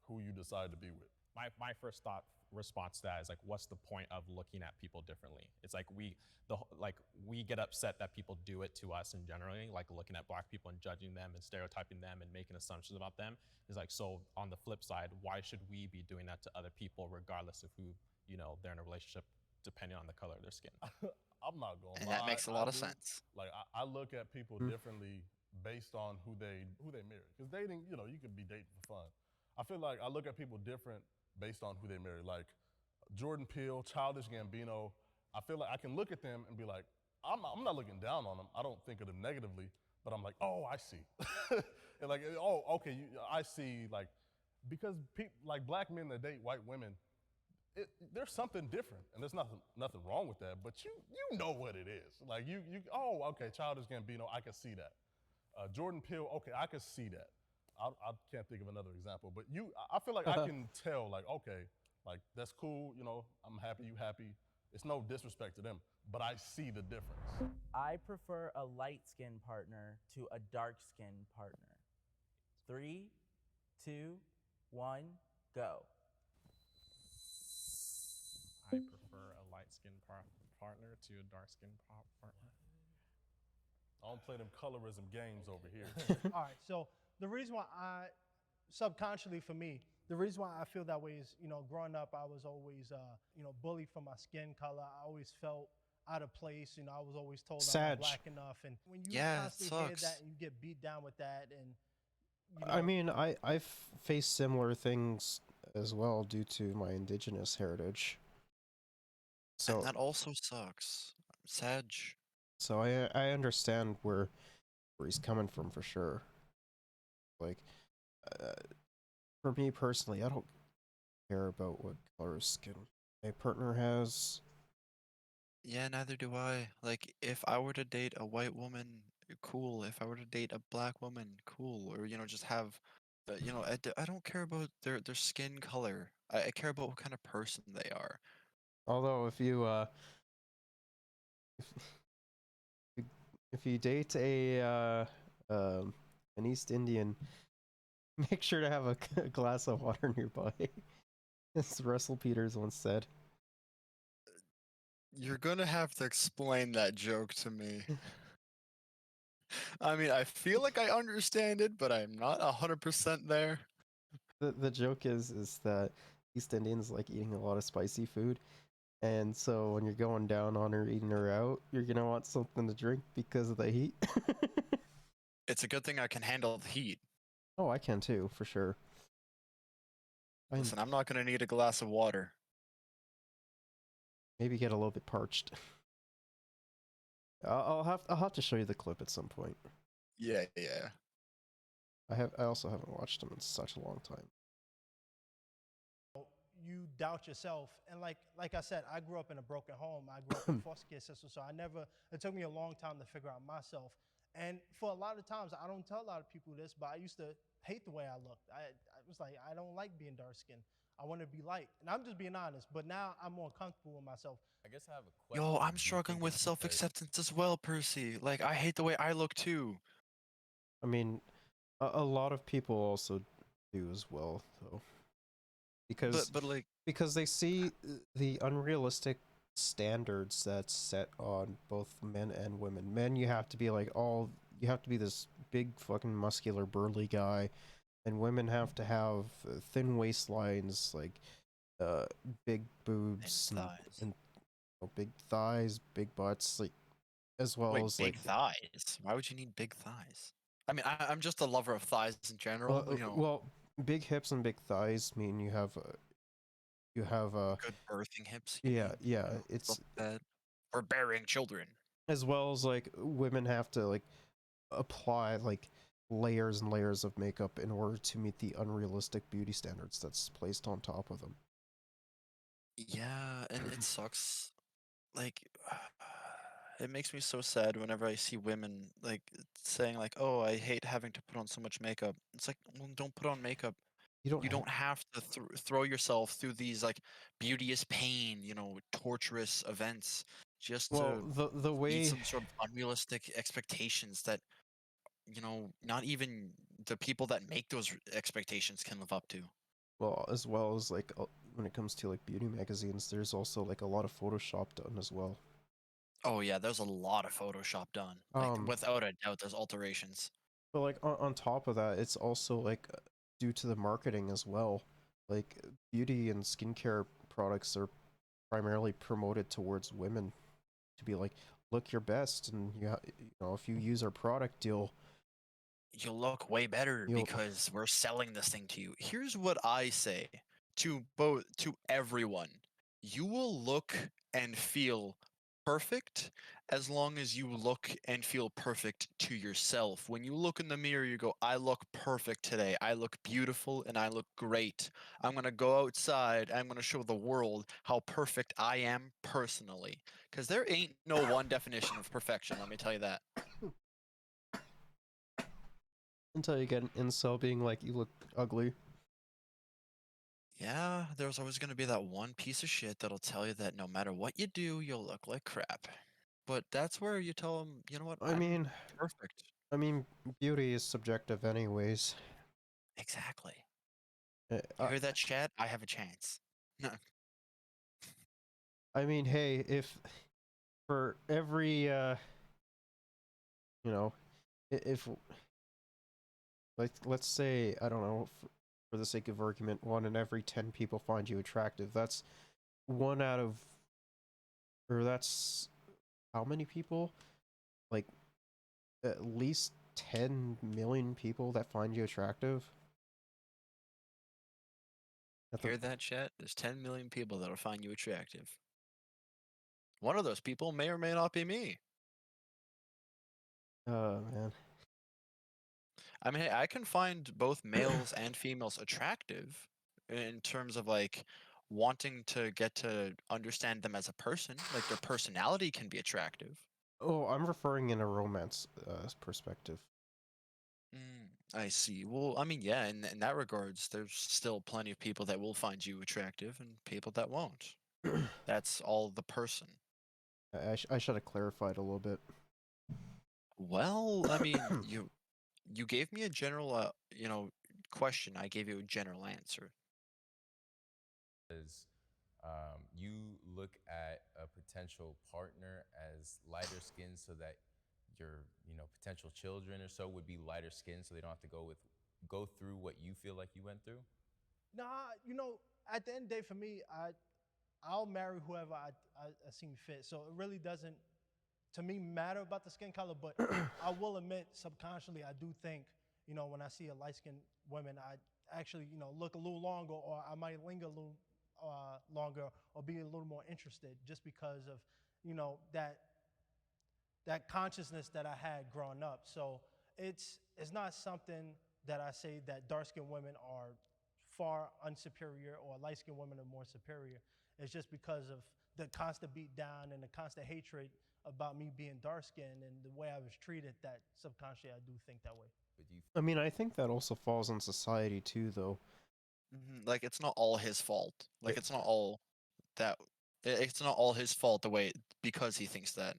who you decide to be with.
My first thought response to that is like, what's the point of looking at people differently? It's like we get upset that people do it to us in generally, like looking at black people and judging them and stereotyping them and making assumptions about them. Is like, so on the flip side, why should we be doing that to other people regardless of who, you know, they're in a relationship, depending on the color of their skin?
I'm not gonna
and
lie.
that makes a lot of sense.
Like I look at people differently based on who they marry. Because dating, you know, you could be dating for fun. I feel like I look at people different based on who they marry. Like Jordan Peele, Childish Gambino. I feel like I can look at them and be like, I'm not looking down on them. I don't think of them negatively, but I'm like, oh, I see. And like, oh, okay, I see. Like, because like black men that date white women, there's something different, and there's nothing wrong with that. But you know what it is. Like oh, okay, Childish Gambino, I can see that. Jordan Peele, okay, I can see that. I can't think of another example, but I feel like I can tell, like, okay, like that's cool. You know, I'm happy, you happy. It's no disrespect to them, but I see the difference.
I prefer a light-skinned partner to a dark-skinned partner. 3, 2, 1, go.
I prefer a light-skinned partner to a dark-skinned partner.
I don't play them colorism games over here.
All right, so the reason why subconsciously for me, the reason why I feel that way is, you know, growing up, I was always, you know, bullied for my skin color. I always felt out of place. You know, I was always told I'm not black enough. And when you constantly hear that and you get beat down with that, and you know,
I mean, I've faced similar things as well due to my indigenous heritage. So
and that also sucks. Sag.
So I understand where he's coming from for sure. Like, for me personally, I don't care about what color skin my partner has.
Yeah, neither do I. Like, if I were to date a white woman, cool. If I were to date a black woman, cool. Or, you know, just have, you know, I don't care about their skin color. I care about what kind of person they are.
Although if you if you date an East Indian, make sure to have a glass of water nearby. As Russell Peters once said.
You're gonna have to explain that joke to me. I mean, I feel like I understand it, but I'm not 100% there.
The joke is that East Indians like eating a lot of spicy food, and so when you're going down on her, eating her out, you're gonna want something to drink because of the heat.
It's a good thing I can handle the heat.
Oh, I can too, for sure.
Listen, I'm not gonna need a glass of water.
Maybe get a little bit parched. I'll have to show you the clip at some point.
Yeah.
I also haven't watched him in such a long time.
you doubt yourself. And like I said, I grew up in a broken home. I grew up in foster care system, so it took me a long time to figure out myself. And for a lot of times, I don't tell a lot of people this, but I used to hate the way I looked. I was like, I don't like being dark skinned. I want to be light. And I'm just being honest, but now I'm more comfortable with myself.
I guess I have a question.
Yo, I'm struggling with self-acceptance as well, Percy. Like, I hate the way I look too.
I mean, a lot of people also do as well, though. Because they see the unrealistic standards that's set on both men and women. Men, you have to be you have to be this big fucking muscular burly guy, and women have to have thin waistlines, like big boobs and big thighs, big butts, like as well as
big
like
thighs. Why would you need big thighs? I mean, I'm just a lover of thighs in general. You know.
Well, big hips and big thighs mean you have
Good birthing hips. You
yeah,
mean?
yeah,
You know,
it's
that or bearing children.
as well as like women have to like apply like layers and layers of makeup in order to meet the unrealistic beauty standards that's placed on top of them.
Yeah, and it sucks. Like, it makes me so sad whenever I see women like saying like, "Oh, I hate having to put on so much makeup." It's like, well, don't put on makeup.
You don't
You don't have to throw yourself through these like beauteous pain, torturous events just
well,
to
the
meet
way
some sort of unrealistic expectations that, not even the people that make those expectations can live up to.
well, as well as like when it comes to like beauty magazines, there's also like a lot of Photoshop done as well.
Oh yeah, there's a lot of Photoshop done. Like
Um,
without a doubt, there's alterations.
but like on top of that, it's also like due to the marketing as well. Like beauty and skincare products are primarily promoted towards women to be like, look your best, and you know, if you use our product,
You'll look way better
you'll
because we're selling this thing to you. Here's what I say to everyone. You will look and feel perfect as long as you look and feel perfect to yourself. When you look in the mirror, you go, I look perfect today. I look beautiful and I look great. I'm going to go outside. I'm going to show the world how perfect I am personally. Because there ain't no one definition of perfection, let me tell you that.
until you get an incel being like, you look ugly.
Yeah, there's always going to be that one piece of shit that'll tell you that no matter what you do, you'll look like crap. But that's where you tell them, you know what,
I
I'm
mean,
perfect.
I mean, beauty is subjective, anyways.
Exactly.
Uh,
You
I,
hear that, chat? I have a chance.
I mean, hey, if for every you know, if like let's say I don't know, for the sake of argument, 1 in every 10 people find you attractive. That's one out of, or that's how many people? Like at least 10 million people that find you attractive. At the
Hear that, chat? There's 10 million people that'll find you attractive. One of those people may or may not be me.
man.
I mean, hey, I can find both males and females attractive in terms of like wanting to get to understand them as a person. Like their personality can be attractive.
Oh, I'm referring in a romance perspective.
I see. Well, I mean, yeah, in that regards, there's still plenty of people that will find you attractive and people that won't. That's all the person.
I should have clarified a little bit.
Well, I mean, you gave me a general, question. I gave you a general answer.
Is you look at a potential partner as lighter skinned so that your potential children or so would be lighter skinned so they don't have to go through what you feel like you went through?
Nah, at the end of the day, for me, I'll marry whoever I seem fit. So it really doesn't, to me, matter about the skin color. But I will admit, subconsciously, I do think, when I see a light-skinned woman, I actually, look a little longer, or I might linger a little longer, or be a little more interested, just because of, that consciousness that I had growing up. So it's not something that I say that dark-skinned women are far unsuperior or light-skinned women are more superior. It's just because of the constant beat down and the constant hatred about me being dark-skinned and the way I was treated, that subconsciously I do think that way.
I mean, I think that also falls on society too, though.
Like, it's not all his fault. Like, it's not all that. It's not all his fault the way because he thinks that.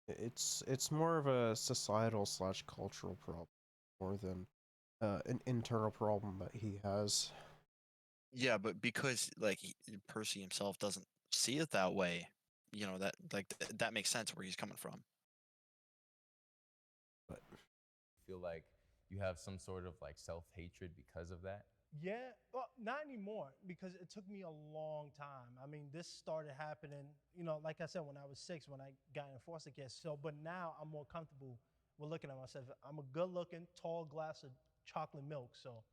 It's more of a societal slash cultural problem more than an internal problem that he has.
Yeah, but because like Percy himself doesn't see it that way, that like that makes sense where he's coming from.
But
Feel like you have some sort of like self-hatred because of that?
Yeah, well, not anymore, because it took me a long time. I mean, this started happening, like I said, when I was 6, when I got in foster care. So, but now I'm more comfortable with looking at myself. I'm a good-looking, tall, chocolate milk. So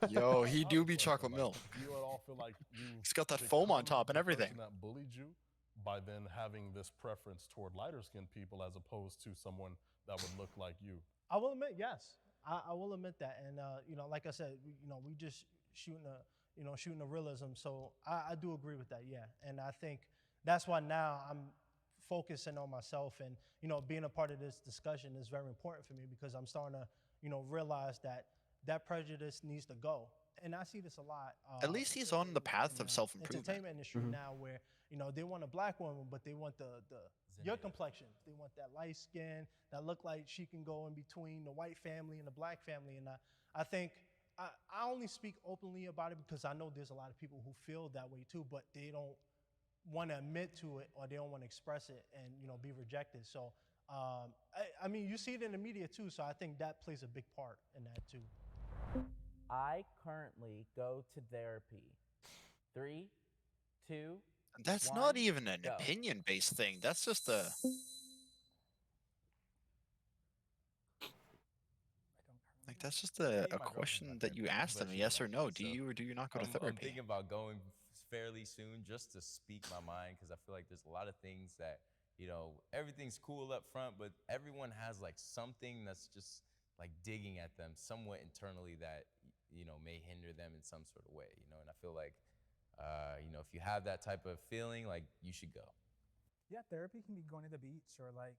Yo, he
I
do
have a
be
question,
chocolate
like,
milk.
Do you at all feel like you
He's got that foam on top and
the
everything.
person that bullied you by then having this preference toward lighter skinned people as opposed to someone that would look like you?
I will admit, yes, I will admit that. And like I said, we just shooting a realism. So I do agree with that, yeah. And I think that's why now I'm focusing on myself, and being a part of this discussion is very important for me because I'm starting to realize that prejudice needs to go. And I see this a lot.
At least he's on the path of self-improvement.
Entertainment industry now, where they want a black woman, but they want your complexion. They want that light skin that look like she can go in between the white family and the black family. And I think I only speak openly about it because I know there's a lot of people who feel that way too, but they don't want to admit to it, or they don't want to express it and be rejected. So I mean, you see it in the media too. So I think that plays a big part in that too.
I currently go to therapy. 3, 2,
That's
1,
not even an
go.
opinion-based thing. That's just a. Like, that's just a
My girlfriend's
question
my
that you
therapist,
asked
but
them,
she's
yes or
white,
no. Do
so
you or do you not go to
I'm
therapy?
thinking about going fairly soon just to speak my mind because I feel like there's a lot of things that, everything's cool up front, but everyone has like something that's just like digging at them somewhat internally that, may hinder them in some sort of way, and I feel like, if you have that type of feeling, like you should go.
Yeah, therapy can be going to the beach or like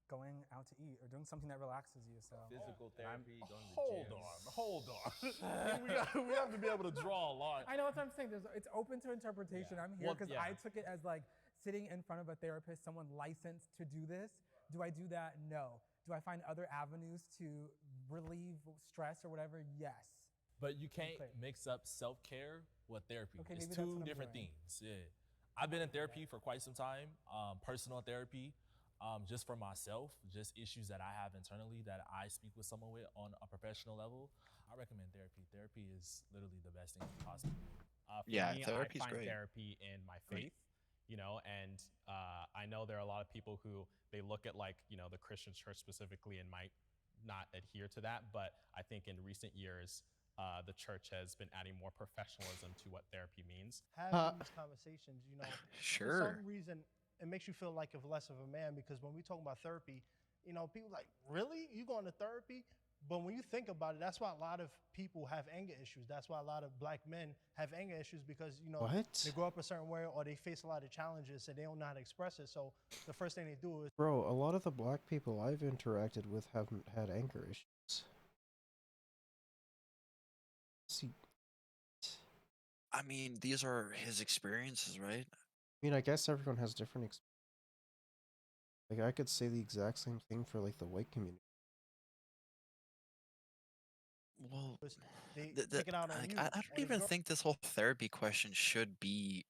going out to eat or doing something that relaxes you. So
Physical therapy, going to the
Hold
gym.
on. we have to be able to draw a line.
I know what I'm saying. It's open to interpretation. I'm here
Well,
because
yeah.
I took it as like sitting in front of a therapist, someone licensed to do this. Do I do that? No. Do I find other avenues to relieve stress or whatever? Yes.
But you can't mix up self-care with therapy.
Okay,
It's
maybe that's
two
what I'm
different
doing.
things. Yeah. I've been in therapy for quite some time, personal therapy, just for myself, just issues that I have internally that I speak with someone with on a professional level. I recommend therapy. Therapy is literally the best thing possible.
For
Yeah,
me,
therapy's
I find
great.
therapy in my faith, and I know there are a lot of people who they look at like, the Christian church specifically and might not adhere to that. But I think in recent years, the church has been adding more professionalism to what therapy means.
Having these conversations, for
Sure.
some reason, it makes you feel like you're less of a man because when we talk about therapy, people like, really? You going to therapy? But when you think about it, that's why a lot of people have anger issues. That's why a lot of black men have anger issues because,
What?
they grow up a certain way or they face a lot of challenges and they don't know how to express it. So the first thing they do is.
Bro, a lot of the black people I've interacted with haven't had anger issues. See,
I mean, these are his experiences, right?
I mean, I guess everyone has different experiences. Like, I could say the exact same thing for, like, the white community.
Well,
They take it out on you.
I
or
don't
the
even
girl.
think this whole therapy question should be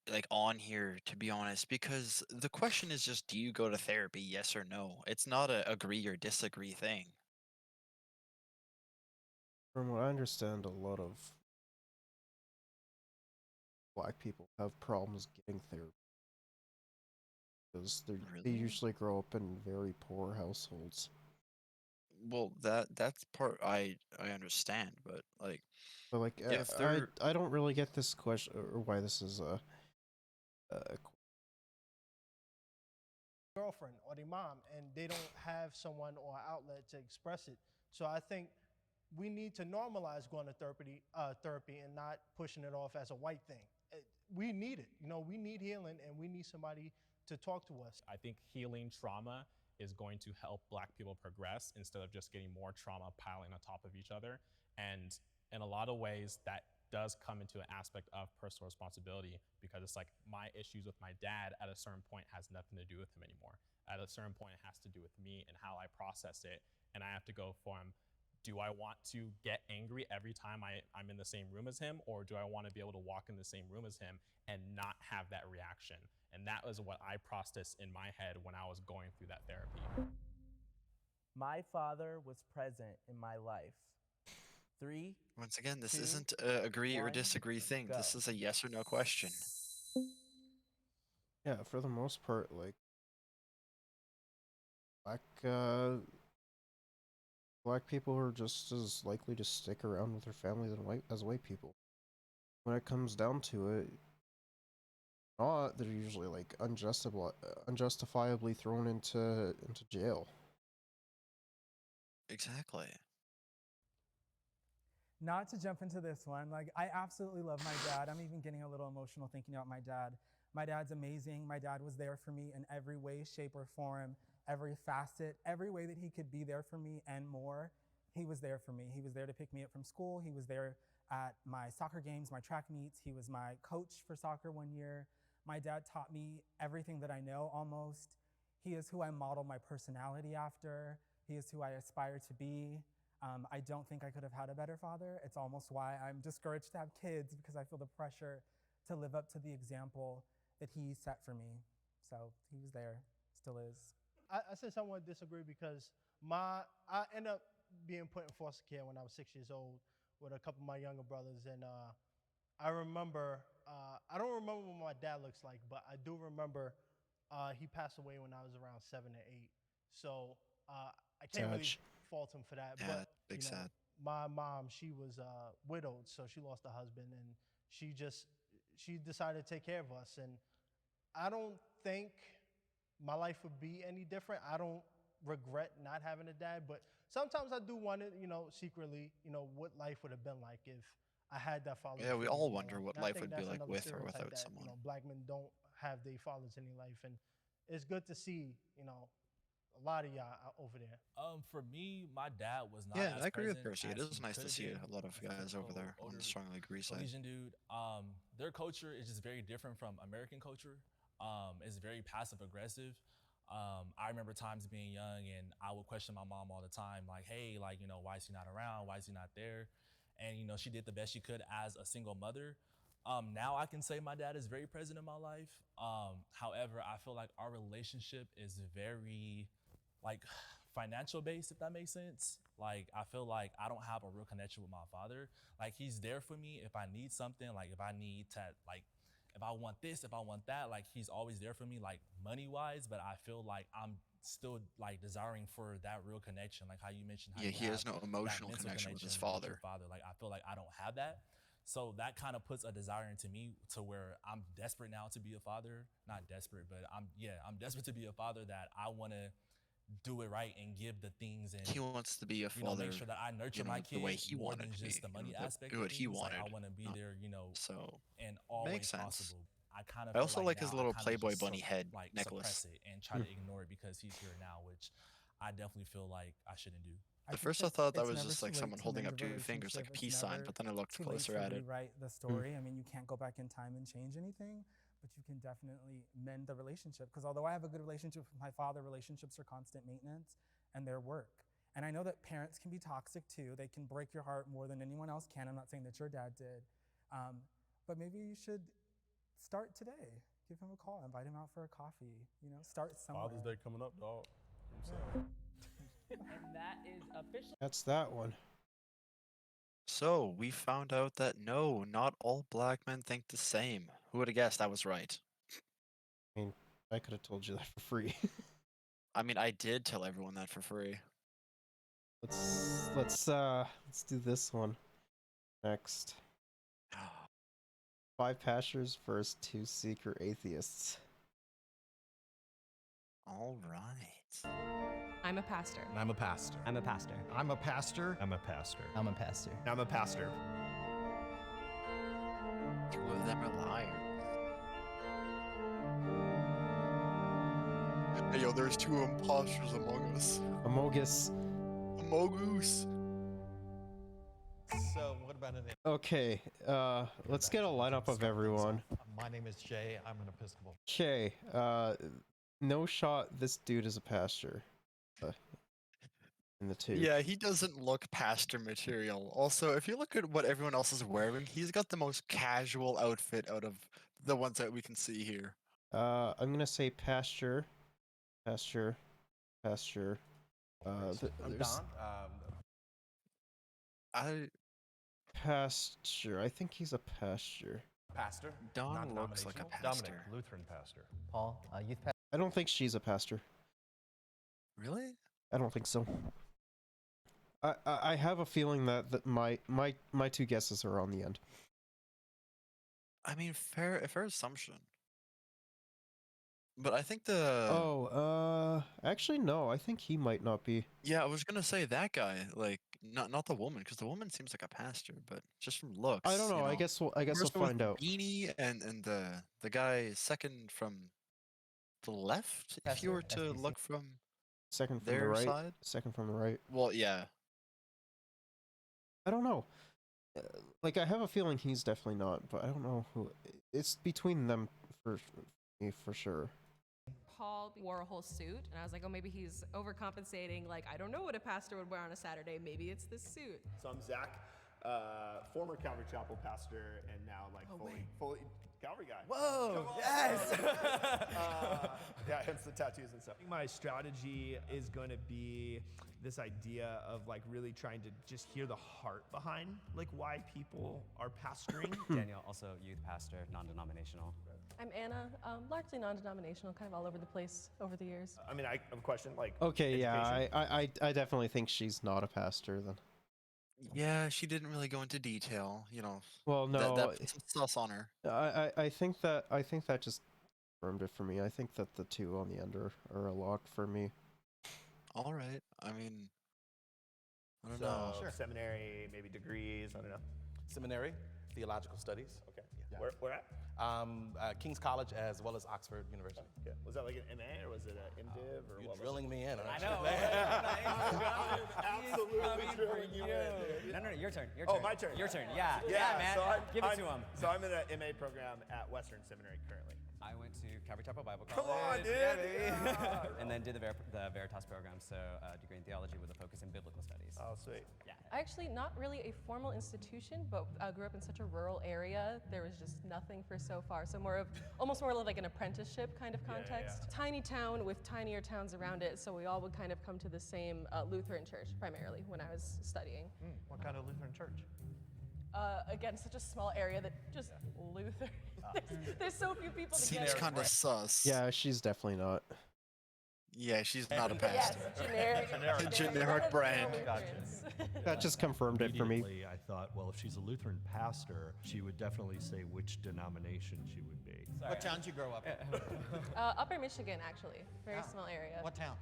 like on here, to be honest, because the question is just, do you go to therapy, yes or no? It's not a agree or disagree thing.
From what I understand, a lot of black people have problems getting therapy because they
Really?
usually grow up in very poor households.
Well, that's part I understand, but like,
But like,
if they're
I don't really get this question or why this is a
girlfriend or their mom, and they don't have someone or an outlet to express it. So I think we need to normalize going to therapy and not pushing it off as a white thing. We need it. We need healing, and we need somebody to talk to us.
I think healing trauma is going to help Black people progress instead of just getting more trauma piling on top of each other. And in a lot of ways, that does come into an aspect of personal responsibility because it's like my issues with my dad at a certain point has nothing to do with him anymore. At a certain point, it has to do with me and how I process it. And I have to go from, do I want to get angry every time I'm in the same room as him, or do I want to be able to walk in the same room as him and not have that reaction? And that was what I processed in my head when I was going through that therapy.
My father was present in my life. 3.
Once again, this
2,
isn't a agree or
1,
disagree thing.
go.
This is a yes or no question.
yeah, for the most part, like black black people are just as likely to stick around with their family than white people. When it comes down to it, not they're usually like unjustifiably thrown into jail.
Exactly.
Not to jump into this one, like I absolutely love my dad. I'm even getting a little emotional thinking about my dad. My dad's amazing. My dad was there for me in every way, shape, or form, every facet, every way that he could be there for me and more. He was there for me. He was there to pick me up from school. He was there at my soccer games, my track meets. He was my coach for soccer one year. My dad taught me everything that I know almost. He is who I model my personality after. He is who I aspire to be. I don't think I could have had a better father. It's almost why I'm discouraged to have kids, because I feel the pressure to live up to the example that he set for me. So he was there, still is.
I said someone disagree because I ended up being put in foster care when I was 6 years old with a couple of my younger brothers, and I remember I don't remember what my dad looks like, but I do remember he passed away when I was around 7 or 8. So I can't really
Sad.
fault him for that.
Yeah,
But
big sad.
my mom, she was widowed, so she lost her husband, and she decided to take care of us. And I don't think my life would be any different. I don't regret not having a dad, but sometimes I do wonder, secretly, what life would have been like if I had that father.
Yeah, we
figure
all
in my
wonder
life.
what
And I
life
think
would be
that's
like
another
with or
stereotype
without
that
someone.
black men don't have their fathers in their life, and it's good to see a lot of y'all over there.
For me, my dad was not
Yeah,
as
I agree with
present
Percy. It
as
is
he
nice
could
to
have
see
been
a lot of
as a
guys over
typical
there on
older
the strongly agree side.
Belizean dude. Their culture is just very different from American culture. It's very passive aggressive. I remember times being young and I would question my mom all the time, like, hey, like, why is he not around? Why is he not there? And, she did the best she could as a single mother. Now I can say my dad is very present in my life. However, I feel like our relationship is very, like, financial based, if that makes sense. Like, I feel like I don't have a real connection with my father. Like, he's there for me if I need something, like if I need to, like, if I want this, if I want that, like he's always there for me, like money wise, but I feel like I'm still like desiring for that real connection. Like how you mentioned how
Yeah,
you
he
have
has no
that
emotional
mental
connection with his
with your
father.
father. Like I feel like I don't have that. So that kind of puts a desire into me to where I'm desperate now to be a father. Not desperate, but I'm desperate to be a father, that I want to do it right and give the things and
He wants to be a
make
father,
sure that I nurture my
the way
kid
he
more
wanted
than
to be,
just the money aspect
do
of
what he
things. Like
wanted.
I want to be
Not,
there,
so
in all
makes
ways
sense.
possible. I kind of
I
feel
also
like
like
now
his
I
little
kind of
Playboy
just
bunny head
like
necklace.
suppress it and try to ignore it because he's here now, which I definitely feel like I shouldn't do.
At first I thought that
It's
was
never
just
too
like
late
someone
to
holding
mend
up
a
two fingers
relationship.
like a
It's
peace sign,
never
but then I looked
too late
closer
to
at it.
rewrite the story. I mean, you can't go back in time and change anything, but you can definitely mend the relationship. Because although I have a good relationship with my father, relationships are constant maintenance and their work. And I know that parents can be toxic too. They can break your heart more than anyone else can. I'm not saying that your dad did. But maybe you should start today. Give him a call, invite him out for a coffee, start somewhere.
Father's Day coming up, dog.
And that is officially.
That's that one.
So we found out that no, not all black men think the same. Who would have guessed I was right?
I mean, I could have told you that for free.
I mean, I did tell everyone that for free.
Let's do this one next. 5 pastors versus 2 secret atheists.
All right.
I'm a pastor.
I'm a pastor.
I'm a pastor.
I'm a pastor.
I'm a pastor.
I'm a pastor.
I'm a pastor.
2 of them are liars. Hey, yo, there's 2 imposters among us.
Amogus.
Amogus.
So, what about an?
Okay, let's get a lineup of everyone.
My name is Jay. I'm an Episcopal.
Okay, no shot this dude is a pastor. In the 2.
Yeah, he doesn't look pastor material. Also, if you look at what everyone else is wearing, he's got the most casual outfit out of the ones that we can see here.
I'm gonna say pasture.
I'm
There's
Don.
pasture. I think he's a pasture.
Pastor.
Don looks like a pastor.
Dominic, Lutheran pastor.
Paul, youth pastor.
I don't think she's a pastor.
Really?
I don't think so. I have a feeling that my two guesses are on the end.
I mean, fair assumption. But I think the
Actually no, I think he might not be.
yeah, I was gonna say that guy, like not the woman, because the woman seems like a pastor, but just from looks,
I don't know.
you
I
know.
guess we'll
The person with
find
the
out.
beanie and the guy second from the left, if you
Pastor,
were to
SBC.
look from
Second from the
their
right.
side.
Second from the right.
Well, yeah.
I don't know. Like I have a feeling he's definitely not, but I don't know who. It's between them for me for sure.
Paul wore a whole suit, and I was like, oh, maybe he's overcompensating. Like, I don't know what a pastor would wear on a Saturday. Maybe it's this suit.
So I'm Zach, former Calvary Chapel pastor, and now like fully Calvary guy.
Whoa! Yes.
Yeah, hence the tattoos and stuff.
I think my strategy is going to be this idea of like really trying to just hear the heart behind like why people are pastoring.
Daniel, also youth pastor, non-denominational.
I'm Anna, largely non-denominational, kind of all over the place over the years.
I mean, I have a question like.
Okay,
education.
yeah, I definitely think she's not a pastor then.
Yeah, she didn't really go into detail, you know.
Well, no,
that puts some sauce on her.
I think that just confirmed it for me. I think that the two on the end are a lock for me.
All right. I mean, I don't
So,
know.
seminary, maybe degrees. I don't know.
Seminary, theological studies.
Okay.
Yeah.
Where at?
King's College as well as Oxford University.
Okay. Was that like an MA or was it an MDiv or
You're
what?
drilling me in.
I know.
Absolutely drilling you in.
No, your turn. Your
Oh,
turn.
my turn.
Your turn. Yeah, man.
So
Give it to him.
So I'm in an MA program at Western Seminary currently.
I went to Calvary Chapel Bible
Come
College.
on, dude.
Yeah, baby.
Yeah.
And then did the Veritas program, so a degree in theology with a focus in biblical studies.
Oh, sweet.
Yeah.
Actually, not really a formal institution, but I grew up in such a rural area. There was just nothing for so far. So almost more like an apprenticeship kind of context.
Yeah.
Tiny town with tinier towns around it, so we all would kind of come to the same Lutheran church primarily when I was studying.
What kind of Lutheran church?
Again, such a small area that just Luther. There's so few people to
Seems
get it.
kind of sus.
Yeah, she's definitely not.
Yeah, she's not a
Yes,
pastor.
generic.
Generic brand.
That just confirmed it for me.
Immediately, I thought, well, if she's a Lutheran pastor, she would definitely say which denomination she would be.
What town did you grow up in?
Upper Michigan, actually. Very small area.
What town?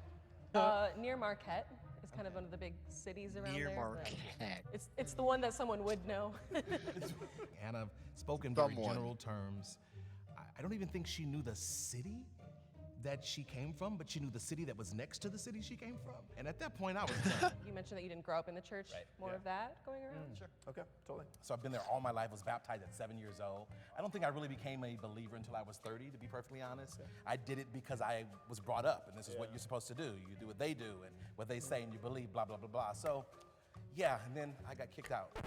Near Marquette. It's kind of one of the big cities around
Near
there. but
Marquette.
It's the one that someone would know.
And I've spoken in very general terms. I don't even think she knew the city that she came from, but she knew the city that was next to the city she came from. And at that point, I was done.
You mentioned that you didn't grow up in the church. More of that going around?
Sure.
Okay, totally.
So I've been there all my life, was baptized at 7 years old. I don't think I really became a believer until I was 30, to be perfectly honest. I did it because I was brought up, and this is what you're supposed to do. You do what they do, and what they say, and you believe, blah, blah, blah, blah. So, yeah, and then I got kicked out.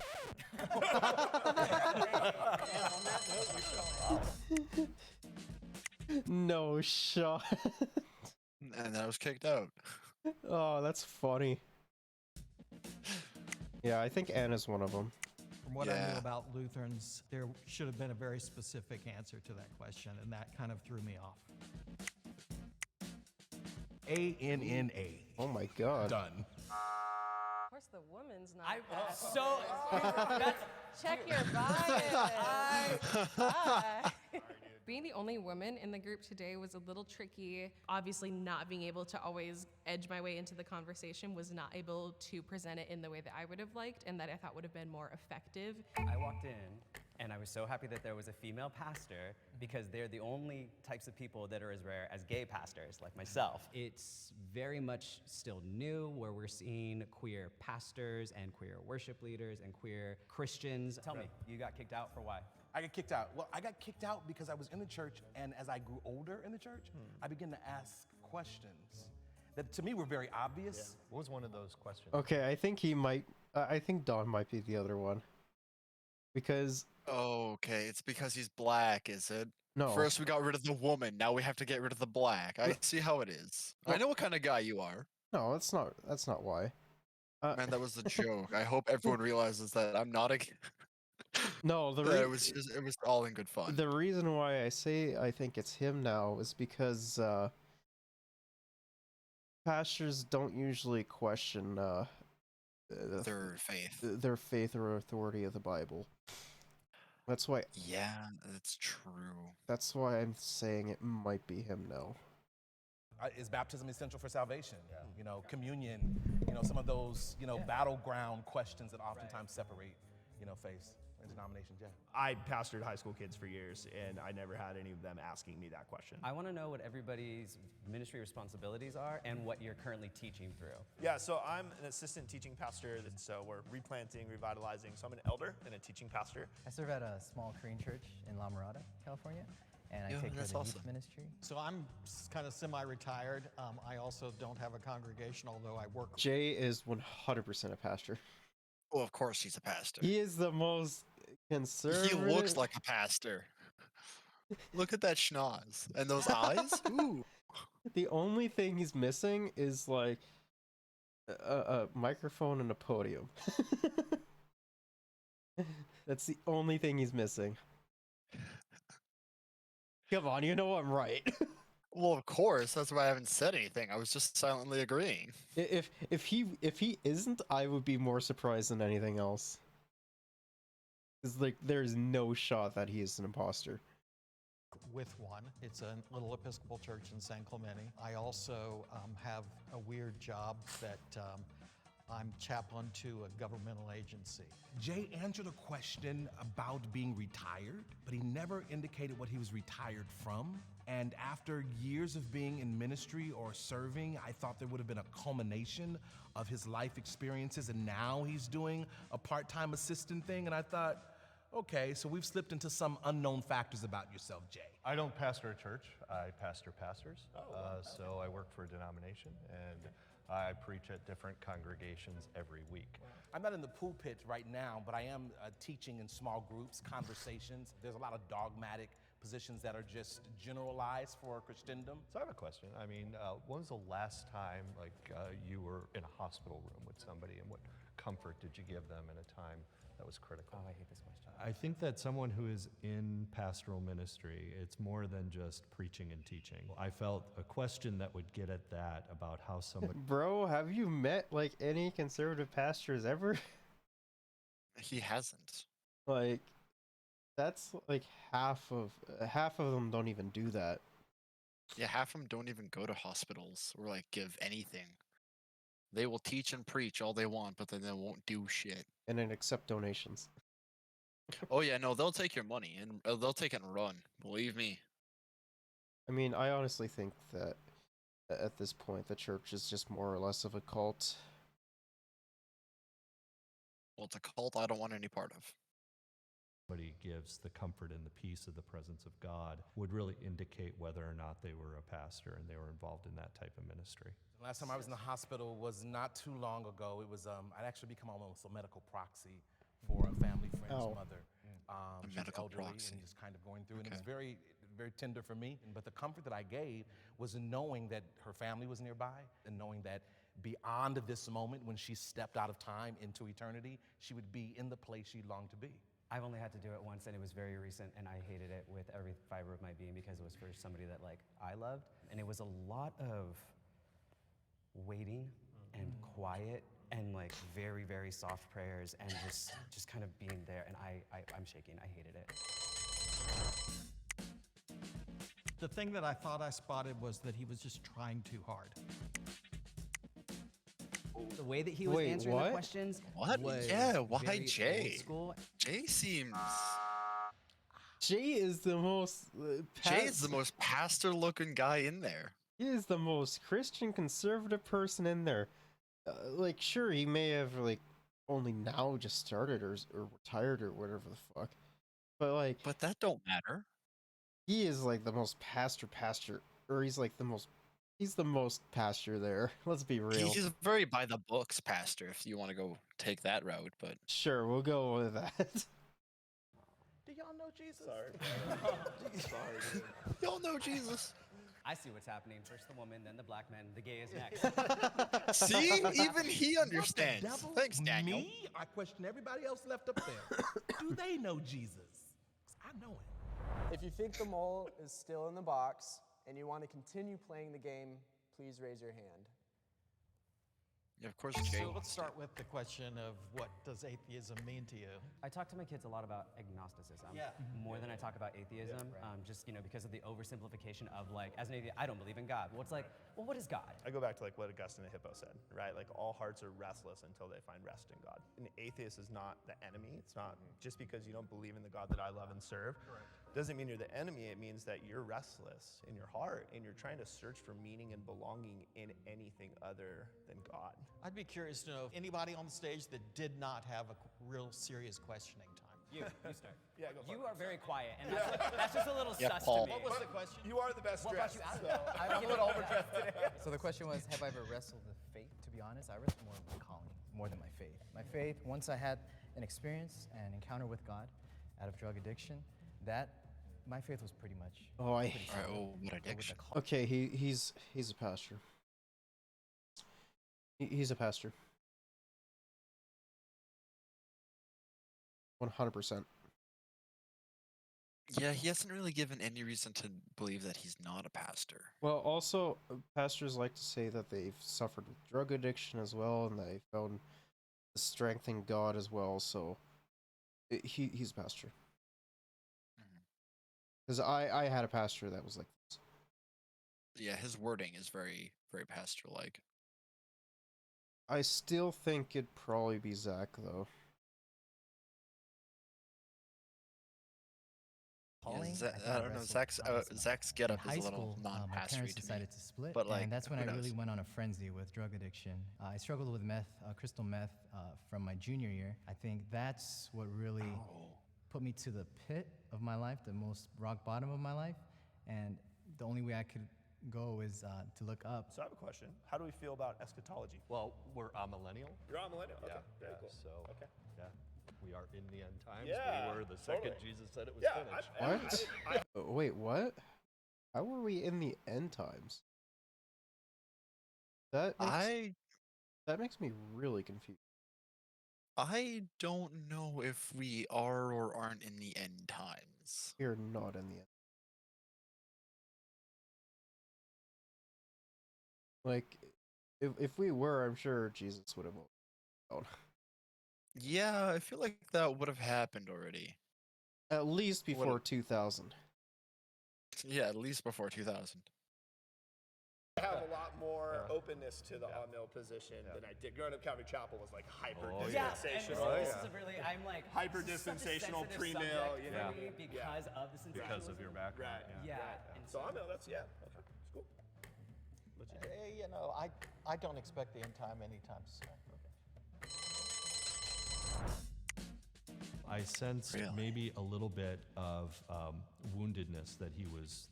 No shot.
And then I was kicked out.
Oh, that's funny. Yeah, I think Anna's one of them.
From what I knew about Lutherans, there should have been a very specific answer to that question, and that kind of threw me off.
A-N-N-A.
Oh my god.
Done.
Of course, the woman's not. Check your bias. Being the only woman in the group today was a little tricky. Obviously, not being able to always edge my way into the conversation, was not able to present it in the way that I would have liked and that I thought would have been more effective.
I walked in and I was so happy that there was a female pastor because they're the only types of people that are as rare as gay pastors like myself.
It's very much still new where we're seeing queer pastors and queer worship leaders and queer Christians.
Tell me, you got kicked out for why?
I got kicked out. Well, I got kicked out because I was in the church, and as I grew older in the church, I began to ask questions that to me were very obvious.
Yeah. What was one of those questions?
Okay, I think he might. I think Don might be the other one. Because.
Okay, it's because he's black, is it?
No.
First we got rid of the woman, now we have to get rid of the black. I see how it is. I know what kind of guy you are.
No, that's not why.
Man, that was a joke. I hope everyone realizes that I'm not a.
No,
it was all in good fun.
The reason why I say I think it's him now is because pastors don't usually question
Their faith.
their faith or authority of the Bible. That's why.
Yeah, that's true.
That's why I'm saying it might be him now.
Is baptism essential for salvation? You know, communion, you know, some of those, you know, battleground questions that oftentimes separate, you know, faith and denomination. Yeah.
I pastored high school kids for years, and I never had any of them asking me that question.
I want to know what everybody's ministry responsibilities are and what you're currently teaching through.
Yeah, so I'm an assistant teaching pastor, and so we're replanting, revitalizing. So I'm an elder and a teaching pastor.
I serve at a small Korean church in La Mirada, California, and I take care of the youth ministry.
So I'm kind of semi-retired. I also don't have a congregation, although I work.
Jay is 100% a pastor.
Well, of course he's a pastor.
He is the most conservative.
He looks like a pastor. Look at that schnoz and those eyes. Ooh.
The only thing he's missing is like a microphone and a podium. That's the only thing he's missing. Come on, you know I'm right.
Well, of course. That's why I haven't said anything. I was just silently agreeing.
If he isn't, I would be more surprised than anything else. Because like there's no shot that he is an imposter.
With one. It's a little Episcopal church in San Clemente. I also have a weird job that I'm chaplain to a governmental agency.
Jay answered a question about being retired, but he never indicated what he was retired from. And after years of being in ministry or serving, I thought there would have been a culmination of his life experiences, and now he's doing a part-time assistant thing. And I thought, okay, so we've slipped into some unknown factors about yourself, Jay.
I don't pastor a church. I pastor pastors. So I work for a denomination, and I preach at different congregations every week.
I'm not in the pulpit right now, but I am teaching in small groups, conversations. There's a lot of dogmatic positions that are just generalized for Christendom.
So I have a question. I mean, when was the last time you were in a hospital room with somebody, and what comfort did you give them in a time that was critical?
Oh, I hate this question.
I think that someone who is in pastoral ministry, it's more than just preaching and teaching. I felt a question that would get at that about how someone...
Bro, have you met like any conservative pastors ever?
He hasn't.
Like, that's like half of them don't even do that.
Yeah, half of them don't even go to hospitals or like give anything. They will teach and preach all they want, but then they won't do shit.
And then accept donations.
Oh yeah, no, they'll take your money and they'll take it and run. Believe me.
I mean, I honestly think that at this point, the church is just more or less of a cult.
Well, it's a cult I don't want any part of.
Somebody gives the comfort and the peace of the presence of God would really indicate whether or not they were a pastor and they were involved in that type of ministry.
The last time I was in the hospital was not too long ago. It was, I'd actually become almost a medical proxy for a family friend's mother.
A
She was
medical
elderly
proxy.
and just kind of going through, and it was
Okay.
very, very tender for me. But the comfort that I gave was in knowing that her family was nearby, and knowing that beyond this moment, when she stepped out of time into eternity, she would be in the place she longed to be.
I've only had to do it once, and it was very recent, and I hated it with every fiber of my being because it was for somebody that like I loved, and it was a lot of waiting and quiet and like very, very soft prayers and just kind of being there, and I'm shaking. I hated it.
The thing that I thought I spotted was that he was just trying too hard.
The way that he was answering the questions was
Yeah, why
very
Jay?
old school.
Jay seems...
Jay is the most...
Jay is the most pastor-looking guy in there.
He is the most Christian conservative person in there. Like, sure, he may have, like, only now just started or retired or whatever the fuck. But, like...
But that don't matter.
He is, like, the most pastor, or he's, like, he's the most pastor there. Let's be real.
He's very by-the-books pastor, if you want to go take that route, but...
Sure, we'll go with that.
Do y'all know Jesus?
Sorry. Sorry. Y'all know Jesus.
I see what's happening. First the woman, then the black man, the gay is next.
See? Even he understands.
What the devil?
Thanks, Daniel.
Me? I question everybody else left up there. Do they know Jesus? 'Cause I know him.
If you think the mole is still in the box and you want to continue playing the game, please raise your hand.
Yeah, of course, Jay.
So let's start with the question of what does atheism mean to you?
I talk to my kids a lot about agnosticism, more than I talk about atheism, just because of the oversimplification of like, as an atheist, I don't believe in God. Well, it's like, well, what is God?
I go back to like what Augustine the Hippo said, right? Like all hearts are restless until they find rest in God. An atheist is not the enemy. It's not just because you don't believe in the God that I love and serve. Doesn't mean you're the enemy. It means that you're restless in your heart and you're trying to search for meaning and belonging in anything other than God.
I'd be curious to know if anybody on the stage that did not have a real serious questioning time.
You start.
Yeah, go for
You
it.
are very quiet, and that's just a little sus
Paul.
to me.
What was the question?
You are the best
What brought
dressed.
you out of
so-
it?
I'm a little overdressed today. So the question was, have I ever wrestled with faith? To be honest, I wrestled more with my calling, more than my faith. My faith, once I had an experience, an encounter with God out of drug addiction, my faith was pretty much.
Oh, I.
What addiction?
Okay, he's a pastor. He's a pastor. 100%.
Yeah, he hasn't really given any reason to believe that he's not a pastor.
Well, also, pastors like to say that they've suffered with drug addiction as well, and they found the strength in God as well. So, he's a pastor. Because I had a pastor that was like this.
Yeah, his wording is very, very pastor-like.
I still think it'd probably be Zach, though.
Calling,
Yeah,
I think
I don't know.
wrestled
Zach's
obviously
Zach's
in
getup
high
is a little
school, my
non-pastory
parents
to me.
decided to split,
But like,
and that's when
who
I really
knows?
went on a frenzy with drug addiction. I struggled with meth, crystal meth, from my junior year. I think that's what really put me to the pit of my life, the most rock bottom of my life, and the only way I could go is to look up.
So I have a question. How do we feel about eschatology?
Well, we're amillennial.
You're on millennial? Okay,
Yeah,
very
yeah,
cool.
so
Okay.
yeah, we are in the end times.
Yeah,
We were the second
totally.
Jesus said it was
Yeah,
finished.
What? Wait, what? How were we in the end times? That makes me really confused.
I don't know if we are or aren't in the end times.
We're not in the end. Like, if we were, I'm sure Jesus would have.
Yeah, I feel like that would have happened already.
At least before
What-
2000.
Yeah, at least before 2000.
I have a lot more openness to the on-mill position than I did. Growing up, Calvary Chapel was like hyper dispensational.
This is a really, I'm like
hyper
this is such a
dispensational
sensitive
pre-mill.
subject
You
for
know,
me because of the sensationalism.
Because of your background.
Right.
Yeah.
And so on-mill, that's okay, it's cool.
You know, I don't expect the end time anytime soon.
I sensed maybe a little bit of woundedness that he was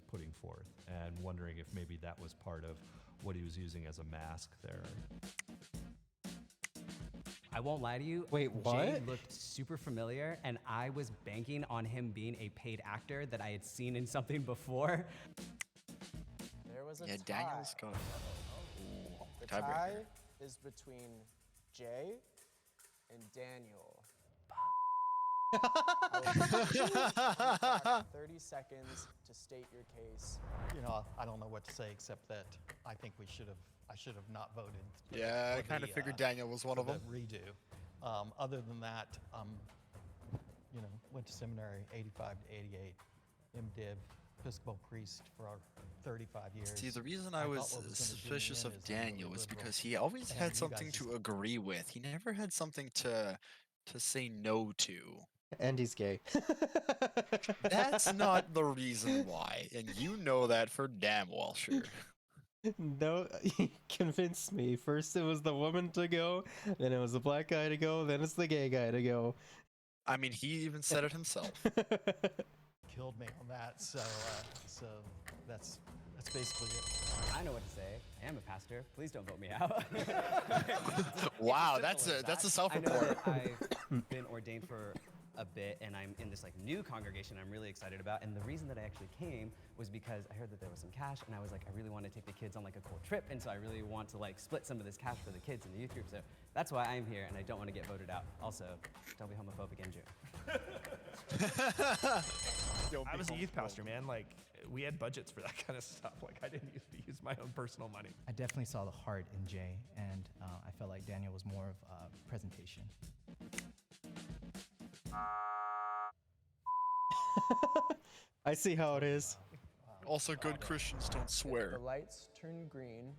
putting forth, and wondering if maybe that was part of what he was using as a mask there.
I won't lie to you.
Wait,
Jay
what?
looked super familiar, and I was banking on him being a paid actor that I had seen in something before.
There was a
Yeah,
tie.
Daniel's got
The
tiebreaker.
tie is between Jay and Daniel. I will give you 30 seconds to state your case.
You know, I don't know what to say except that I think I should have not voted.
Yeah, I
for
kind of
the,
figured Daniel was one
for
of them.
the redo. Other than that, you know, went to seminary 85 to 88, MDiv, Episcopal priest for 35 years.
See, the reason I
thought
was
what gonna do me
suspicious
in
of
is I'm really
Daniel was
liberal.
because he always
And
had
you
something
guys
to
just-
agree with. He never had something to say no to.
And he's gay.
That's not the reason why, and you know that for damn well sure.
No, he convinced me. First it was the woman to go, then it was the black guy to go, then it's the gay guy to go.
I mean, he even said it himself.
Killed me on that, so that's basically it.
I know what to say. I am a pastor. Please don't vote me out.
Wow,
It's as simple as
that's a
that.
self-report.
I know that I've been ordained for a bit, and I'm in this like new congregation I'm really excited about. And the reason that I actually came was because I heard that there was some cash, and I was like, I really want to take the kids on like a cool trip, and so I really want to like split some of this cash for the kids in the youth group. So that's why I'm here, and I don't want to get voted out. Also, don't be homophobic in June.
I was a youth pastor, man. Like, we had budgets for that kind of stuff. Like, I didn't used to use
use my own personal money.
I definitely saw the heart in Jay, and I felt like Daniel was more of a presentation.
I see how it is.
Also, good Christians don't
If
swear.
the lights turn green,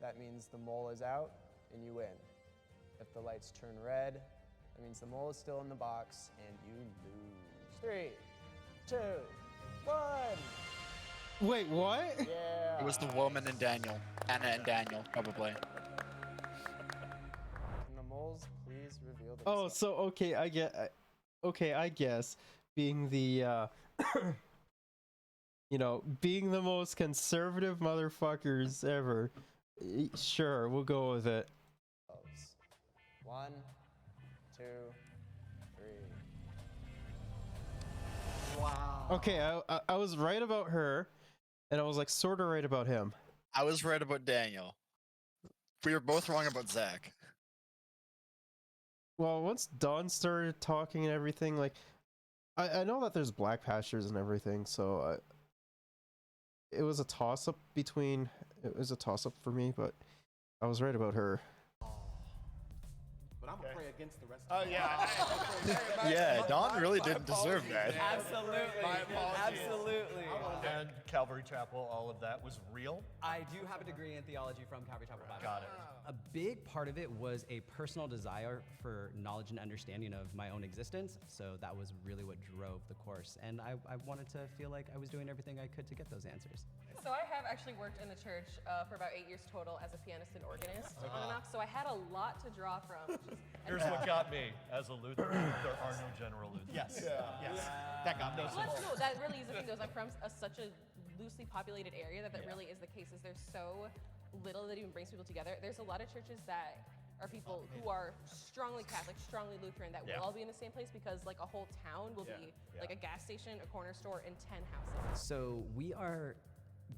that means the mole is out and you win. If the lights turn red, that means the mole is still in the box and you lose. 3, 2, 1.
Wait, what?
Yeah.
It was the woman and Daniel. Anna and Daniel, probably.
Can the moles please reveal themselves?
Oh, so okay, I get. Okay, I guess being the you know, being the most conservative motherfuckers ever. Sure, we'll go with it.
1, 2, 3.
Wow. Okay, I was right about her, and I was like sort of right about him.
I was right about Daniel. We were both wrong about Zach.
Well, once Dawn started talking and everything, like, I know that there's black pastures and everything, so it was a toss-up between, it was a toss-up for me, but I was right about her.
But I'm gonna pray against the rest
Oh,
of
yeah.
Yeah, Dawn really didn't deserve that.
Absolutely. Absolutely.
And Calvary Chapel, all of that was real?
I do have a degree in theology from Calvary Chapel Bible.
Got it.
A big part of it was a personal desire for knowledge and understanding of my own existence. So that was really what drove the course. And I wanted to feel like I was doing everything I could to get those answers.
So I have actually worked in the church for about 8 years total as a pianist and organist on and off. So I had a lot to draw from.
Here's what got me. As a Lutheran, there are no general Lutherans.
Yes. Yes. That got me.
No, that really is the thing, though. I'm from such a loosely populated area that really is the case. Is there's so little that even brings people together. There's a lot of churches that are people who are strongly Catholic, strongly Lutheran, that will all be in the same place because like a whole town will be like a gas station, a corner store, and 10 houses.
So we are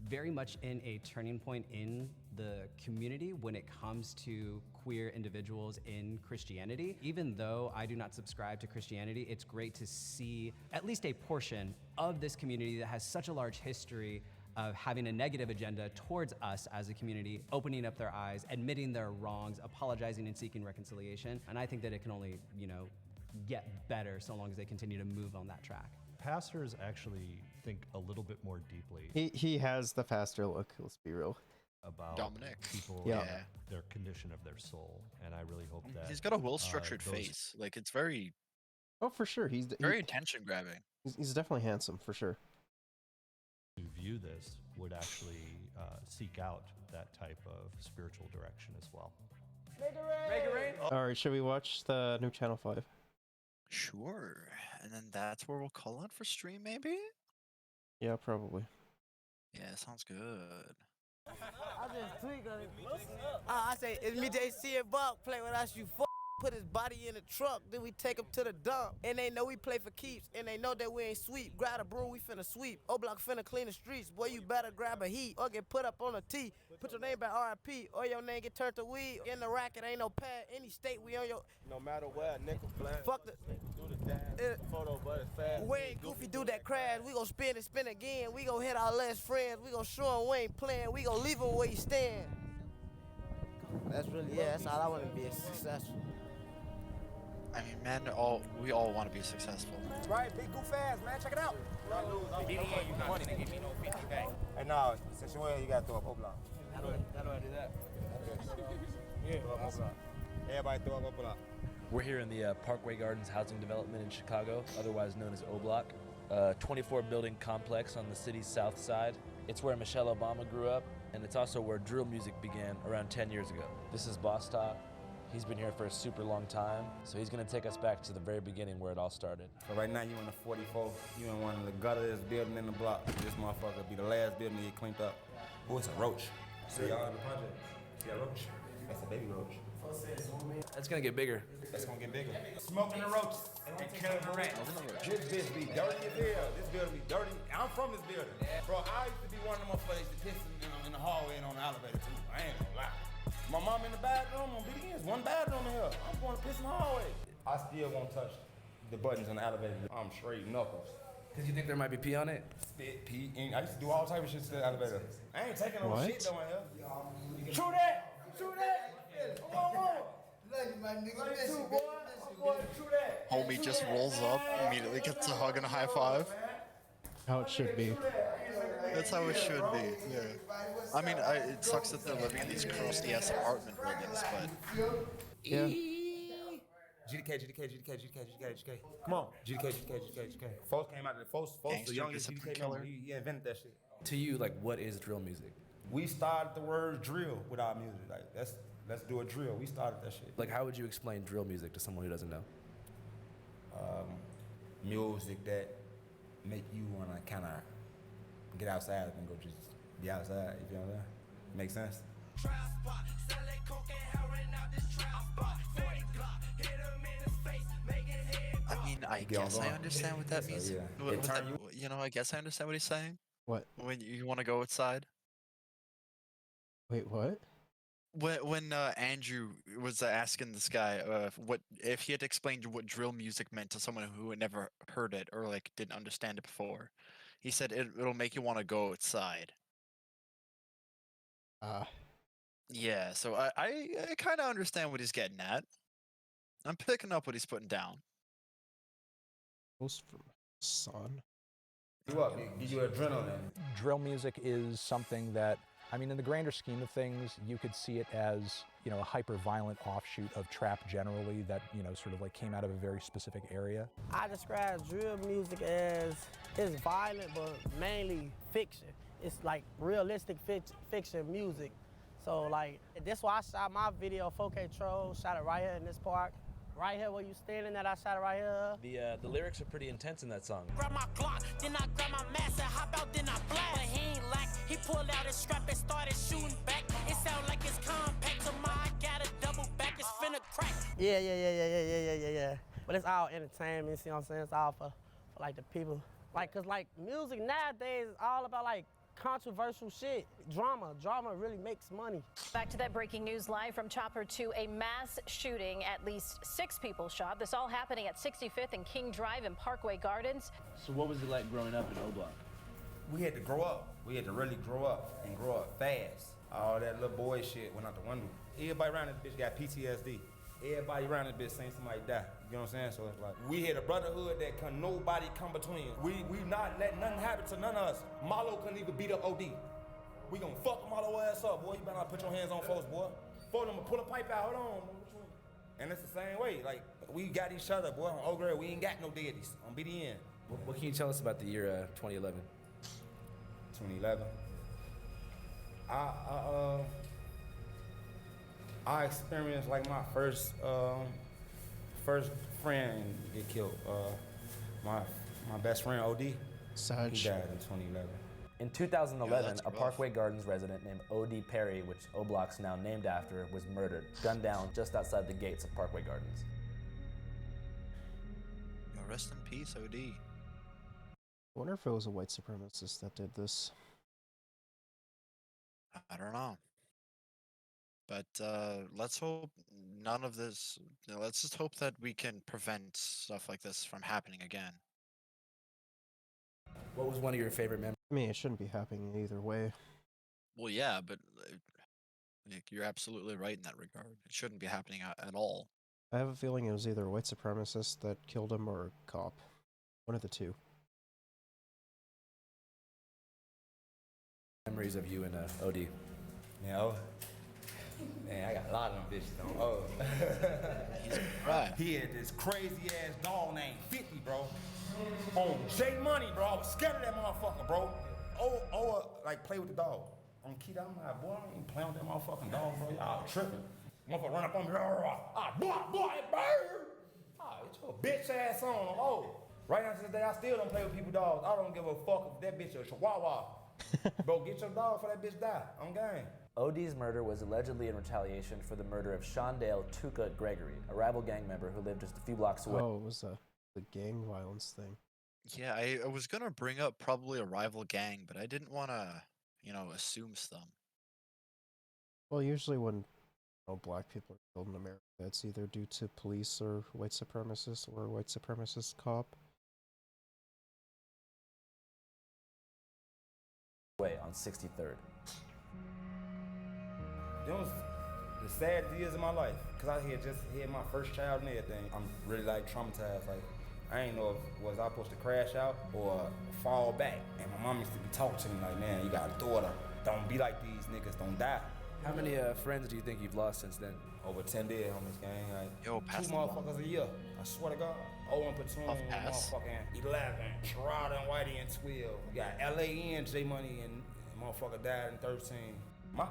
very much in a turning point in the community when it comes to queer individuals in Christianity. Even though I do not subscribe to Christianity, it's great to see at least a portion of this community that has such a large history of having a negative agenda towards us as a community, opening up their eyes, admitting their wrongs, apologizing and seeking reconciliation. And I think that it can only, get better so long as they continue to move on that track.
Pastors actually think a little bit more deeply.
He has the faster look, let's be real.
About
Dominic.
people
Yeah.
and their condition of their soul. And I really hope that
He's got a well-structured
those-
face. Like, it's very,
Oh, for sure.
very attention-grabbing.
He's definitely handsome, for sure.
who view this would actually seek out that type of spiritual direction as well.
Make it rain.
Alright, should we watch the new Channel 5?
Sure. And then that's where we'll call out for stream, maybe?
Yeah, probably.
Yeah, sounds good.
I just tweak on it. I say, it's me, JC and Buck, play with us, you put his body in the truck, then we take him to the dump. And they know we play for keeps, and they know that we ain't sweep. Grab a broom, we finna sweep. O-Block finna clean the streets. Boy, you better grab a heat or get put up on a T. Put your name by RIP or your name get turned to weed. In the racket, ain't no pad. Any state, we on your...
No matter where, nickel flat.
Fuck the...
Do the dance, photo, but it's fast.
We ain't goofy, do that crash. We gon' spin and spin again. We gon' hit our last friends. We gon' show him we ain't playing. We gon' leave him where he stand. That's really, that's all I wanna be, successful.
I mean, man, we all want to be successful.
Right, big goof ass, man. Check it out.
Hey, now, since you win, you gotta throw up O-Block.
How do I do that?
Yeah. Throw up O-Block. Everybody throw up O-Block.
We're here in the Parkway Gardens housing development in Chicago, otherwise known as O-Block, a 24-building complex on the city's south side. It's where Michelle Obama grew up, and it's also where drill music began around 10 years ago. This is Boss Talk. He's been here for a super long time, so he's gonna take us back to the very beginning where it all started.
So right now you in the 44. You in one of the gutters building in the block. This motherfucker be the last building to get cleaned up. Oh, it's a roach. See y'all in the project. See that roach? That's a baby roach.
That's gonna get bigger.
That's gonna get bigger. Smoking the roaches and killing the rats. This bitch be dirty as hell. This building be dirty. I'm from this building. Bro, I used to be one of them motherfuckers that piss in the hallway and on the elevator too. I ain't gonna lie. My mom in the bathroom on BDN's one bathroom in here. I'm going to piss in the hallway. I still won't touch the buttons in the elevator. I'm straight knuckles.
Because you think there might be pee on it?
Spit, pee, and I used to do all type of shit to the elevator. I ain't taking no
What?
shit though in here. True that! True that! Come on! Love you, my nigga. Love you too, boy. My boy, true that.
Homie just rolls up, immediately gets a hug and a high five.
How it should be.
That's how it should be, yeah. I mean, it sucks that they're living in these crusty-ass apartment buildings, but...
Yeah.
GDK. Come on. GDK. Folks came out of the folks the
Gangster
youngest
discipline
GDK
killer.
member. He invented that shit.
To you, like, what is drill music?
We started the word drill with our music. Like, let's do a drill. We started that shit.
Like, how would you explain drill music to someone who doesn't know?
Music that make you wanna kind of get outside and go just be outside. You feel what I'm saying? Make sense?
I mean, I guess I understand what that means.
yeah.
You know, I guess I understand what he's saying.
What?
When you want to go outside.
Wait, what?
When Andrew was asking this guy what if he had explained what drill music meant to someone who had never heard it or like didn't understand it before, he said it'll make you want to go outside. Yeah, so I kind of understand what he's getting at. I'm picking up what he's putting down.
Post from son.
You up? Give you adrenaline.
Drill music is something that, I mean, in the grander scheme of things, you could see it as, you know, a hyper-violent offshoot of trap generally that, you know, sort of like came out of a very specific area.
I describe drill music as it's violent, but mainly fiction. It's like realistic fiction music. So like, that's why I shot my video 4K Troll, shot it right here in this park. Right here where you standing at, I shot it right here.
The lyrics are pretty intense in that song.
Grab my Glock, then I grab my mask and hop out, then I blast. But he ain't like, he pulled out his strap and started shooting back. It sound like it's compact, so I got a double back, it's finna crack. Yeah. But it's all entertainment, see what I'm saying? It's all for like the people. Like, cause like music nowadays is all about like controversial shit. Drama really makes money.
Back to that breaking news live from Chopper 2, a mass shooting. At least 6 people shot. This all happening at 65th and King Drive and Parkway Gardens.
So what was it like growing up in O-Block?
We had to grow up. We had to really grow up and grow up fast. All that little boy shit went out the window. Everybody around this bitch got PTSD. Everybody around this bitch saying somebody die. You know what I'm saying? So it's like, we had a brotherhood that can nobody come between. We not letting nothing happen to none of us. Marlo couldn't even beat up OD. We gonna fuck Marlo ass up, boy. You better not put your hands on folks, boy. Folks them pull a pipe out, hold on. And it's the same way. Like, we got each other, boy. On Old Girl, we ain't got no daddies on BDN.
What can you tell us about the year 2011?
2011. I experienced like my first friend get killed. My best friend OD. He died in 2011.
In 2011,
that's
a
rough.
Parkway Gardens resident named O.D. Perry, which O-Block's now named after, was murdered, gunned down just outside the gates of Parkway Gardens.
Rest in peace, OD.
I wonder if it was a white supremacist that did this.
I don't know. But let's hope none of this. Let's just hope that we can prevent stuff like this from happening again.
What was one of your favorite memories?
I mean, it shouldn't be happening either way.
Well, yeah, but you're absolutely right in that regard. It shouldn't be happening at all.
I have a feeling it was either a white supremacist that killed him or a cop. One of the two.
Memories of you and OD.
You know? Man, I got a lot of them bitches on. Oh.
He's right.
He had this crazy ass dog named 50, bro. On J Money, bro. I was scared of that motherfucker, bro. Like play with the dog. On Keith, I'm like, boy, I ain't playing with that motherfucking dog, bro. Y'all tripping. Motherfucker run up on me, boy, bird. It's your bitch ass on. Oh. Right now to this day, I still don't play with people dogs. I don't give a fuck if that bitch is a chihuahua. Bro, get your dog for that bitch die. On game.
OD's murder was allegedly in retaliation for the murder of Shondale Tuka Gregory, a rival gang member who lived just a few blocks away.
Oh, it was the gang violence thing.
Yeah, I was gonna bring up probably a rival gang, but I didn't want to, assume some.
Well, usually when black people are killed in America, it's either due to police or white supremacists or a white supremacist cop.
Way on 63rd.
Them was the sad years of my life, cause I had just had my first child and everything. I'm really like traumatized. Like I ain't know if was I supposed to crash out or fall back. And my mom used to be talking to me like, man, you got a daughter. Don't be like these niggas. Don't die.
How many friends do you think you've lost since then?
Over 10 dead on this game. Like,
Yo, pass
2
the ball.
motherfuckers a year. I swear to God. Owen Platoon,
Tough pass.
motherfucking 11. Sherrod and Whitey and 12. You got LA and J Money and motherfucker died in 13. My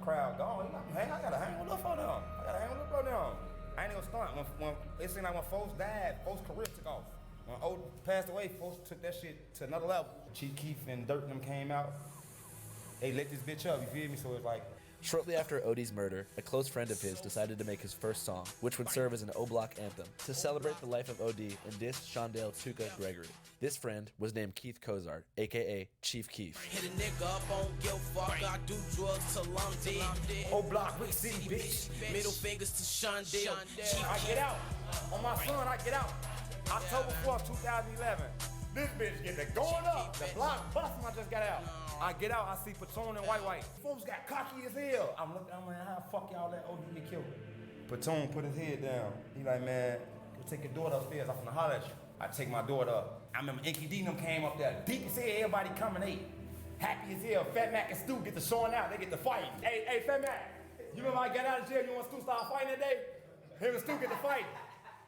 crowd gone. I gotta hang with up on them. I gotta hang with up on them. I ain't gonna stunt. When it seemed like when folks died, folks' career took off. When Old passed away, folks took that shit to another level. Chief Keef and Dirt and them came out. They lit this bitch up, you feel me? So it's like,
Shortly after Odie's murder, a close friend of his decided to make his first song, which would serve as an O-Block anthem, to celebrate the life of Odie and diss Shondale Tuka Gregory. This friend was named Keith Cozart, aka Chief Keef.
Hit a nigga up on give fuck, I do drugs till I'm dead.
O-Block, Rick City, bitch.
Middle fingers to Shondale.
I get out. On my son, I get out. October 4th, 2011. This bitch get the going up. The block busting, I just got out. I get out, I see Platoon and White. Folks got cocky as hell. I'm looking, I'm like, how the fuck y'all let OD get killed? Platoon put his head down. He like, man, go take your daughter upstairs. I'm finna holler at you. I take my daughter up. I remember Inky D them came up there. Deep as hell, everybody coming ate. Happy as hell. Fat Mac and Stu get the showing out. They get the fight. Hey, Fat Mac. You remember I got out of jail, you want Stu start fighting that day? Him and Stu get the fight.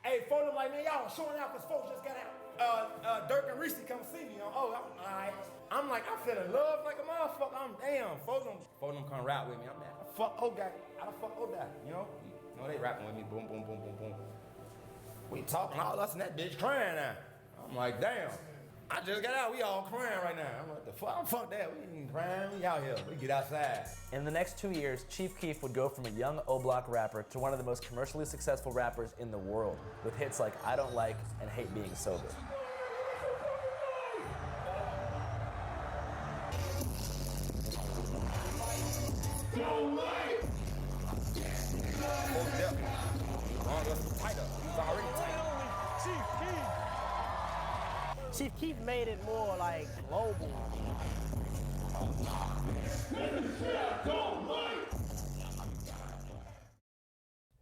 Hey, folks them like, man, y'all showing out because folks just got out. Dirk and Reese come see me. All right. I'm like, I'm feeling love like a motherfucker. I'm damn. Folks them come rap with me. I'm like, how the fuck O got? How the fuck O die? You know they rapping with me. Boom, boom, boom, boom, boom. We talking all us and that bitch crying now. I'm like, damn. I just got out. We all crying right now. I'm like, the fuck? Fuck that. We ain't crying. We out here. We get outside.
In the next 2 years, Chief Keef would go from a young O-Block rapper to one of the most commercially successful rappers in the world, with hits like I Don't Like and Hate Being Sober.
Don't like. Oh, definitely. Long was tighter. He's already tight.
Chief Keef made it more like global.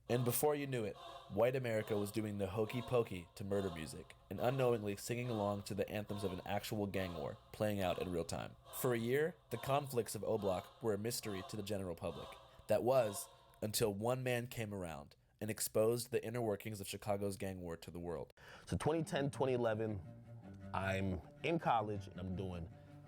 And before you knew it, white America was doing the hokey pokey to murder music and unknowingly singing along to the anthems of an actual gang war playing out in real time. For a year, the conflicts of O-Block were a mystery to the general public. That was until one man came around and exposed the inner workings of Chicago's gang war to the world.
So 2010, 2011, I'm in college and I'm doing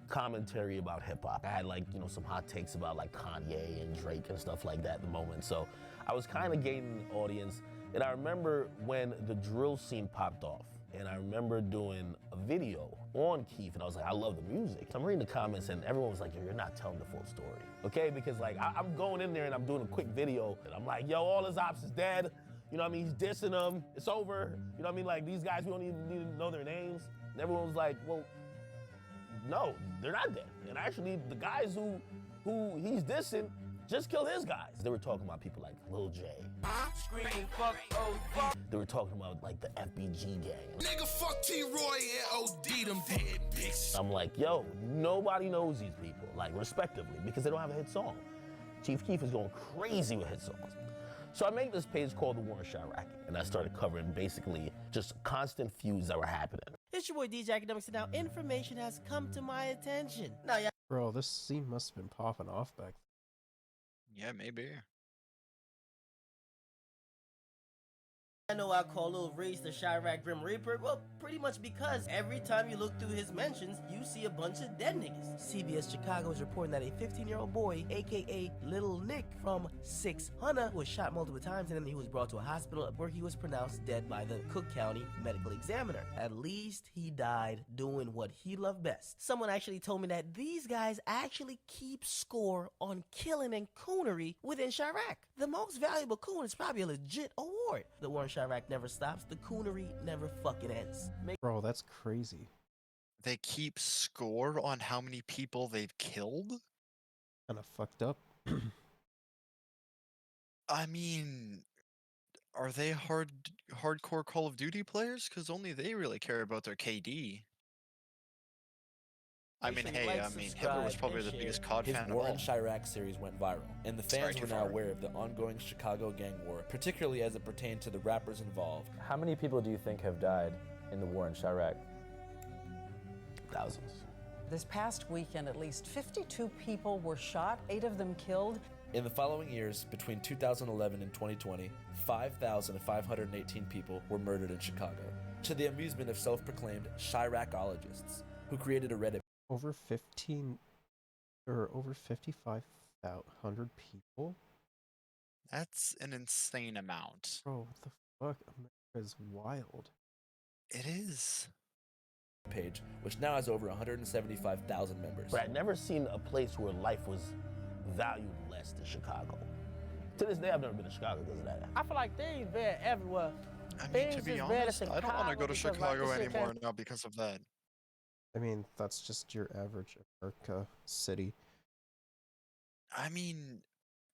commentary about hip hop. I had some hot takes about like Kanye and Drake and stuff like that at the moment. So I was kind of gaining an audience. And I remember when the drill scene popped off, and I remember doing a video on Keef, and I was like, I love the music. So I'm reading the comments, and everyone was like, yo, you're not telling the full story, okay? Because I'm going in there and I'm doing a quick video, and I'm like, yo, all his ops is dead. You know what I mean? He's dissing them. It's over. You know what I mean? Like, these guys, we don't even need to know their names. And everyone was like, well, no, they're not dead. And actually, the guys who he's dissing just killed his guys. They were talking about people like Lil J.
Screaming fuck OD.
They were talking about like the FBG gang.
Nigga fuck T-Roy and OD them dead bitch.
I'm like, yo, nobody knows these people, like respectively, because they don't have a hit song. Chief Keef is going crazy with hit songs. So I made this page called The War in Chirac, and I started covering basically just constant feuds that were happening.
It's your boy DJ Academics, and now information has come to my attention. Now, yeah.
Bro, this scene must have been popping off back
Yeah, maybe.
I know I call Lil Reese the Chirac Grim Reaper. Well, pretty much because every time you look through his mentions, you see a bunch of dead niggas. CBS Chicago is reporting that a 15-year-old boy, aka Little Nick from 600, was shot multiple times, and then he was brought to a hospital where he was pronounced dead by the Cook County medical examiner. At least he died doing what he loved best. Someone actually told me that these guys actually keep score on killing and coonery within Chirac. The most valuable coon is probably a legit award. The war in Chirac never stops. The coonery never fucking ends.
Bro, that's crazy.
They keep score on how many people they've killed?
Kind of fucked up.
I mean, are they hardcore Call of Duty players? Because only they really care about their KD. I mean, hey, Hitler was probably the biggest COD
His
fan of
War
all.
in Chirac series went viral, and the
Sorry,
fans
too
were now
far.
aware of the ongoing Chicago gang war, particularly as it pertained to the rappers involved.
How many people do you think have died in the war in Chirac?
Thousands.
This past weekend, at least 52 people were shot, 8 of them killed.
In the following years, between 2011 and 2020, 5,518 people were murdered in Chicago, to the amusement of self-proclaimed Chiracologists, who created a Reddit.
Over 55,000 people?
That's an insane amount.
Bro, what the fuck? America is wild.
It is.
Page, which now has over 175,000 members.
But I've never seen a place where life was valued less than Chicago. To this day, I've never been to Chicago because of that.
I feel like things bad everywhere.
I mean,
Things
to be
is bad in
honest, I don't want to go to
because, like,
Chicago
this shit
anymore
can't-
now because of that.
I mean, that's just your average America city.
I mean,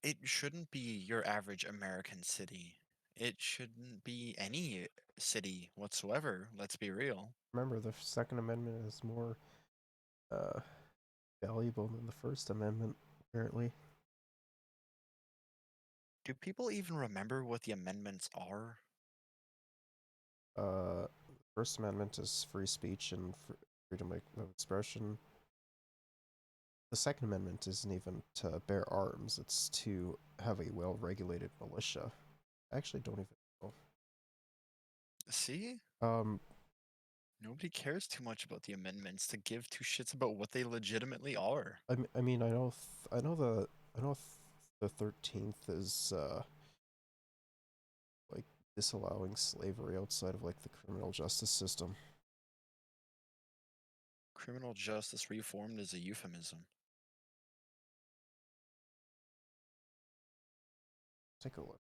it shouldn't be your average American city. It shouldn't be any city whatsoever. Let's be real.
Remember, the Second Amendment is more valuable than the First Amendment, apparently.
Do people even remember what the amendments are?
The First Amendment is free speech and freedom of expression. The Second Amendment isn't even to bear arms, it's to have a well-regulated militia. I actually don't even know.
See? Nobody cares too much about the amendments to give two shits about what they legitimately are.
I mean, I know the 13th is like disallowing slavery outside of like the criminal justice system.
Criminal justice reformed is a euphemism.
Take a look.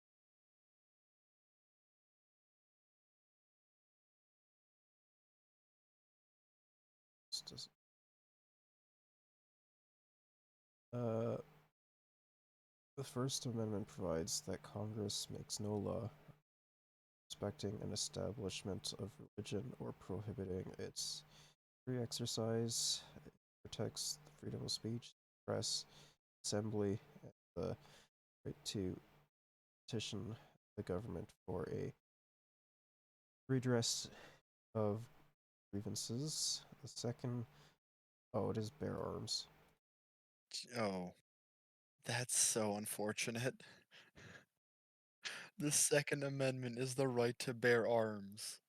The First Amendment provides that Congress makes no law respecting an establishment of religion or prohibiting its free exercise. It protects the freedom of speech, press, assembly, and the right to petition the government for a redress of grievances. The second, it is bear arms.
Oh, that's so unfortunate. The Second Amendment is the right to bear arms.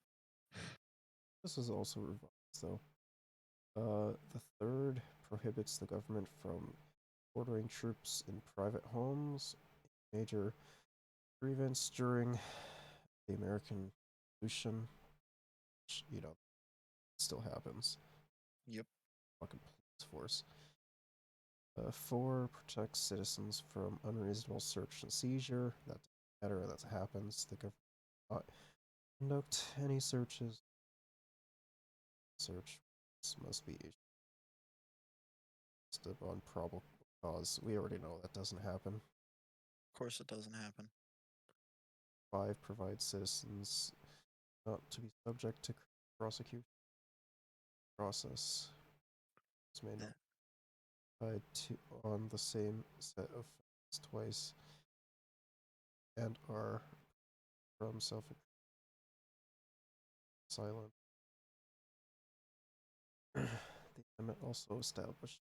This is also revised, though. The third prohibits the government from ordering troops in private homes. Major grievance during the American Revolution, which, still happens.
Yep.
Fucking police force. 4 protects citizens from unreasonable search and seizure. That doesn't matter, that happens. The government will not conduct any searches. Search must be issued on probable cause. We already know that doesn't happen.
Of course it doesn't happen.
5 provides citizens not to be subject to prosecution process. It's made not tied to on the same set of facts twice and are from silent. The amendment also establishes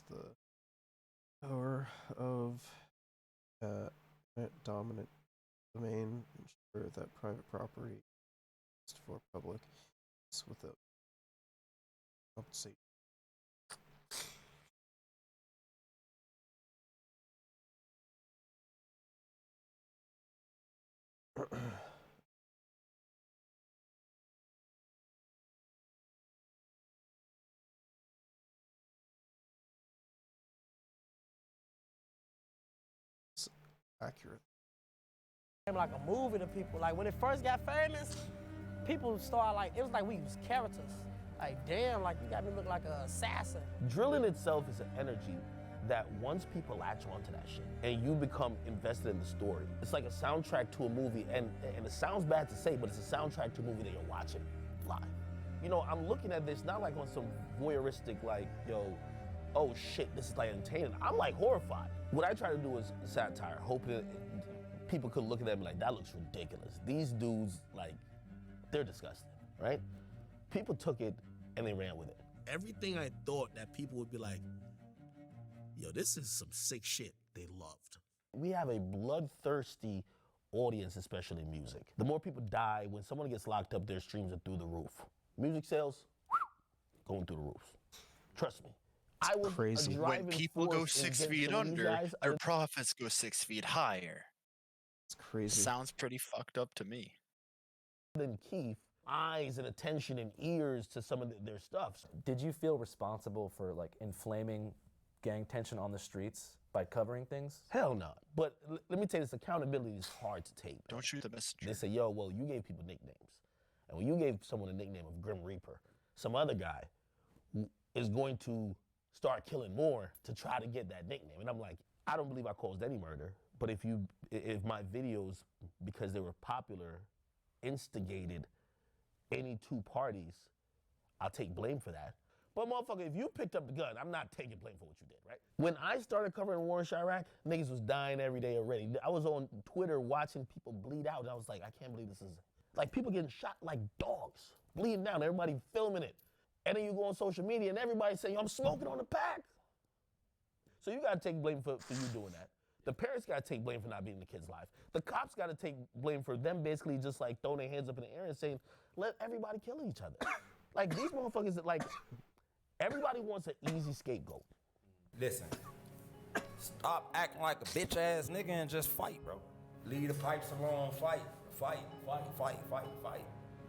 the power of dominant domain, ensure that private property is for public use without compensation. It's accurate.
Like a movie to people. Like when it first got famous, people started like, it was like we was characters. Like, damn, like you got me look like an assassin.
Drilling itself is an energy that once people latch onto that shit and you become invested in the story, it's like a soundtrack to a movie, and it sounds bad to say, but it's a soundtrack to a movie that you're watching live. you know, I'm looking at this not like on some voyeuristic, like, yo, oh shit, this is like entertaining. I'm like horrified. What I try to do is satire, hoping people could look at them like, that looks ridiculous. These dudes, like, they're disgusting, right? People took it and they ran with it.
Everything I thought that people would be like, yo, this is some sick shit, they loved.
We have a bloodthirsty audience, especially in music. The more people die, when someone gets locked up, their streams are through the roof. Music sales, going through the roof. Trust me. I was
crazy.
When people go 6 feet under, their profits go 6 feet higher.
It's crazy.
Sounds pretty fucked up to me.
Than Keith, eyes and attention and ears to some of their stuff.
Did you feel responsible for like inflaming gang tension on the streets by covering things?
Hell no. But let me tell you this, accountability is hard to take.
Don't shoot the messenger.
They say, yo, well, you gave people nicknames. And when you gave someone a nickname of Grim Reaper, some other guy is going to start killing more to try to get that nickname. And I'm like, I don't believe I caused any murder, but if my videos, because they were popular, instigated any two parties, I'll take blame for that. But motherfucker, if you picked up the gun, I'm not taking blame for what you did, right? When I started covering war in Chirac, niggas was dying every day already. I was on Twitter watching people bleed out, and I was like, I can't believe this is, like people getting shot like dogs, bleeding down, everybody filming it. And then you go on social media and everybody saying, I'm smoking on the pack. So you gotta take blame for you doing that. The parents gotta take blame for not being in the kid's life. The cops gotta take blame for them basically just like throwing their hands up in the air and saying, let everybody kill each other. Like these motherfuckers that like, everybody wants an easy scapegoat.
Listen, stop acting like a bitch ass nigga and just fight, bro. Leave the pipes alone, fight.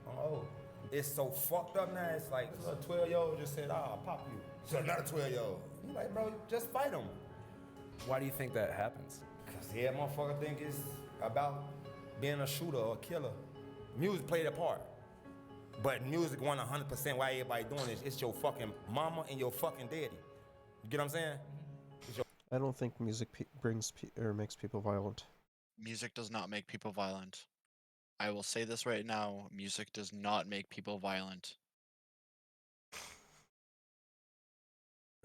Oh, it's so fucked up now. It's like a 12-year-old just said, I'll pop you. So another 12-year-old. You like, bro, just fight him.
Why do you think that happens?
Cause yeah, motherfucker think it's about being a shooter or a killer. Music played a part. But music 100% why everybody doing this. It's your fucking mama and your fucking daddy. You get what I'm saying?
I don't think music makes people violent.
Music does not make people violent. I will say this right now, music does not make people violent.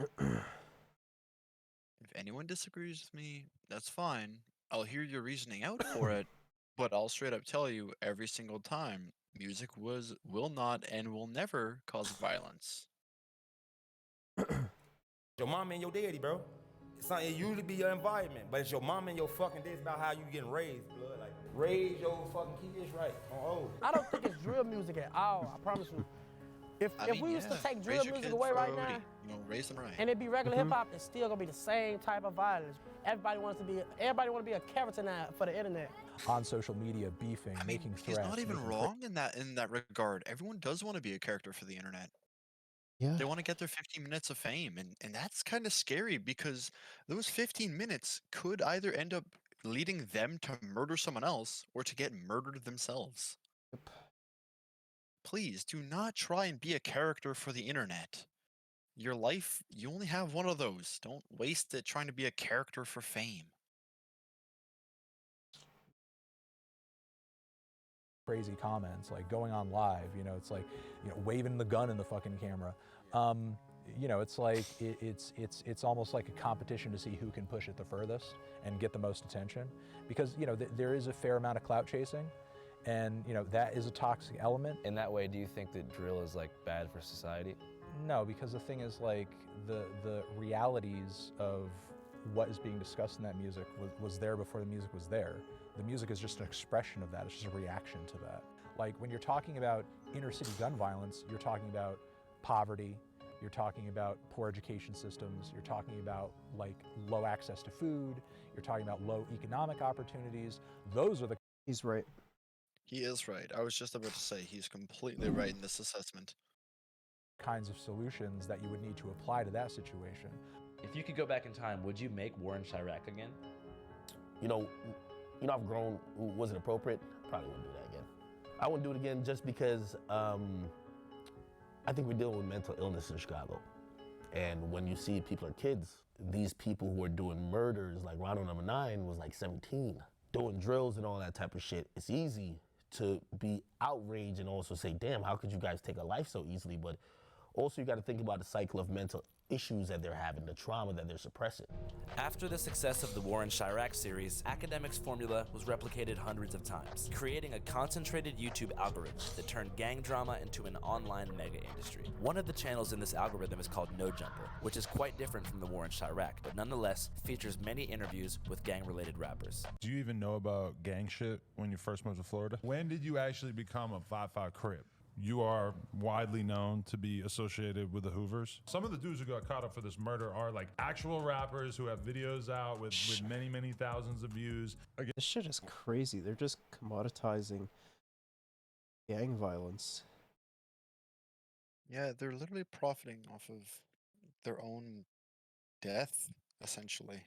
If anyone disagrees with me, that's fine. I'll hear your reasoning out for it, but I'll straight up tell you every single time, music will not and will never cause violence.
Your mama and your daddy, bro. It usually be your environment, but it's your mama and your fucking daddy. It's about how you getting raised, blood. Like, raise your fucking kids right. Oh.
I don't think it's drill music at all, I promise you. If we used to take drill music away right now,
raise them right.
and it be regular hip hop, it's still gonna be the same type of violence. Everybody want to be a character now for the internet.
On social media, beefing, making threats.
He's not even wrong in that regard. Everyone does want to be a character for the internet.
Yeah.
They want to get their 15 minutes of fame, and that's kind of scary because those 15 minutes could either end up leading them to murder someone else or to get murdered themselves.
Yep.
Please do not try and be a character for the internet. Your life, you only have one of those. Don't waste it trying to be a character for fame.
Crazy comments, like going on live, it's like, waving the gun in the fucking camera. It's like, it's almost like a competition to see who can push it the furthest and get the most attention. Because, there is a fair amount of clout chasing, and, that is a toxic element.
In that way, do you think that drill is like bad for society?
No, because the thing is, like, the realities of what is being discussed in that music was there before the music was there. The music is just an expression of that. It's just a reaction to that. Like, when you're talking about inner city gun violence, you're talking about poverty, you're talking about poor education systems, you're talking about, like, low access to food, you're talking about low economic opportunities. Those are the...
He's right.
He is right. I was just about to say he's completely right in this assessment.
Kinds of solutions that you would need to apply to that situation.
If you could go back in time, would you make war in Chirac again?
I've grown. Was it appropriate? Probably wouldn't do that again. I wouldn't do it again just because I think we're dealing with mental illness in Chicago. And when you see people are kids, these people who are doing murders, like Ronald No. 9 was like 17, doing drills and all that type of shit, it's easy to be outraged and also say, damn, how could you guys take a life so easily? But also you got to think about the cycle of mental issues that they're having, the trauma that they're suppressing.
After the success of the War in Chirac series, Academics' formula was replicated hundreds of times, creating a concentrated YouTube algorithm that turned gang drama into an online mega industry. One of the channels in this algorithm is called No Jumper, which is quite different from the War in Chirac, but nonetheless features many interviews with gang-related rappers.
Do you even know about gang shit when you first moved to Florida? When did you actually become a 5'5" Crip? You are widely known to be associated with the Hoovers. Some of the dudes who got caught up for this murder are like actual rappers who have videos out with many, many thousands of views.
This shit is crazy. They're just commoditizing gang violence.
Yeah, they're literally profiting off of their own death, essentially.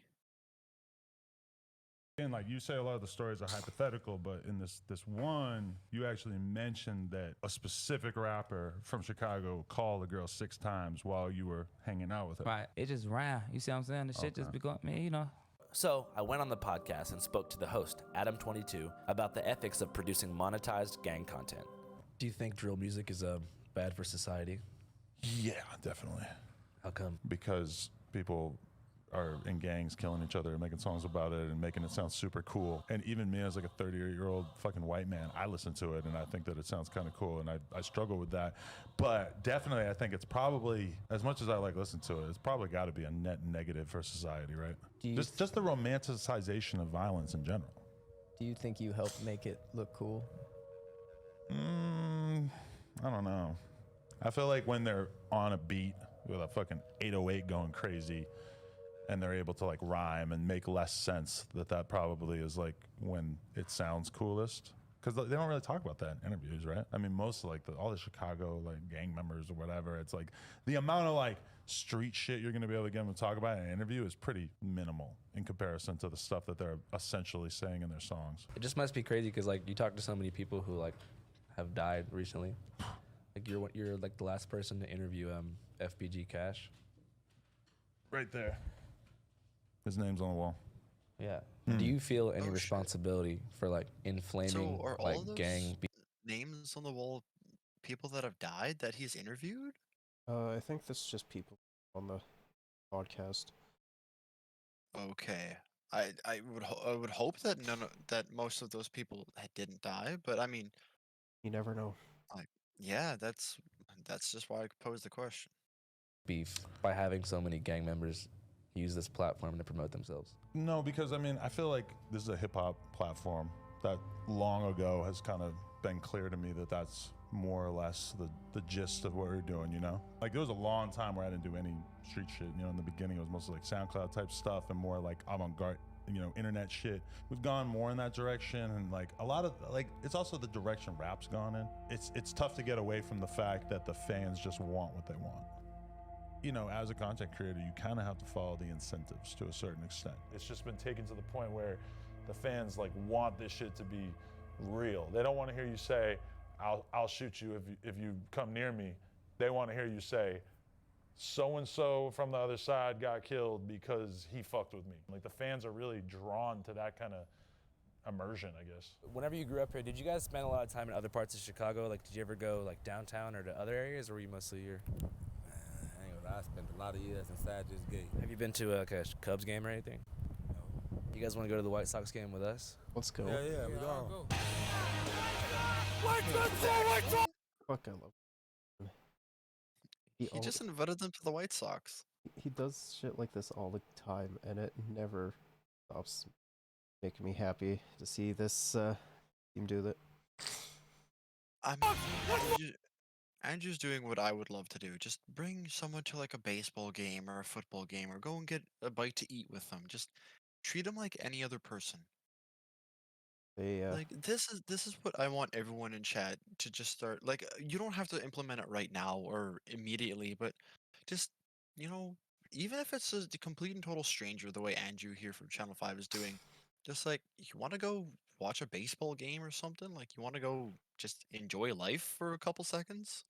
And like you say, a lot of the stories are hypothetical, but in this one, you actually mentioned that a specific rapper from Chicago called a girl 6 times while you were hanging out with her.
Right, it just ran. You see what I'm saying? The shit just be going, man, you know.
So I went on the podcast and spoke to the host, Adam22, about the ethics of producing monetized gang content.
Do you think drill music is bad for society?
Yeah, definitely.
How come?
Because people are in gangs killing each other and making songs about it and making it sound super cool. And even me as like a 30-year-old fucking white man, I listen to it and I think that it sounds kind of cool, and I struggle with that. But definitely I think it's probably, as much as I like listen to it, it's probably got to be a net negative for society, right? Just the romanticization of violence in general.
Do you think you help make it look cool?
I don't know. I feel like when they're on a beat with a fucking 808 going crazy and they're able to like rhyme and make less sense, that probably is like when it sounds coolest. Because they don't really talk about that in interviews, right? I mean, most of like all the Chicago like gang members or whatever, it's like the amount of like street shit you're gonna be able to get them to talk about in an interview is pretty minimal in comparison to the stuff that they're essentially saying in their songs.
It just must be crazy because like you talk to so many people who like have died recently. Like you're like the last person to interview FBG Cash.
Right there. His name's on the wall.
Yeah. Do you feel any responsibility for like inflaming
So are
like
all those
gang?
names on the wall people that have died that he's interviewed?
I think this is just people on the podcast.
Okay. I would hope that that most of those people didn't die, but I mean,
you never know.
Like, yeah, that's just why I posed the question.
Beef by having so many gang members use this platform to promote themselves?
No, because I mean, I feel like this is a hip hop platform that long ago has kind of been clear to me that that's more or less the gist of what we're doing, you know? Like there was a long time where I didn't do any street shit, you know, in the beginning it was mostly like SoundCloud type stuff and more like avant-garde, you know, internet shit. We've gone more in that direction, and like a lot of like it's also the direction rap's gone in. It's tough to get away from the fact that the fans just want what they want. You know, as a content creator, you kind of have to follow the incentives to a certain extent. It's just been taken to the point where the fans like want this shit to be real. They don't want to hear you say, I'll shoot you if you come near me. They want to hear you say, so-and-so from the other side got killed because he fucked with me. Like the fans are really drawn to that kind of immersion, I guess.
Whenever you grew up here, did you guys spend a lot of time in other parts of Chicago? Like, did you ever go like downtown or to other areas, or were you mostly here?
I spent a lot of years inside this gate.
Have you been to like a Cubs game or anything? No. You guys want to go to the White Sox game with us?
Let's go.
Yeah, we're going.
Fuck, I love him.
He just invited them to the White Sox.
He does shit like this all the time, and it never stops making me happy to see this team do that.
Andrew's doing what I would love to do. Just bring someone to like a baseball game or a football game, or go and get a bite to eat with them. Just treat them like any other person. Like this is what I want everyone in chat to just start. Like you don't have to implement it right now or immediately, but just, you know, even if it's a complete and total stranger, the way Andrew here from Channel 5 is doing, just like you want to go watch a baseball game or something, like you want to go just enjoy life for a couple seconds.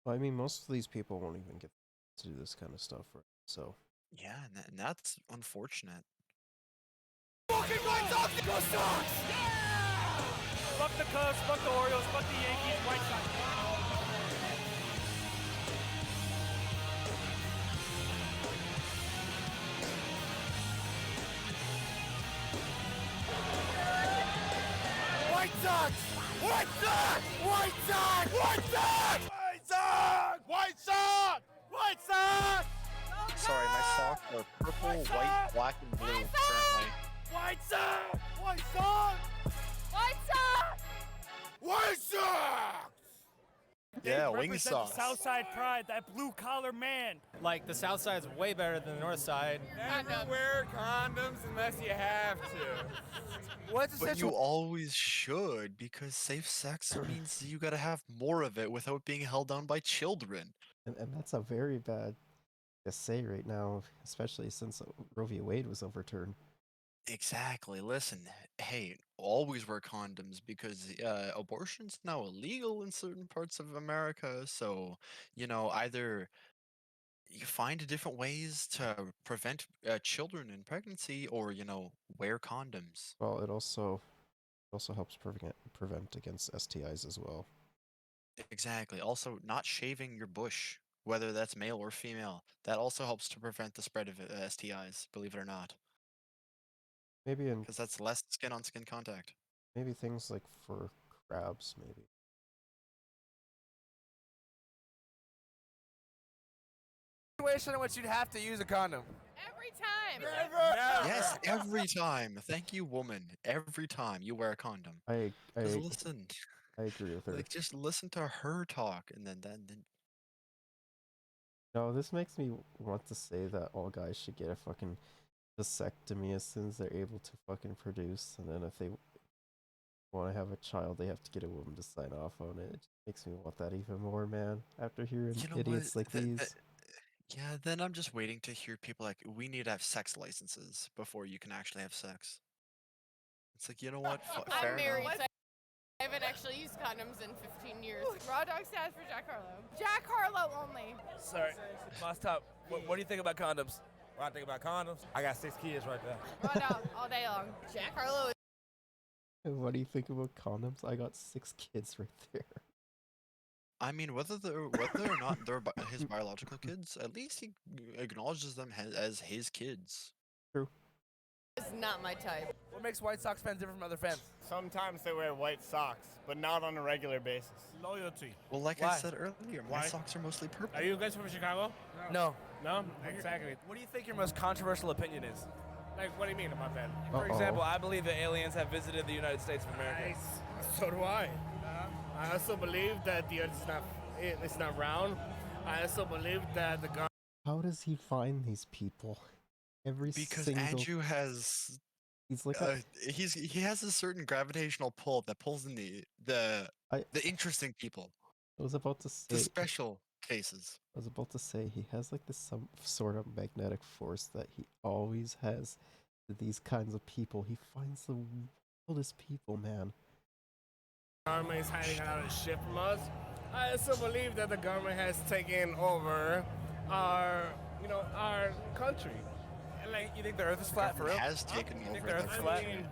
Well, I mean, most of these people won't even get to do this kind of stuff, right? So
Yeah, and that's unfortunate.
Fucking White Sox! Go Sox! Yeah!
Fuck the Cubs, fuck the Orioles, fuck the Yankees, White Sox.
White Sox! White Sox! White Sox! White Sox! White Sox! White Sox! White Sox!
Sorry, my socks are purple, white, black, and blue currently.
White Sox! White Sox! White Sox! White Sox!
Yeah, wing
Represent the
sauce.
Southside pride, that blue collar man. Like the South Side's way better than the North Side.
Never wear condoms unless you have to.
What's the
But you always should, because safe sex means you gotta have more of it without being held down by children.
And that's a very bad to say right now, especially since Roe v. Wade was overturned.
Exactly. Listen, hey, always wear condoms because abortion's now illegal in certain parts of America. So, either you find different ways to prevent children in pregnancy or, wear condoms.
Well, it also helps prevent against STIs as well.
Exactly. Also, not shaving your bush, whether that's male or female, that also helps to prevent the spread of STIs, believe it or not.
Maybe in
Because that's less skin-on-skin contact.
maybe things like for crabs, maybe.
Situation in which you'd have to use a condom.
Every time.
Yes, every time. Thank you, woman. Every time you wear a condom.
I
Just listen.
I agree with her.
Like, just listen to her talk, and then.
No, this makes me want to say that all guys should get a fucking vasectomy as soon as they're able to fucking produce, and then if they want to have a child, they have to get a woman to sign off on it. It just makes me want that even more, man. After hearing
You know
idiots
what?
like these.
Yeah, then I'm just waiting to hear people like, we need to have sex licenses before you can actually have sex. It's like, you know what? Fair
I'm married,
enough.
so I haven't actually used condoms in 15 years. Raw dog status for Jack Harlow. Jack Harlow only.
Sorry, Boss Top, what do you think about condoms?
When I think about condoms, I got 6 kids right there.
Raw dog all day long. Jack Harlow is
What do you think about condoms? I got 6 kids right there.
I mean, whether or not they're his biological kids, at least he acknowledges them as his kids.
True.
not my type.
What makes White Sox fans different from other fans?
Sometimes they wear white socks, but not on a regular basis.
Loyalty.
Well, like
Why?
I said earlier, my
Why?
socks are mostly purple.
Are you guys from Chicago?
No.
No? Exactly.
What do you think your most controversial opinion is?
Like, what do you mean about that?
For example, I believe that aliens have visited the United States of America.
Nice. So do I. I also believe that the earth is not round. I also believe that the God.
How does he find these people?
Because
single...
Andrew has
he's like
he has a certain gravitational pull that pulls in the interesting people.
I was about to say
the special cases.
I was about to say he has like this some sort of magnetic force that he always has to these kinds of people. He finds the wildest people, man.
Government is hiding out a ship from us. I also believe that the government has taken over our country.
Like, you think the Earth is flat for real?
Has taken over.
Think the Earth is flat?
I mean,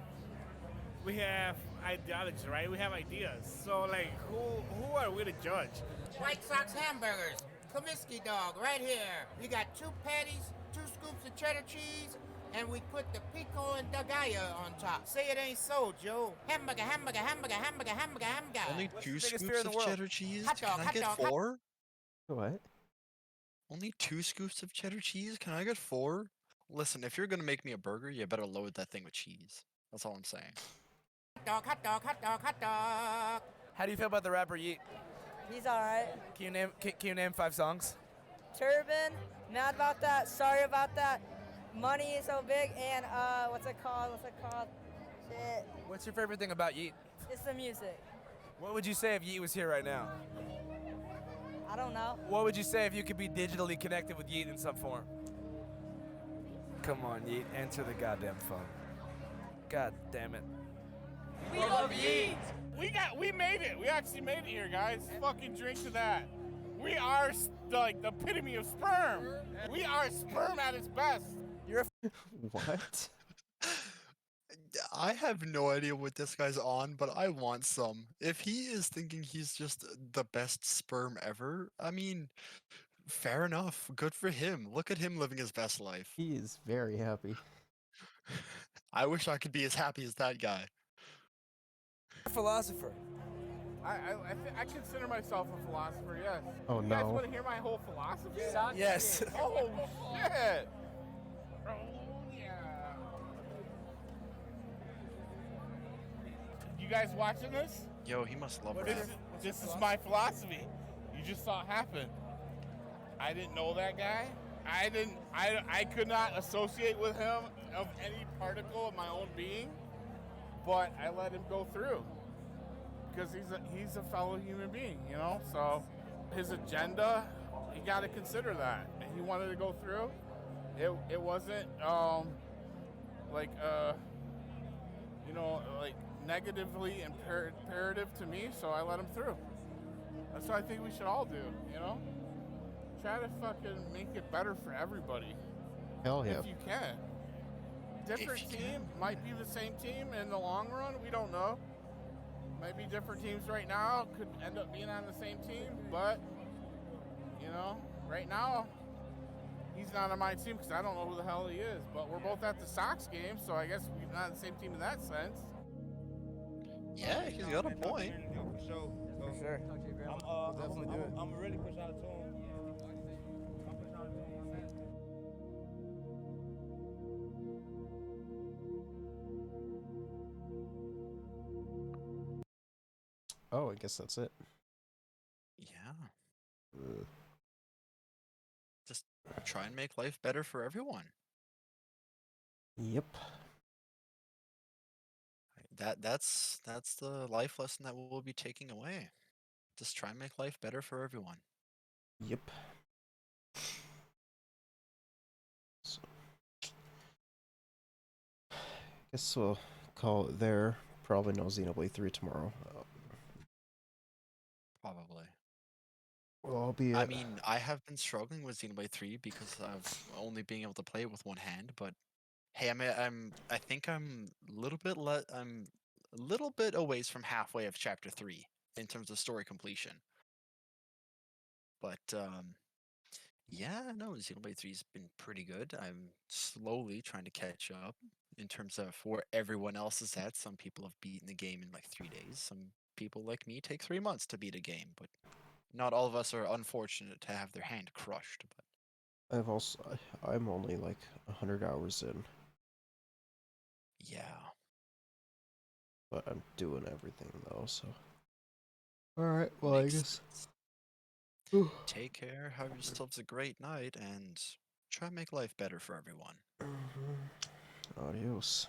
we have ideology, right? We have ideas. So, like, who are we to judge?
White Sox hamburgers, Comiskey dog, right here. We got 2 patties, 2 scoops of cheddar cheese, and we put the pico and dagaya on top. Say it ain't so, Joe. Hamburger, hamburger, hamburger, hamburger, hamburger, hamburger.
Only
What's
2
the biggest
scoops
fear in the
of
world?
cheddar cheese?
Hot dog,
Can I
hot
get
dog, hot-
4?
What?
Only 2 scoops of cheddar cheese? Can I get 4? Listen, if you're gonna make me a burger, you better load that thing with cheese. That's all I'm saying.
Hot dog, hot dog, hot dog, hot dog.
How do you feel about the rapper Yeet?
He's alright.
Can you name 5 songs?
Turban, mad about that, sorry about that. Money is so big, and what's it called? Shit.
What's your favorite thing about Yeet?
It's the music.
What would you say if Yeet was here right now?
I don't know.
What would you say if you could be digitally connected with Yeet in some form? Come on, Yeet, answer the goddamn phone. God damn it.
We love Yeet. We made it. We actually made it here, guys. Fucking drink to that. We are like the epitome of sperm. We are sperm at its best.
You're
what?
I have no idea what this guy's on, but I want some. If he is thinking he's just the best sperm ever, I mean, fair enough. Good for him. Look at him living his best life.
He is very happy.
I wish I could be as happy as that guy.
Philosopher.
I consider myself a philosopher, yes.
Oh,
You guys
no.
want to hear my whole philosophy?
Yes.
Oh, shit. Oh, yeah. You guys watching this?
Yo, he must love her.
This is my philosophy. You just saw it happen. I didn't know that guy. I could not associate with him of any particle of my own being, but I let him go through because he's a fellow human being, you know. So his agenda, you got to consider that, and he wanted to go through. It wasn't like you know, like negatively imperative to me, so I let him through. That's what I think we should all do, you know. Try to fucking make it better for everybody.
Hell yeah.
If you can. Different team might be the same team in the long run. We don't know. Might be different teams right now. Could end up being on the same team, but you know, right now he's not on my team because I don't know who the hell he is. But we're both at the Sox game, so I guess we're not on the same team in that sense.
Yeah, he's got a point.
For sure. We'll definitely do it.
I'm really push out a tune.
Oh, I guess that's it.
Yeah. Just try and make life better for everyone.
Yep.
That's the life lesson that we'll be taking away. Just try and make life better for everyone.
Yep. So, guess we'll call it there. Probably no Xenoblade 3 tomorrow.
Probably.
Well, I'll be.
I mean, I have been struggling with Xenoblade 3 because of only being able to play it with one hand. But hey, I think I'm a little bit I'm a little bit a ways from halfway of chapter 3 in terms of story completion. But yeah, no, Xenoblade 3's been pretty good. I'm slowly trying to catch up in terms of where everyone else is at. Some people have beaten the game in like 3 days. Some people like me take 3 months to beat a game, but not all of us are unfortunate to have their hand crushed. But
I'm only like 100 hours in.
Yeah.
But I'm doing everything though, so. Alright, well, I guess.
Take care, have yourselves a great night, and try and make life better for everyone.
Adios.